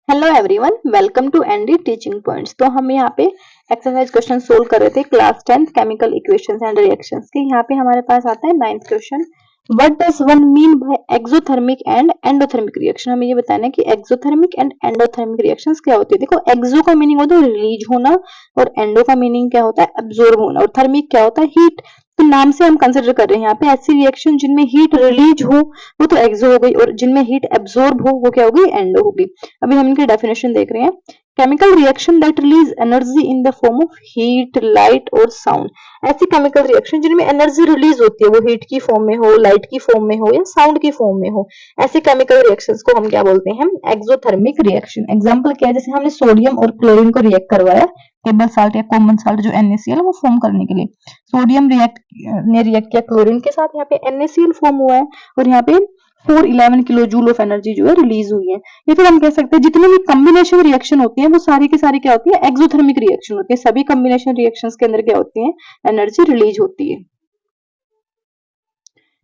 Hello everyone, welcome to ND teaching points. तो हम यहाँ पे एक्सरसाइज क्वेश्चन सोल्व कर रहे थे class 10 chemical equations and reactions के। यहाँ पे हमारे पास आता है 9th question, what does one mean by exothermic and endothermic reaction. हमें ये बताना है कि एक्सोथर्मिक एंड एंडोथर्मिक रिएक्शंस क्या होती है। देखो एक्सो का मीनिंग होता है रिलीज होना और एंडो का मीनिंग क्या होता है? एब्जॉर्ब होना, और थर्मिक क्या होता है? हीट। तो नाम से हम कंसिडर कर रहे हैं यहाँ पे ऐसी रिएक्शन जिनमें हीट रिलीज हो वो तो एक्सो हो गई, और जिनमें हीट एब्जॉर्ब हो वो क्या होगी, एंडो होगी। अभी हम इनकी डेफिनेशन देख रहे हैं। Chemical reaction that release energy in the form of heat, light और साउंड। ऐसी केमिकल रिएक्शन जिनमें एनर्जी रिलीज होती है, वो हीट की फॉर्म में हो, लाइट की फॉर्म में हो या साउंड की फॉर्म में हो, ऐसे केमिकल रिएक्शंस को हम क्या बोलते हैं, एक्सोथर्मिक रिएक्शन। एग्जांपल क्या है, जैसे हमने सोडियम और क्लोरीन को रिएक्ट करवाया टेबल साल्ट या कॉमन साल्ट जो NaCl वो फॉर्म करने के लिए। सोडियम ने रिएक्ट किया क्लोरीन के साथ, यहाँ पे NaCl फॉर्म हुआ है और यहाँ पे 411 किलो जूल ऑफ एनर्जी जो है रिलीज हुई है। या फिर हम कह सकते हैं जितने भी कॉम्बिनेशन रिएक्शन होती है वो सारी की सारी क्या होती है, एक्सोथर्मिक रिएक्शन होती है। सभी कॉम्बिनेशन रिएक्शंस के अंदर क्या होती है, एनर्जी रिलीज होती है।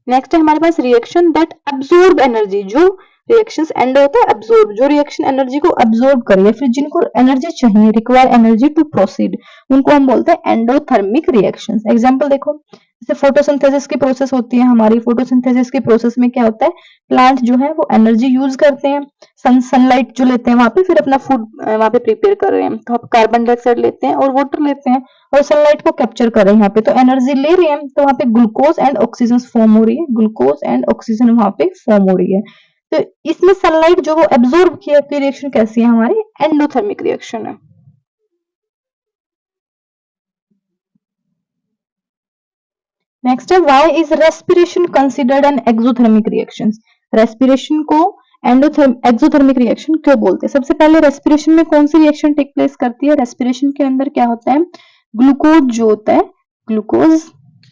नेक्स्ट है हमारे पास रिएक्शन दैट अब्सॉर्ब एनर्जी। जो रिएक्शंस एंड होता है अब्सॉर्ब, जो रिएक्शन एनर्जी को अब्सॉर्ब करे या फिर जिनको एनर्जी चाहिए, रिक्वायर एनर्जी टू प्रोसीड, उनको हम बोलते हैं एंडोथर्मिक रिएक्शंस। एग्जांपल देखो, जैसे फोटोसिंथेसिस की प्रोसेस होती है हमारी। फोटोसिंथेसिस की प्रोसेस में क्या होता है, प्लांट जो है वो एनर्जी यूज करते हैं, सनलाइट जो लेते हैं वहां पे, फिर अपना फूड वहां पे प्रिपेयर कर रहे हैं। तो आप कार्बन डाइऑक्साइड लेते हैं और वाटर लेते हैं और सनलाइट को कैप्चर कर रहे हैं यहाँ पे, तो एनर्जी ले रहे हैं, तो वहां पे ग्लूकोज एंड ऑक्सीजन फॉर्म हो रही है, ग्लूकोज एंड ऑक्सीजन वहां पे फॉर्म हो रही है। तो इसमें सनलाइट जो वो एब्जॉर्ब किया, रिएक्शन कैसी है हमारी, एंडोथर्मिक रिएक्शन है। नेक्स्ट है why is respiration considered an exothermic reaction. Respiration को एक्सोथर्मिक रिएक्शन क्यों बोलते हैं। सबसे पहले रेस्पिरेशन में कौन सी रिएक्शन टेक प्लेस करती है, रेस्पिरेशन के अंदर क्या होता है, ग्लूकोज जो होता है, ग्लूकोज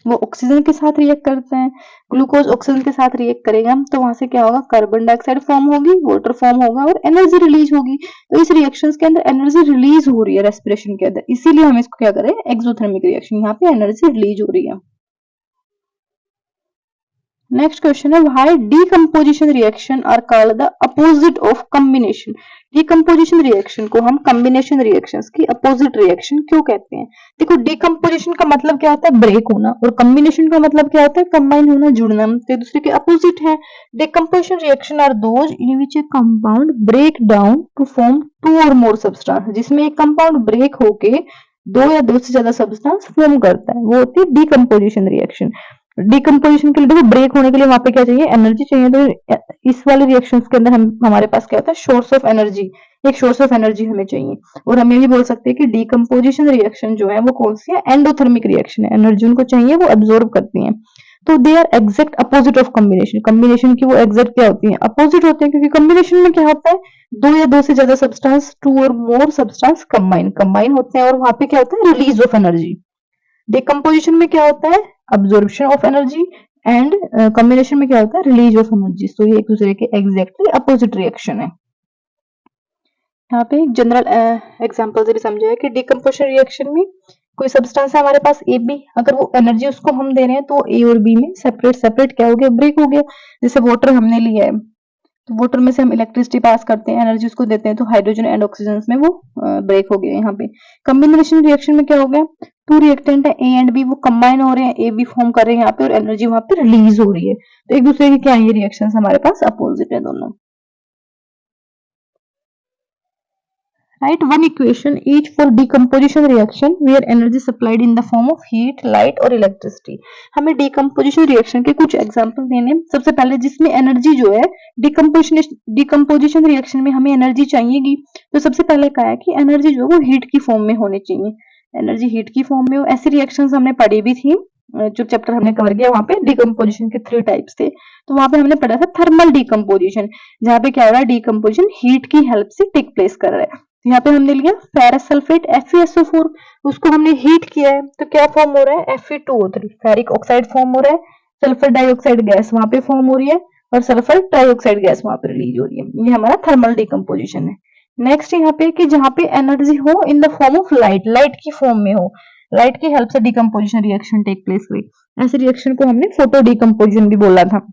वो ऑक्सीजन के साथ रिएक्ट करता है। ग्लूकोज ऑक्सीजन के साथ रिएक्ट करेगा तो वहां से क्या होगा, कार्बन डाइऑक्साइड फॉर्म होगी, वाटर फॉर्म होगा और एनर्जी रिलीज होगी। तो इस रिएक्शन के अंदर एनर्जी रिलीज हो रही है रेस्पिरेशन के अंदर, इसीलिए हम इसको क्या करें, एक्सोथर्मिक रिएक्शन, यहाँ पे एनर्जी रिलीज हो रही है। नेक्स्ट क्वेश्चन है why decomposition reaction are called the opposite of combination. Decomposition reaction को हम कॉम्बिनेशन रिएक्शंस की अपोजिट रिएक्शन क्यों कहते हैं। देखो, डीकंपोजिशन का मतलब क्या होता है, ब्रेक होना, और कॉम्बिनेशन का मतलब क्या होता है, कंबाइन होना, जुड़ना, तो एक दूसरे के अपोजिट है। Decomposition reaction are those in which a compound break down to form two or more substance. जिसमें एक कंपाउंड ब्रेक होके दो या दो से ज्यादा सब्सटेंस फॉर्म करता है, वो होती है डीकंपोजिशन रिएक्शन। डिकम्पोजिशन के लिए देखो, ब्रेक होने के लिए वहां पे क्या चाहिए, एनर्जी चाहिए। तो इस वाले रिएक्शंस के अंदर हमारे पास क्या होता है, सोर्स ऑफ एनर्जी, एक सोर्स ऑफ एनर्जी हमें चाहिए। और हम ये भी बोल सकते हैं कि डिकम्पोजिशन रिएक्शन जो है वो कौन सी है, एंडोथर्मिक रिएक्शन है। एनर्जी उनको चाहिए, वो एब्जॉर्ब करती हैं। तो they are exact opposite of combination. Combination की वो एग्जैक्ट क्या होती है, अपोजिट होते हैं, क्योंकि कॉम्बिनेशन में क्या होता है, दो या दो से ज्यादा substance, to or more substance combine होते हैं, और वहां पे क्या होता है, रिलीज ऑफ एनर्जी। डिकम्पोजिशन में क्या होता है, absorption of energy, and combination में क्या होता है, रिलीज ऑफ एनर्जी। तो ये एक दूसरे के एग्जैक्टली अपोजिट रिएक्शन है। यहाँ पे एक जनरल एग्जांपल से भी समझा है कि डिकम्पोजिशन रिएक्शन में कोई सब्सटेंस है हमारे पास ए बी, अगर वो एनर्जी उसको हम दे रहे हैं तो ए और बी में सेपरेट सेपरेट क्या हो गया, ब्रेक हो गया। जैसे वाटर हमने लिया है, तो वाटर में से हम इलेक्ट्रिसिटी पास करते हैं, एनर्जी उसको देते हैं, तो हाइड्रोजन एंड ऑक्सीजन में वो ब्रेक हो गया। यहाँ पे कॉम्बिनेशन रिएक्शन में क्या हो गया, टू रिएक्टेंट है ए एंड बी, वो कंबाइन हो रहे हैं, ए बी फॉर्म कर रहे हैं यहाँ पे, और एनर्जी वहां पे रिलीज हो रही है। तो एक दूसरे के क्या है, ये रिएक्शन हमारे पास अपोजिट है दोनों। Write one equation each for decomposition reaction where energy supplied in the form of heat, light और electricity। हमें decomposition reaction के कुछ एग्जाम्पल देने। सबसे पहले जिसमें एनर्जी जो है, डिकम्पोजिशन रिएक्शन में हमें एनर्जी चाहिएगी, तो सबसे पहले कहा है कि एनर्जी जो है वो हीट की फॉर्म में होनी चाहिए। एनर्जी हीट की फॉर्म में हो, ऐसी रिएक्शंस हमने पढ़ी भी थी, जो चैप्टर हमने कवर किया वहां पे डिकम्पोजिशन के 3 टाइप्स थे। तो वहां पे हमने पढ़ा था थर्मल डिकम्पोजिशन, जहाँ पे क्या हो रहा है, डिकम्पोजिशन हीट की हेल्प से टेक प्लेस कर रहा है। यहाँ पे हमने लिया फेरस सल्फेट FeSO4, उसको हमने हीट किया है, तो क्या फॉर्म हो रहा है, Fe2O3, फेरिक ऑक्साइड फॉर्म हो रहा है, सल्फर डाइऑक्साइड गैस वहां पे फॉर्म हो रही है, और सल्फर ट्राइऑक्साइड गैस वहां पे रिलीज हो रही है। ये हमारा थर्मल डिकम्पोजिशन है। नेक्स्ट यहाँ पे कि जहाँ पे एनर्जी हो in the form of light, light की फॉर्म में हो, लाइट की हेल्प से डिकम्पोजिशन रिएक्शन टेक प्लेस हुई, ऐसे रिएक्शन को हमने फोटो डिकम्पोजिशन भी बोला था।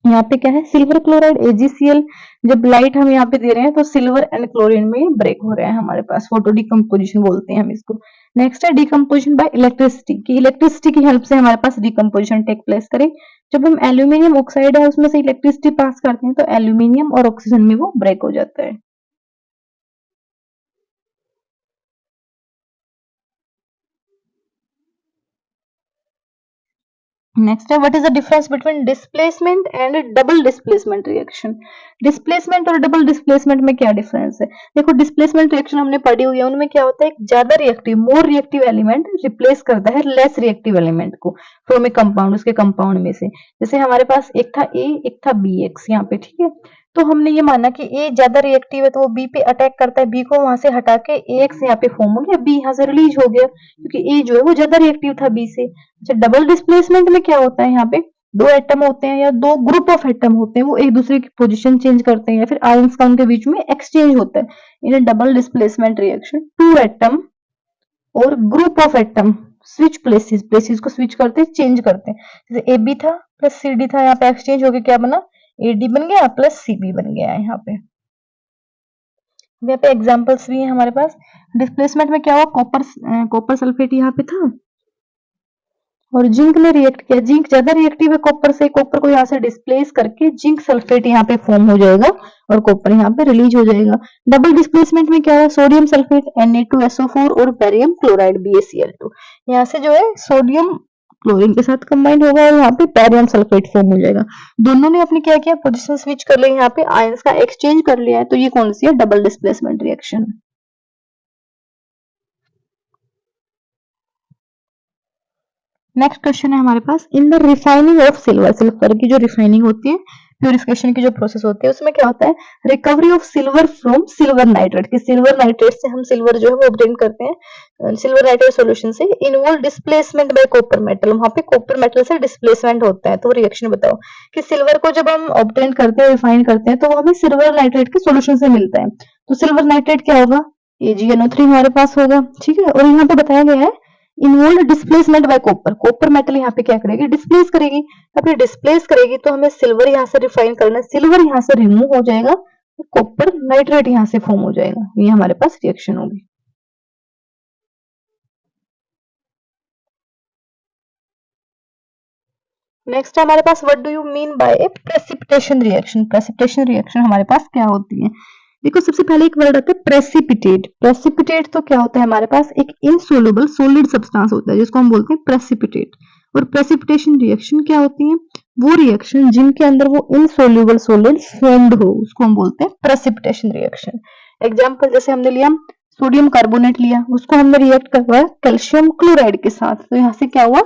यहाँ पे क्या है, सिल्वर क्लोराइड AgCl, जब लाइट हम यहाँ पे दे रहे हैं तो सिल्वर एंड क्लोरीन में ब्रेक हो रहा है हमारे पास, फोटो डिकम्पोजिशन बोलते हैं हम इसको। नेक्स्ट है डिकम्पोजिशन बाय इलेक्ट्रिसिटी, की इलेक्ट्रिसिटी की हेल्प से हमारे पास डिकम्पोजिशन टेक प्लेस करे। जब हम एल्यूमिनियम ऑक्साइड है उसमें से इलेक्ट्रिसिटी पास करते हैं तो एल्यूमिनियम और ऑक्सीजन में वो ब्रेक हो जाता है। नेक्स्ट है what is the difference between displacement and double displacement reaction. Displacement और डबल डिस्प्लेसमेंट में क्या डिफरेंस है? देखो डिस्प्लेसमेंट रिएक्शन हमने पढ़ी हुई है, उनमें क्या होता है, एक ज्यादा reactive more reactive element replace करता है लेस रिएक्टिव एलिमेंट को फ्रॉम ए कंपाउंड, उसके कंपाउंड में से। जैसे हमारे पास एक था ए, एक था बी एक्स यहाँ पे, ठीक है। तो हमने ये माना कि ए ज्यादा रिएक्टिव है तो वो बी पे अटैक करता है, बी को वहां से हटा के ए एक्स यहाँ पे फॉर्म हो गया, बी यहाँ से रिलीज हो गया क्योंकि ए जो है वो ज्यादा रिएक्टिव था बी से। अच्छा डबल डिस्प्लेसमेंट में क्या होता है, यहाँ पे दो एटम होते हैं या दो ग्रुप ऑफ एटम होते हैं, वो एक दूसरे की पोजीशन चेंज करते हैं या फिर आयंस का उनके बीच में एक्सचेंज होता है। In double displacement reaction two atom और group of atom switch places, places को स्विच करते हैं, चेंज करते हैं। जैसे ए बी था प्लस सी डी था, यहाँ पे एक्सचेंज होके क्या बना, ए डी बन गया प्लस सी बी बन गया है। यहाँ पे एग्जांपल्स भी है हमारे पास। डिस्प्लेसमेंट में क्या हुआ, कॉपर सल्फेट यहाँ पे था और जिंक ने रिएक्ट किया, जिंक ज्यादा रिएक्टिव है कॉपर से, कॉपर को यहाँ से डिस्प्लेस करके जिंक सल्फेट यहाँ पे फॉर्म हो जाएगा और कॉपर यहाँ पे रिलीज हो जाएगा। डबल डिस्प्लेसमेंट में क्या है, सोडियम सल्फेट Na2SO4 और बेरियम क्लोराइड BaCl2, यहाँ से जो है सोडियम क्लोरीन के साथ कंबाइंड होगा और यहाँ पे बेरियम सल्फेट फॉर्म हो जाएगा। दोनों ने अपनी क्या किया, पोजिशन स्विच कर ली, यहाँ पे आयंस का एक्सचेंज कर लिया है, तो ये कौन सी है, double displacement reaction. Next question है हमारे पास, in the refining of silver, silver की जो रिफाइनिंग होती है, प्यूरिफिकेशन की जो प्रोसेस होती है, उसमें क्या होता है, recovery of silver from silver nitrate, कि सिल्वर नाइट्रेट से हम सिल्वर जो है वो ऑब्टेन करते हैं, सिल्वर नाइट्रेट सॉल्यूशन से। Involve displacement bye copper metal, वहां पे कॉपर मेटल से डिस्प्लेसमेंट होता है। तो रिएक्शन बताओ कि सिल्वर को जब हम ऑब्टेन करते हैं, रिफाइन करते हैं, तो वो हमें सिल्वर नाइट्रेट के सॉल्यूशन से मिलता है। तो सिल्वर नाइट्रेट क्या होगा, AgNO3 हमारे पास होगा, ठीक है। और यहाँ पे बताया गया है involve displacement bye copper, copper metal यहाँ पे क्या करेगी, डिस्प्लेस करेगी। अपने डिस्प्लेस करेगी तो हमें सिल्वर यहाँ से रिफाइन करना है, सिल्वर यहाँ से रिमूव हो जाएगा, कॉपर नाइट्रेट यहाँ से फॉर्म हो जाएगा, ये हमारे पास रिएक्शन होगी। नेक्स्ट है हमारे पास, what do you mean by a precipitation reaction. Precipitation reaction हमारे पास क्या होती है, देखो सबसे पहले एक वर्ड आता है प्रेसिपिटेट। प्रेसिपिटेट तो क्या होता है, हमारे पास एक इनसोल्युबल सॉलिड सब्सटेंस होता है जिसको हम बोलते हैं प्रेसिपिटेट। और प्रेसिपिटेशन रिएक्शन क्या होती है, वो रिएक्शन जिनके अंदर वो इनसोल्युबल सॉलिड फॉर्म्ड हो उसको हम बोलते हैं प्रेसिपिटेशन रिएक्शन। एग्जांपल जैसे हमने लिया सोडियम कार्बोनेट लिया, उसको हमने रिएक्ट करवाया कैल्शियम क्लोराइड के साथ, तो यहाँ से क्या हुआ,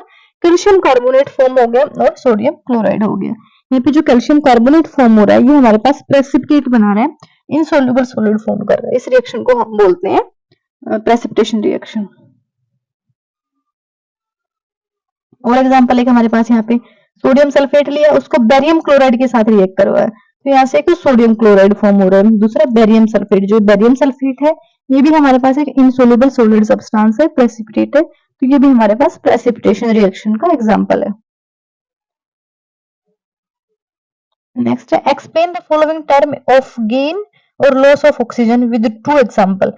कैल्शियम कार्बोनेट फॉर्म हो गया और सोडियम क्लोराइड हो गया। यहाँ पे जो कैल्शियम कार्बोनेट फॉर्म हो रहा है ये हमारे पास प्रेसिपिटेट बना रहा है, इनसोल्युबल सॉलिड फॉर्म कर रहा है, इस रिएक्शन को हम बोलते हैं प्रेसिपिटेशन रिएक्शन। और एग्जांपल एक हमारे पास यहाँ पे सोडियम सल्फेट लिया, उसको बेरियम क्लोराइड के साथ रिएक्ट करवाया, तो यहाँ से एक सोडियम क्लोराइड फॉर्म हो रहा है। दूसरा बेरियम सल्फेट, जो बेरियम सल्फेट है ये भी हमारे पास एक इनसोल्युबल सॉलिड सब्सटेंस है, प्रेसिपिटेट है, तो ये भी हमारे पास प्रेसिपिटेशन रिएक्शन का एग्जाम्पल है। नेक्स्ट है explain the following term of gain और loss of oxygen with two example.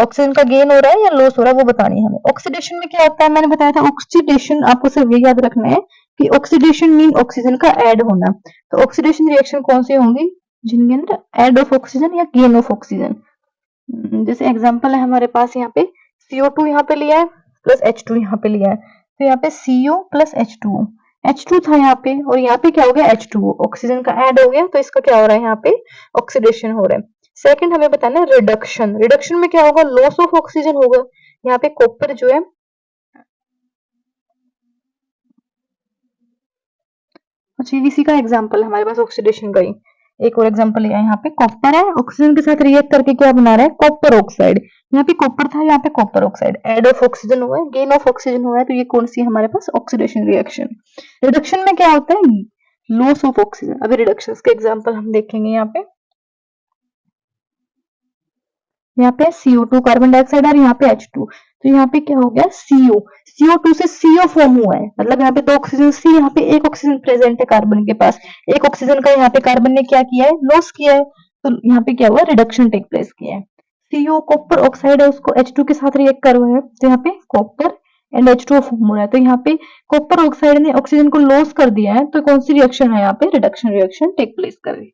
Oxygen का गेन हो रहा है या लॉस हो रहा है वो बतानी है हमें। ऑक्सीडेशन में क्या होता है, मैंने बताया था ऑक्सीडेशन, आपको सिर्फ ये याद रखना है कि ऑक्सीडेशन मीन ऑक्सीजन का ऐड होना। तो ऑक्सीडेशन रिएक्शन कौन सी होंगी, जिनके अंदर ऐड ऑफ ऑक्सीजन या गेन ऑफ ऑक्सीजन। जैसे एग्जांपल है हमारे पास यहाँ पे CO2 यहाँ पे लिया है प्लस H2 यहाँ पे लिया है, तो यहाँ पे CO प्लस H2O, H2 था यहाँ पे और यहाँ पे क्या हो गया H2O, ऑक्सीजन का ऐड हो गया, तो इसका क्या हो रहा है, यहाँ पे ऑक्सीडेशन हो रहा है। सेकंड हमें बताना है रिडक्शन, रिडक्शन में क्या होगा, लॉस ऑफ ऑक्सीजन होगा। यहाँ पे कॉपर जो है, अच्छा इसी का एग्जांपल है हमारे पास ऑक्सीडेशन का ही। एक और एग्जांपल लिया है, यहाँ पे कॉपर है, ऑक्सीजन के साथ रिएक्ट करके क्या बना रहा है, कॉपर ऑक्साइड। यहाँ पे कॉपर था, यहाँ पे copper oxide, add of oxygen हुआ है, गेन ऑफ ऑक्सीजन हुआ है, तो ये कौन सी है हमारे पास, ऑक्सीडेशन रिएक्शन। रिडक्शन में क्या होता है, लॉस ऑफ ऑक्सीजन। अभी रिडक्शन के एग्जाम्पल हम देखेंगे यहाँ पे, यहाँ पे CO2 कार्बन डाइऑक्साइड और यहाँ पे H2, तो यहाँ पे क्या हो गया CO, CO2 से CO फॉर्म हुआ है, मतलब यहाँ पे दो ऑक्सीजन, C यहाँ पे एक ऑक्सीजन प्रेजेंट है कार्बन के पास, एक ऑक्सीजन का यहाँ पे कार्बन ने क्या किया है, लॉस किया है, तो यहाँ पे क्या हुआ, रिडक्शन टेक प्लेस किया है। CO कॉपर ऑक्साइड है, उसको H2 के साथ रिएक्ट करवाया है, तो यहाँ पे कॉपर एंड H2O फॉर्म हो रहा है, तो यहाँ पे कॉपर ऑक्साइड ने ऑक्सीजन को लॉस कर दिया है, तो कौन सी रिएक्शन है, यहाँ पे रिडक्शन रिएक्शन टेक प्लेस कर रही है।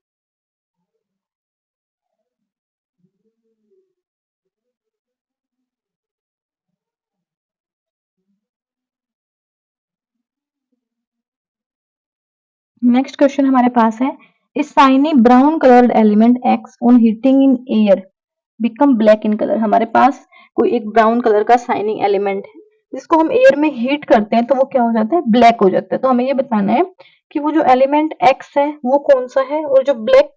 नेक्स्ट क्वेश्चन हमारे पास है, a shiny brown coloured element X on heating in air become black in colour. हमारे पास कोई एक ब्राउन कलर का शाइनिंग एलिमेंट है जिसको हम एयर में हीट करते हैं तो वो क्या हो जाता है, ब्लैक हो जाता है। तो हमें ये बताना है कि वो जो एलिमेंट एक्स है वो कौन सा है और जो ब्लैक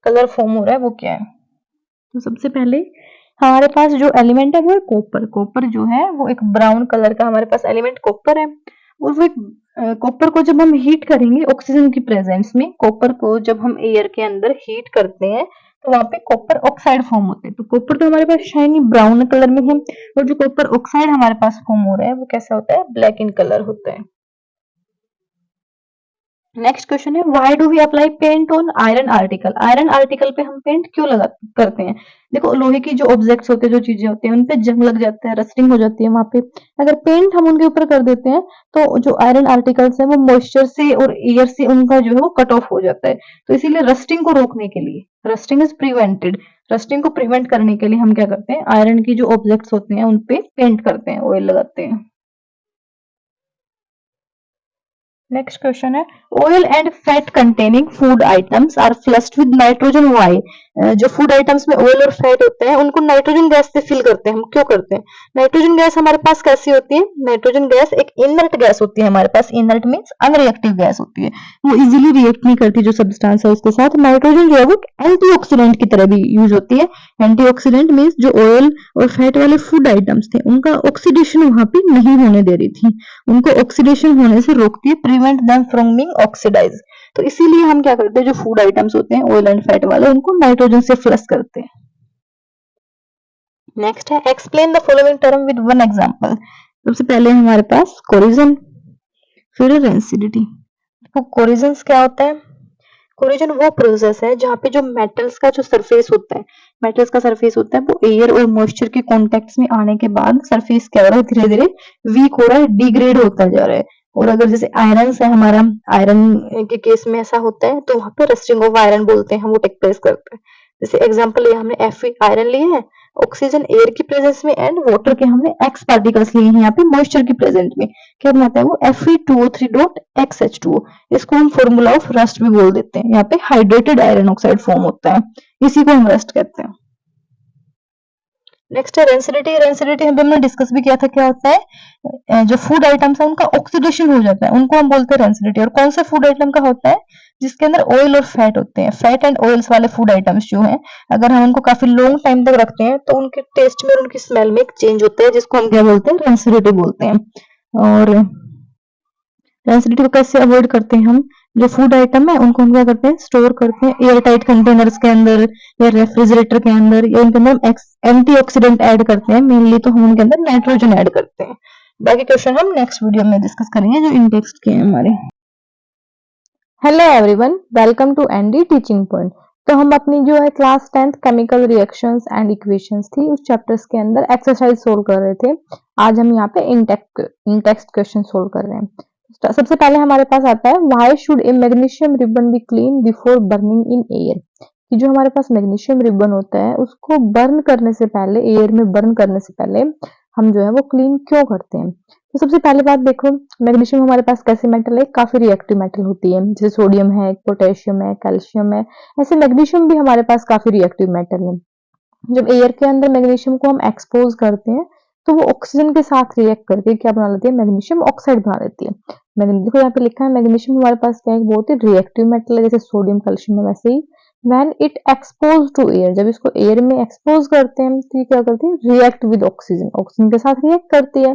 कलर फॉर्म हो रहा है वो क्या है। तो सबसे पहले हमारे पास जो एलिमेंट है वो है कॉपर। कॉपर जो है वो एक ब्राउन कलर का हमारे पास एलिमेंट कॉपर है और वो कॉपर को जब हम हीट करेंगे ऑक्सीजन की प्रेजेंस में, कॉपर को जब हम एयर के अंदर हीट करते हैं तो वहां पे कॉपर ऑक्साइड फॉर्म होते हैं। तो कॉपर तो हमारे पास शाइनी ब्राउन कलर में है और जो कॉपर ऑक्साइड हमारे पास फॉर्म हो रहा है वो कैसा होता है, ब्लैक इन कलर होता है। नेक्स्ट क्वेश्चन है, why do we apply paint on iron article. Iron article पे हम पेंट क्यों लगा करते हैं। देखो लोहे की जो ऑब्जेक्ट्स होते हैं, जो चीजें होती हैं उन पे जंग लग जाता है, रस्टिंग हो जाती है वहां पे। अगर पेंट हम उनके ऊपर कर देते हैं तो जो आयरन आर्टिकल्स है वो मॉइस्चर से और एयर से उनका जो है वो कट ऑफ हो जाता है। तो इसीलिए रस्टिंग को रोकने के लिए, रस्टिंग इज प्रिवेंटेड, रस्टिंग को प्रिवेंट करने के लिए हम क्या करते हैं, आयरन की जो ऑब्जेक्ट्स होते हैं उनपे पेंट करते हैं, ऑयल लगाते हैं। नेक्स्ट क्वेश्चन है, oil and fat containing food items are flushed with nitrogen why. जो फूड आइटम्स में ऑयल और फैट होते हैं उनको नाइट्रोजन गैस से फिल करते हैं हम, क्यों करते हैं। नाइट्रोजन गैस हमारे पास कैसी होती है, नाइट्रोजन गैस एक इनर्ट गैस होती है हमारे पास। इनर्ट मीन्स अनरिएक्टिव गैस होती है, वो इजीली रिएक्ट नहीं करती जो सब्सटेंस है उसके साथ। नाइट्रोजन जो है वो एंटीऑक्सीडेंट की तरह भी यूज होती है। एंटीऑक्सीडेंट मीन्स जो ऑयल और फैट वाले फूड आइटम्स थे उनका ऑक्सीडेशन वहां पे नहीं होने दे रही थी, उनको ऑक्सीडेशन होने से रोकती है, prevent them from being oxidize. तो इसीलिए हम क्या करते हैं, जो फूड आइटम्स होते हैं ऑयल एंड फैट वाले उनको नाइट्रोजन से फ्लश करते हैं। नेक्स्ट है, explain the following term with one example. सबसे पहले हमारे पास कोरिजन, फिर रेंसिडिटी। तो कोरिजन क्या होता है, कोरिजन वो प्रोसेस है जहाँ पे जो मेटल्स का जो सरफेस होता है, मेटल्स का सरफेस होता है वो एयर और मॉइस्चर के कॉन्टेक्ट में आने के बाद सरफेस क्या हो रहा है, धीरे धीरे वीक हो रहा है, डिग्रेड होता जा रहा है। और अगर जैसे आयरन है, हमारा आयरन के केस में ऐसा होता है तो वहां पे रस्टिंग ऑफ आयरन बोलते हैं हम, वो टेक प्लेस करता है। जैसे एग्जांपल लिया हमने Fe आयरन लिए है, ऑक्सीजन एयर की प्रेजेंस में एंड वाटर के हमने एक्स पार्टिकल्स लिए हैं यहाँ पे मॉइस्चर की प्रेजेंस में। क्या बनाता है वो, Fe2O3.XH2O। इसको हम फॉर्मूला ऑफ रस्ट भी बोल देते हैं। यहाँ पे हाइड्रेटेड आयरन ऑक्साइड फॉर्म होता है, इसी को हम रस्ट कहते हैं। नेक्स्ट है रेंसिडिटी। रेंसिडिटी हमने डिस्कस भी किया था, क्या होता है, जो फूड आइटम्स है उनका ऑक्सीडेशन हो जाता है, उनको हम बोलते हैं रेंसिडिटी। और कौन से फूड आइटम का होता है, जिसके अंदर ऑयल और फैट होते हैं। फैट एंड ऑयल्स वाले फूड आइटम्स जो हैं, अगर हम उनको काफी लॉन्ग टाइम तक रखते हैं तो उनके टेस्ट में और उनकी स्मेल में एक चेंज होता है, जिसको हम क्या बोलते हैं, रेंसिडिटी बोलते हैं। और रेंसिडिटी को कैसे अवॉइड करते हैं हम, जो फूड आइटम है उनको हम क्या करते हैं, स्टोर करते हैं एयर टाइट कंटेनर्स के अंदर या रेफ्रिजरेटर के अंदर, या उनके अंदर हम एंटीऑक्सीडेंट ऐड करते हैं। मेनली तो हम उनके अंदर नाइट्रोजन ऐड करते हैं। बाकी क्वेश्चन हम नेक्स्ट वीडियो में डिस्कस करेंगे जो इन टेक्स्ट के हैं हमारे। Hello everyone, welcome to ND teaching point. तो हम अपनी जो है class 10th chemical reactions and equations थी उस चैप्टर्स के अंदर एक्सरसाइज सोल्व कर रहे थे। आज हम यहाँ पे इन टेक्स्ट क्वेश्चन सोल्व कर रहे हैं। सबसे पहले हमारे पास आता है, why should A magnesium ribbon be clean before burning in air. कि जो हमारे पास मैग्नीशियम रिबन होता है उसको बर्न करने से पहले, एयर में बर्न करने से पहले हम जो है वो क्लीन क्यों करते हैं। तो सबसे पहले बात देखो, मैग्नीशियम हमारे पास कैसे मेटल है, काफी रिएक्टिव मेटल होती है। जैसे सोडियम है, पोटेशियम है, कैल्शियम है, ऐसे मैग्नीशियम भी हमारे पास काफी रिएक्टिव मेटल है। जब एयर के अंदर मैग्नीशियम को हम एक्सपोज करते हैं तो वो ऑक्सीजन के साथ रिएक्ट करके क्या बना लेती है, मैग्नीशियम ऑक्साइड बना लेती है। देखो यहाँ पे लिखा है मैग्नीशियम हमारे पास क्या है, बहुत ही रिएक्टिव मेटल है, जैसे सोडियम कैल्शियम है वैसे ही। When it expose to air, जब इसको एयर में एक्सपोज करते हैं तो ये क्या करती है, रिएक्ट विद ऑक्सीजन, ऑक्सीजन के साथ रिएक्ट करती है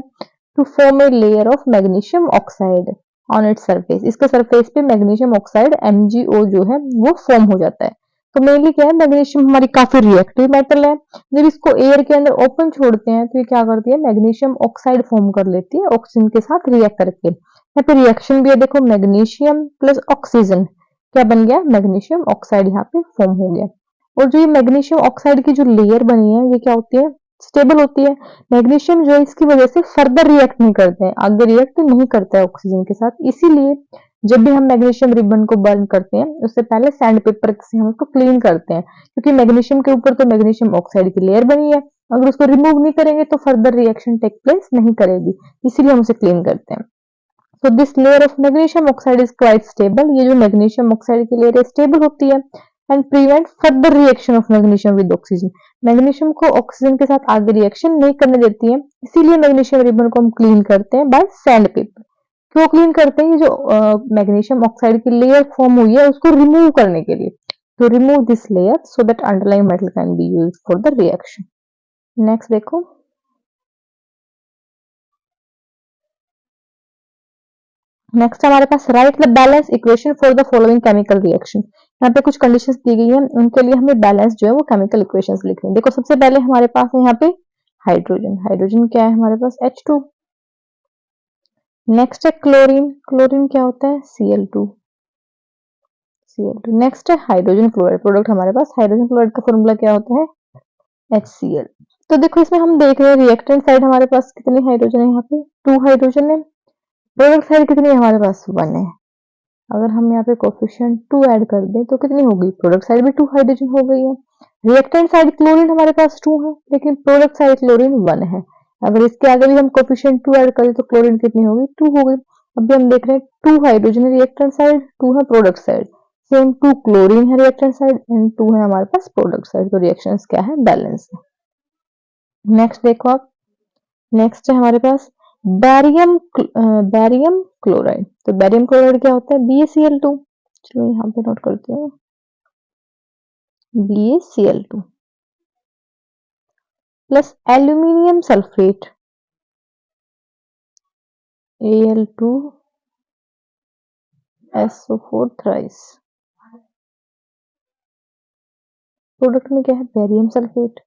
to form a layer of magnesium oxide on its surface. इसके सरफेस पे मैग्नीशियम ऑक्साइड MgO जो है वो फॉर्म हो जाता है। तो मेनली क्या है, मैग्नीशियम हमारी काफी रिएक्टिव मेटल है। जब इसको एयर के अंदर ओपन छोड़ते हैं तो ये क्या करती है, मैग्नीशियम ऑक्साइड फॉर्म कर लेती है ऑक्सीजन के साथ रिएक्ट करके। यहाँ पे रिएक्शन भी है, देखो मैग्नीशियम प्लस ऑक्सीजन क्या बन गया, मैग्नीशियम ऑक्साइड यहाँ पे फॉर्म हो गया। और जो ये मैग्नीशियम ऑक्साइड की जो लेयर बनी है ये क्या होती है, स्टेबल होती है। मैग्नीशियम जो है इसकी वजह से फर्दर रिएक्ट नहीं करते हैं, आगे रिएक्ट नहीं करता है ऑक्सीजन के साथ। इसीलिए जब भी हम मैग्नीशियम रिबन को बर्न करते हैं उससे पहले सैंड पेपर से हम उसको क्लीन करते हैं, क्योंकि मैग्नीशियम के ऊपर तो मैग्नीशियम ऑक्साइड की लेयर बनी है, अगर उसको रिमूव नहीं करेंगे तो फर्दर रिएक्शन टेक प्लेस नहीं करेगी, इसीलिए हम उसे क्लीन करते हैं। So this layer of magnesium oxide is quite stable. ये जो magnesium oxide की layer है stable होती है and prevent further reaction of magnesium with oxygen. magnesium को oxygen के साथ आगे reaction नहीं करने देती है, इसीलिए magnesium ribbon को हम clean करते हैं by sandpaper. क्यों क्लीन करते हैं? ये जो मैग्नीशियम ऑक्साइड की लेयर फॉर्म हुई है उसको रिमूव करने के लिए. तो remove this layer so that underlying metal can be used for the reaction. Next देखो, नेक्स्ट हमारे पास write the balance equation for the following chemical reaction. यहाँ पे कुछ कंडीशंस दी गई है, उनके लिए हमें बैलेंस जो है वो केमिकल इक्वेशंस लिखनी है. देखो सबसे पहले हमारे पास है यहाँ पे हाइड्रोजन. हाइड्रोजन क्या है हमारे पास? H2. नेक्स्ट है क्लोरीन. क्लोरीन क्या होता है? Cl2. Cl2. नेक्स्ट है हाइड्रोजन क्लोराइड. प्रोडक्ट हमारे पास हाइड्रोजन क्लोराइड का फॉर्मूला क्या होता है? HCl. तो देखो इसमें हम देख रहे हैं रिएक्टेंट साइड हमारे पास कितने हाइड्रोजन है? यहाँ पे 2 हाइड्रोजन है. प्रोडक्ट साइड कितनी है हमारे पास? 1 है. अगर हम यहाँ पे कोफिशिएंट 2 ऐड कर दें तो कितनी होगी? प्रोडक्ट साइड भी 2 हाइड्रोजन हो गई है. रिएक्टेंट साइड क्लोरीन हमारे पास 2 है, लेकिन प्रोडक्ट साइड क्लोरीन 1 है. अगर इसके आगे भी हम कोफिशिएंट 2 ऐड करें तो क्लोरीन कितनी होगी? 2 हो गई. अभी हम देख रहे हैं 2 हाइड्रोजन है रिएक्टेंट साइड, 2 है प्रोडक्ट साइड. सेम 2 क्लोरीन है रिएक्टेंट साइड एंड 2 है हमारे पास प्रोडक्ट साइड. तो रिएक्शंस क्या है? बैलेंस है. नेक्स्ट देखो आप, नेक्स्ट है हमारे पास बैरियम क्लोराइड. तो बैरियम क्लोराइड क्या होता है? BaCl2. चलो यहाँ पे नोट करते हैं, BaCl2 plus aluminium sulphate Al2SO4 thrice. Product में क्या है? Barium sulphate.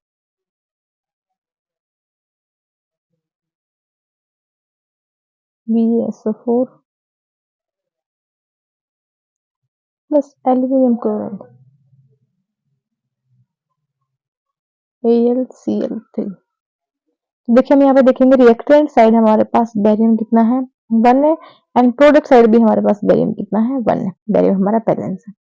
BaSO4 plus aluminium chloride AlCl3. देखिए हम यहाँ पे देखेंगे रिएक्टेंट साइड हमारे पास बैरियम कितना है? 1 है. एंड प्रोडक्ट साइड भी हमारे पास बैरियम कितना है? 1 है. बैरियम हमारा बैलेंस है.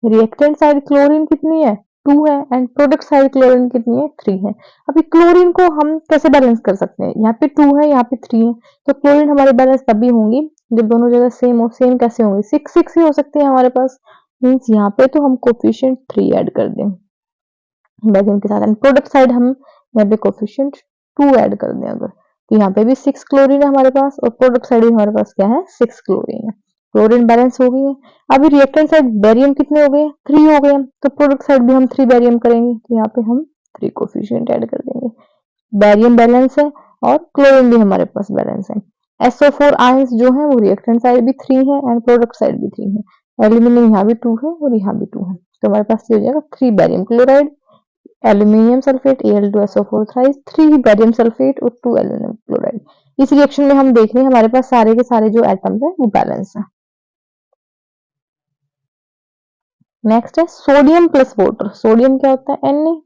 रिएक्टेंट साइड क्लोरीन कितनी है? 2 है. एंड प्रोडक्ट साइड क्लोरीन कितनी है? 3 है. अभी क्लोरीन को हम कैसे बैलेंस कर सकते हैं? यहाँ पे 2 है, यहाँ पे 3 है. तो क्लोरीन हमारे बैलेंस तभी होंगी जब दोनों जगह सेम हो. सेम कैसे होंगे? 6 ही हो सकते हैं हमारे पास. मीन्स यहाँ पे तो हम कोफिशिएंट 3 ऐड कर दें बैरियम के साथ. एंड प्रोडक्ट साइड हम यहाँ पे कोफिशिएंट 2 ऐड कर दें अगर, तो यहाँ पे भी 6 क्लोरीन है हमारे पास और प्रोडक्ट साइड भी हमारे पास क्या है? 6 क्लोरीन है. क्लोरीन बैलेंस हो गई है. अभी रिएक्टेंट साइड बैरियम कितने हो गए? 3 हो गए. तो प्रोडक्ट साइड भी हम 3 बैरियम करेंगे, तो यहाँ पे हम 3 कोफिशिएंट ऐड कर देंगे. बैरियम बैलेंस है और क्लोरीन भी हमारे पास बैलेंस है. SO4 आयंस जो है वो रिएक्टेंट साइड भी 3 है एंड प्रोडक्ट साइड भी 3 है. एल्यूमिनियम यहाँ भी 2 है और यहाँ भी 2 है. तो हमारे पास ये हो जाएगा 3 barium chloride, aluminium sulphate Al2SO4 thrice, 3 barium sulphate और 2 एल्यूमिनियम क्लोराइड. इस रिएक्शन में हम देख रहे हैं हमारे पास सारे के सारे जो एटम्स है वो बैलेंस है. नेक्स्ट है सोडियम प्लस वाटर. सोडियम क्या होता है? Na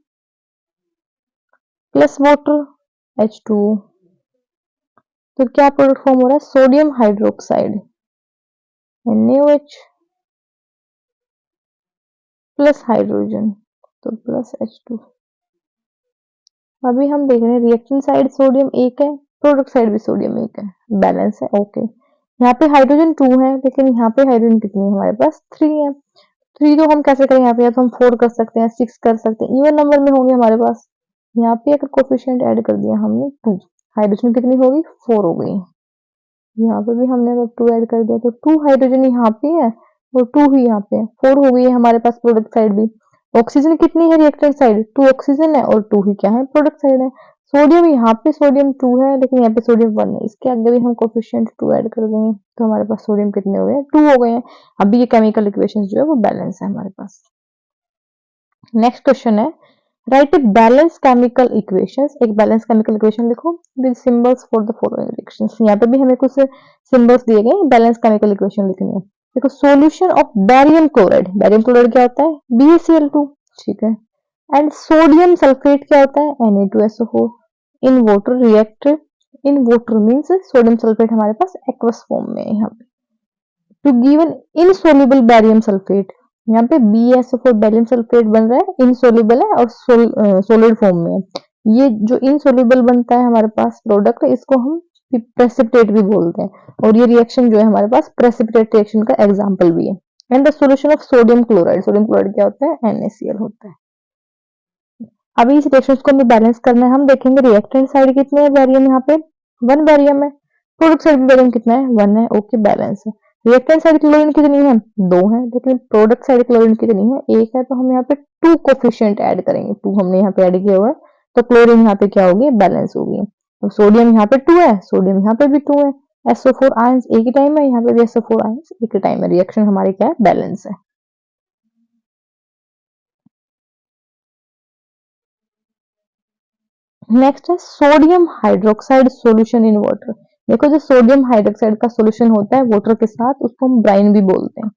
plus water H2O. तो क्या प्रोडक्ट फॉर्म हो रहा है? Sodium hydroxide NaOH plus hydrogen, तो प्लस H2. अभी हम देख रहे हैं रिएक्टेंट साइड सोडियम 1 है, प्रोडक्ट साइड भी सोडियम 1 है. बैलेंस है. ओके. यहाँ पे हाइड्रोजन 2 है, लेकिन यहाँ पे हाइड्रोजन कितनी है हमारे पास? 3 है. 3 तो हम कैसे करें? यहाँ पे या तो हम 4 कर सकते हैं, 6 कर सकते हैं, इवन नंबर में होंगे हमारे पास. यहाँ पे अगर कोफिशिएंट ऐड कर दिया हमने 2, हाइड्रोजन कितनी होगी? 4 हो गई. यहाँ पे भी हमने अगर 2 ऐड कर दिया तो 2 हाइड्रोजन यहाँ पे है और 2 ही यहाँ पे है. 4 हो गई है हमारे पास प्रोडक्ट साइड भी. ऑक्सीजन कितनी है रिएक्टेंट साइड? 2 ऑक्सीजन है और 2 ही क्या है? प्रोडक्ट साइड है. सोडियम यहाँ पे सोडियम 2 है, लेकिन यहाँ पे सोडियम 1 है. इसके आगे भी हम कोफिशिएंट 2 ऐड कर देंगे तो हमारे पास सोडियम कितने हो गए? 2 हो गए हैं. अभी ये केमिकल इक्वेशन जो है वो बैलेंस है हमारे पास. नेक्स्ट क्वेश्चन है right a balance chemical equations. एक बैलेंस केमिकल इक्वेशन लिखो with symbols for the following reactions. यहाँ पे भी हमें कुछ सिंबल्स दिए गए, बैलेंस केमिकल इक्वेशन लिखनी है. देखो solution of barium chloride. Barium chloride क्या होता है? BaCl2. ठीक है. एंड सोडियम सल्फेट क्या होता है? Na2SO4. In water react, in water means sodium sulphate हमारे पास एक्वस फॉर्म में है यहाँ पे. To given insoluble barium sulphate. यहाँ पे BaSO4 बैरियम सल्फेट बन रहा है, इनसोल्युबल है और सोलिड फॉर्म में है. ये जो इनसोल्युबल बनता है हमारे पास प्रोडक्ट, इसको हम प्रेसिपिटेट भी बोलते हैं, और ये रिएक्शन जो है हमारे पास प्रेसिपिटेट रिएक्शन का एग्जाम्पल भी है। And the solution of sodium chloride क्या होता है, NaCl होता है। अभी इस रिएक्शन को हमें बैलेंस करना है। हम देखेंगे रिएक्टेंट साइड कितने है बैरियम, यहाँ पे 1 बैरियम है, प्रोडक्ट साइड बैरियम कितना है, 1 है, ओके बैलेंस है। रिएक्टेंट साइड क्लोरीन कितनी है, 2 है, लेकिन प्रोडक्ट साइड क्लोरीन कितनी है, 1 है, तो हम यहाँ पे 2 कोफिशिएंट ऐड करेंगे, 2 हमने यहाँ पे ऐड किया हुआ है, तो क्लोरीन यहाँ पे क्या होगी, बैलेंस होगी। तो सोडियम यहाँ पे 2 है, सोडियम यहाँ पे भी 2 है, SO4 आयंस एक ही टाइम है, यहाँ पे भी SO4 आयंस एक ही टाइम है, रिएक्शन हमारी क्या है, बैलेंस है। नेक्स्ट है sodium hydroxide solution in water. देखो जो सोडियम हाइड्रोक्साइड का सॉल्यूशन होता है वाटर के साथ, उसको हम ब्राइन भी बोलते हैं।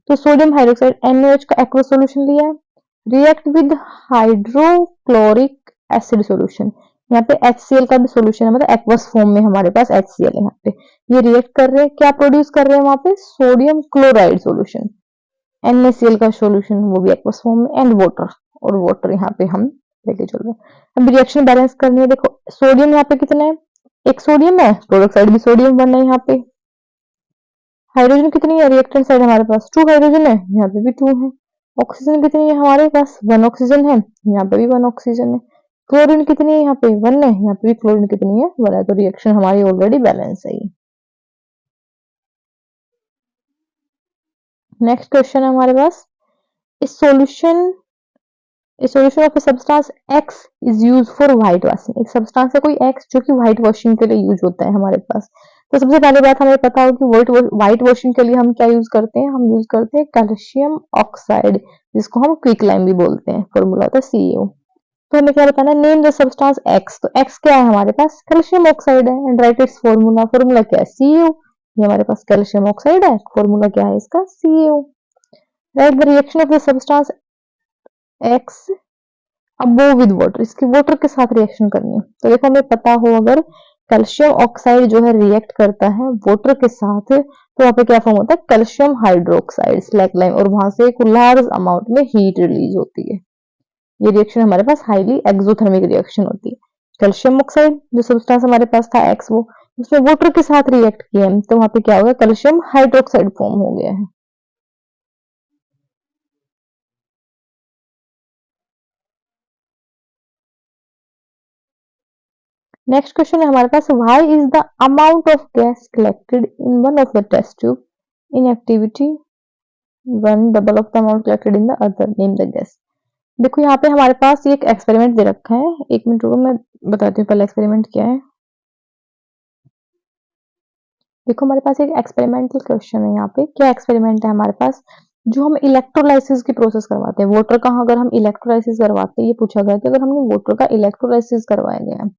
तो सोडियम हाइड्रोक्साइड NaOH का एक्वा सॉल्यूशन लिया है, react with hydrochloric acid solution. यहाँ पे HCl का भी सॉल्यूशन है, मतलब एक्वस फॉर्म में हमारे पास HCl है। यहाँ पे ये रिएक्ट कर रहे हैं, क्या प्रोड्यूस कर रहे हैं वहां पे, सोडियम क्लोराइड सॉल्यूशन, NaCl का सॉल्यूशन, वो भी एक्वस फॉर्म में, एंड वाटर, और वाटर यहाँ पे हम लेके चल रहे हैं। अब रिएक्शन बैलेंस करनी है। देखो सोडियम यहाँ पे कितना है, एक सोडियम है, प्रोडक्ट साइड भी सोडियम बन है। यहाँ पे हाइड्रोजन कितनी है, रिएक्टेंट साइड हमारे पास 2 हाइड्रोजन है, यहाँ पे भी 2 है। ऑक्सीजन कितनी है हमारे पास, 1 ऑक्सीजन है, यहाँ पे भी 1 ऑक्सीजन है। क्लोरीन कितनी है, यहाँ पे 1 है, यहाँ पे भी क्लोरीन कितनी है, 1 है। तो रिएक्शन हमारी ऑलरेडी बैलेंस है। नेक्स्ट क्वेश्चन है हमारे पास, इस solution A solution of a substance X is used for white washing। एक सब्सटेंस है कोई X जो कि व्हाइट वॉशिंग के लिए यूज होता है हमारे पास। तो सबसे पहली बात हमें पता हो कि व्हाइट वॉशिंग के लिए हम क्या यूज करते हैं, हम यूज करते हैं कैल्शियम ऑक्साइड, जिसको हम क्विक लाइम भी बोलते हैं, फॉर्मूला होता है CaO। तो हमें क्या बताना है, नेम द सब्सटेंस X। तो X क्या है हमारे पास, कैल्शियम ऑक्साइड है, and right it's formula, formula क्या है, CaO। ये हमारे पास कैल्शियम ऑक्साइड है, फॉर्मूला क्या है इसका, CaO। Right the reaction of the substance X above with water, इसकी वाटर के साथ रिएक्शन करनी है। तो देखो हमें पता हो, अगर कैल्शियम ऑक्साइड जो है रिएक्ट करता है वाटर के साथ, तो वहां पे क्या फॉर्म होता है, कैल्शियम हाइड्रोक्साइड स्लैक लाइम, और वहां से एक लार्ज अमाउंट में हीट रिलीज होती है। ये रिएक्शन हमारे पास हाईली एक्सोथर्मिक रिएक्शन होती है। कैल्शियम ऑक्साइड जो सब्सटेंस हमारे पास था X, वो उसमें वाटर के साथ रिएक्ट किया है, तो वहां पे क्या होगा, कैल्शियम हाइड्रोक्साइड फॉर्म हो गया है। नेक्स्ट क्वेश्चन है हमारे पास, why is the amount of gas collected in one of the test tube in activity 1 double of the amount collected in the other, name the gas. देखो यहाँ पे हमारे पास ये एक एक्सपेरिमेंट दे रखा है, एक मिनट रुको मैं बताती हूँ पहले एक्सपेरिमेंट क्या है। देखो हमारे पास एक एक्सपेरिमेंटल क्वेश्चन है, यहाँ पे क्या एक्सपेरिमेंट है हमारे पास, जो हम इलेक्ट्रोलाइसिस की प्रोसेस करवाते हैं वाटर का। अगर हम इलेक्ट्रोलाइसिस करवाते हैं, ये पूछा गया कि अगर हमने वाटर का इलेक्ट्रोलाइसिस करवाया गया है,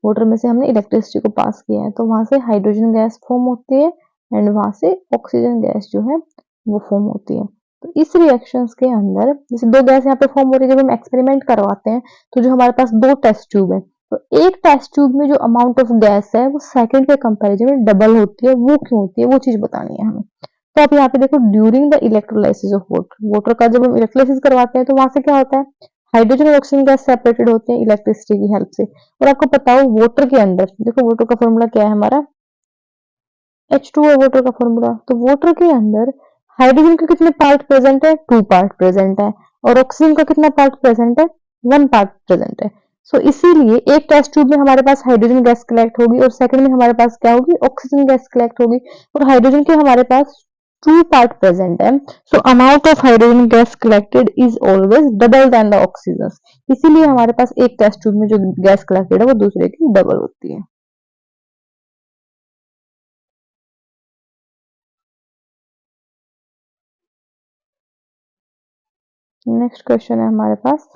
वाटर में से हमने इलेक्ट्रिसिटी को पास किया है, तो वहां से हाइड्रोजन गैस फॉर्म होती है, एंड वहां से ऑक्सीजन गैस जो है वो फॉर्म होती है। तो इस रिएक्शंस के अंदर जैसे 2 गैस यहाँ पे फॉर्म हो रही है, जब हम एक्सपेरिमेंट करवाते हैं, तो जो हमारे पास 2 टेस्ट ट्यूब है, तो एक टेस्ट ट्यूब में जो अमाउंट ऑफ गैस है वो सेकंड के कंपैरिजन में डबल होती है। वो क्यों होती है, वो चीज बतानी है हमें। तो आप यहाँ पे देखो, during the electrolysis of water, water का जब हम इलेक्ट्रोलाइसिस करवाते हैं, तो वहां से क्या होता है, हाइड्रोजन और ऑक्सीजन गैस सेपरेटेड होते हैं इलेक्ट्रिसिटी की हेल्प से। और आपको पता हो वाटर के अंदर, देखो वाटर का फॉर्मूला क्या है हमारा, H2 है वाटर का फॉर्मूला। तो वाटर के अंदर हाइड्रोजन के कितने पार्ट प्रेजेंट है, 2 पार्ट प्रेजेंट है, और ऑक्सीजन का कितना पार्ट प्रेजेंट है, 1 पार्ट प्रेजेंट है। सो इसीलिए एक टेस्ट ट्यूब में हमारे पास हाइड्रोजन गैस कलेक्ट होगी, और सेकंड में हमारे पास क्या होगी, ऑक्सीजन गैस कलेक्ट होगी, और हाइड्रोजन के हमारे पास 2 पार्ट प्रेजेंट है। So amount of hydrogen gas collected is always double than the oxygen. इसीलिए हमारे पास एक टेस्ट ट्यूब में जो गैस कलेक्टेड है वो दूसरे की डबल होती है। नेक्स्ट क्वेश्चन है हमारे पास,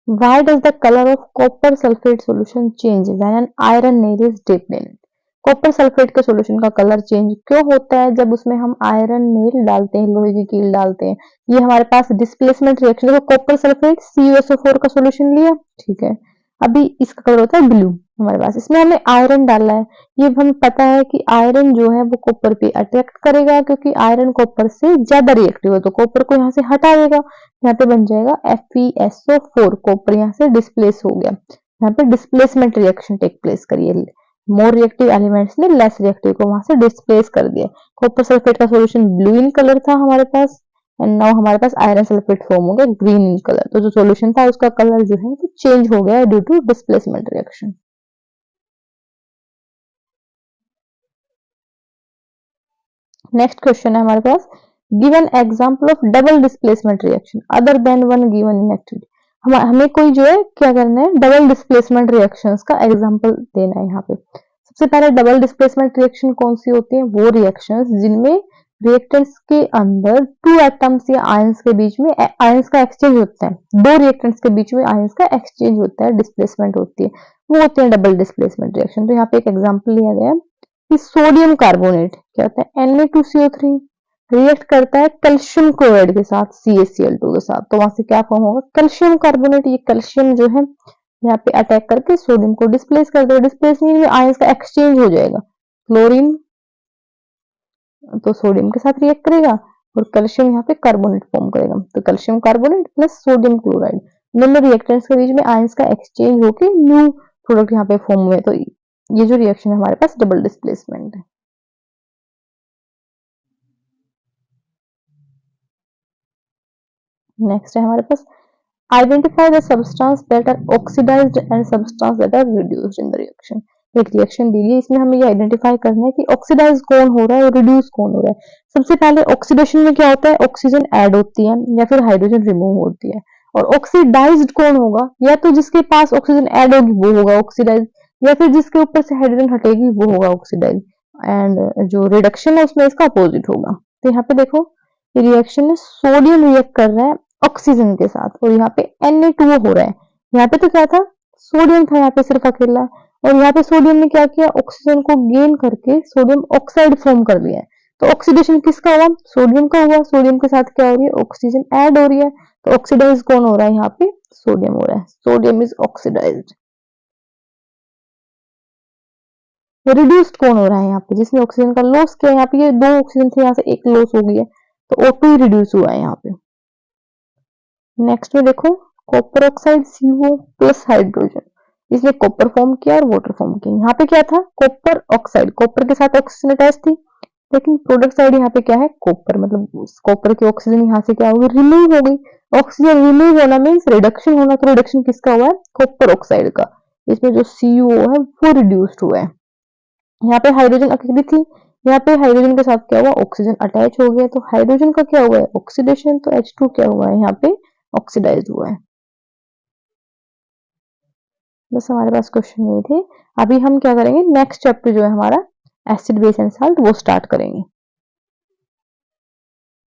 why does the color of copper sulfate solution change when an iron nail is dipped in it? Copper sulphate के सॉल्यूशन का कलर चेंज क्यों होता है जब उसमें हम आयरन नेल डालते हैं, लोहे की कील डालते हैं। ये हमारे पास डिस्प्लेसमेंट रिएक्शन है। कॉपर सल्फेट CuSO4 का सॉल्यूशन लिया, ठीक है, अभी इसका कलर होता है ब्लू हमारे पास, इसमें हमने आयरन डाला है। ये हमें पता है कि आयरन जो है वो कॉपर पे अट्रैक्ट करेगा, क्योंकि आयरन कॉपर से ज्यादा रिएक्टिव है, तो कॉपर को यहाँ से हटा देगा, यहाँ पे बन जाएगा FeSO4, कॉपर यहाँ से डिस्प्लेस हो गया, यहाँ पे डिस्प्लेसमेंट रिएक्शन टेक प्लेस करिए। मोर रिएक्टिव एलिमेंट्स ने लेस रिएक्टिव को वहां से डिस्प्लेस कर दिया। कॉपर सल्फेट का सॉल्यूशन ब्लू इन कलर था हमारे पास, एंड नाउ हमारे पास आयरन सल्फेट फॉर्म हो गया ग्रीन इन कलर। तो जो सॉल्यूशन था उसका कलर जो है वो चेंज हो गया due to displacement reaction. Next question है हमारे पास, give an example of double displacement reaction other than one given in activity. हमें कोई जो है क्या करना है, डबल डिस्प्लेसमेंट रिएक्शंस का एग्जांपल देना है यहाँ पे। सबसे पहले डबल डिस्प्लेसमेंट रिएक्शन कौन सी होती है, वो रिएक्शंस जिनमें रिएक्टेंट्स के अंदर टू एटम्स या आयंस के बीच में आयंस का एक्सचेंज होता है, दो रिएक्टेंट्स के बीच में आयंस का एक्सचेंज होता है, डिस्प्लेसमेंट होती है, वो होते हैं डबल डिस्प्लेसमेंट रिएक्शन। तो यहाँ पे एक एग्जांपल लिया गया है कि सोडियम कार्बोनेट क्या होता है, Na2CO3 रिएक्ट करता है कैल्शियम क्लोराइड के साथ CaCl2 के साथ, तो वहां से क्या फॉर्म होगा, कैल्शियम कार्बोनेट। ये कैल्शियम जो है यहाँ पे अटैक करके सोडियम को डिस्प्लेस कर देगा, डिस्प्लेस नहीं आयंस का एक्सचेंज हो जाएगा, क्लोरीन तो सोडियम के साथ रिएक्ट करेगा और कैल्शियम यहाँ पे कार्बोनेट फॉर्म करेगा, तो calcium carbonate plus sodium chloride, दोनों रिएक्टेंट्स के बीच में आयंस का एक्सचेंज होके न्यू प्रोडक्ट यहाँ पे फॉर्म हुए। तो ये जो रिएक्शन है हमारे पास डबल डिस्प्लेसमेंट है। नेक्स्ट है हमारे पास, identify the substance that are oxidized and substance that are reduced in the reaction. एक रिएक्शन दी है, इसमें हमें ये आइडेंटिफाई करना है कि ऑक्सीडाइज कौन हो रहा है और रिड्यूस कौन हो रहा है। सबसे पहले ऑक्सीडेशन में क्या होता है, ऑक्सीजन ऐड होती है या फिर हाइड्रोजन रिमूव होती है, और ऑक्सीडाइज्ड कौन होगा, या तो जिसके पास ऑक्सीजन ऐड होगी वो होगा ऑक्सीडाइज, या फिर जिसके ऊपर से हाइड्रोजन हटेगी वो होगा ऑक्सीडाइज, एंड जो रिडक्शन है उसमें इसका अपोजिट होगा। तो यहाँ पे देखो रिएक्शन में सोडियम रिएक्ट कर रहा है ऑक्सीजन के साथ और यहाँ पे Na2O हो रहा है। यहाँ पे तो क्या था, सोडियम था यहाँ पे सिर्फ अकेला, और यहाँ पे सोडियम ने क्या किया, ऑक्सीजन को गेन करके सोडियम ऑक्साइड फॉर्म कर लिया है। तो ऑक्सीडेशन किसका हुआ, सोडियम का हुआ। सोडियम के साथ क्या हो रही है, ऑक्सीजन ऐड हो रही है, तो ऑक्सीडाइज कौन हो रहा है, यहाँ पे सोडियम हो रहा है, सोडियम इज ऑक्सीडाइज्ड। रिड्यूस्ड कौन हो रहा है, यहाँ पे जिसने ऑक्सीजन का लॉस किया, यहाँ पे ये दो ऑक्सीजन थे यहाँ से एक लॉस हो गई है, तो O2 रिड्यूस हुआ है यहाँ पे। नेक्स्ट में देखो copper oxide CO plus hydrogen, इसने कॉपर फॉर्म किया और वाटर फॉर्म किया। यहाँ पे क्या था, कॉपर ऑक्साइड, कॉपर के साथ ऑक्सीजन अटैच थी, लेकिन प्रोडक्ट साइड यहाँ पे क्या है, कॉपर, मतलब कॉपर की ऑक्सीजन यहाँ से क्या होगी, रिमूव हो गई। ऑक्सीजन रिमूव होना मीन्स रिडक्शन होना, तो रिडक्शन किसका हुआ है, कॉपर ऑक्साइड का, इसमें जो CO है वो रिड्यूस्ड हुआ है। यहाँ पे हाइड्रोजन अकेली थी, यहाँ पे हाइड्रोजन के साथ क्या हुआ, ऑक्सीजन अटैच हो गया, तो हाइड्रोजन का क्या हुआ है, ऑक्सीडेशन, तो H2 क्या हुआ है, यहाँ पे ऑक्सीडाइज हुआ है। बस हमारे पास क्वेश्चन यही थे। अभी हम क्या करेंगे, नेक्स्ट चैप्टर जो है हमारा एसिड बेस एंड साल्ट वो स्टार्ट करेंगे।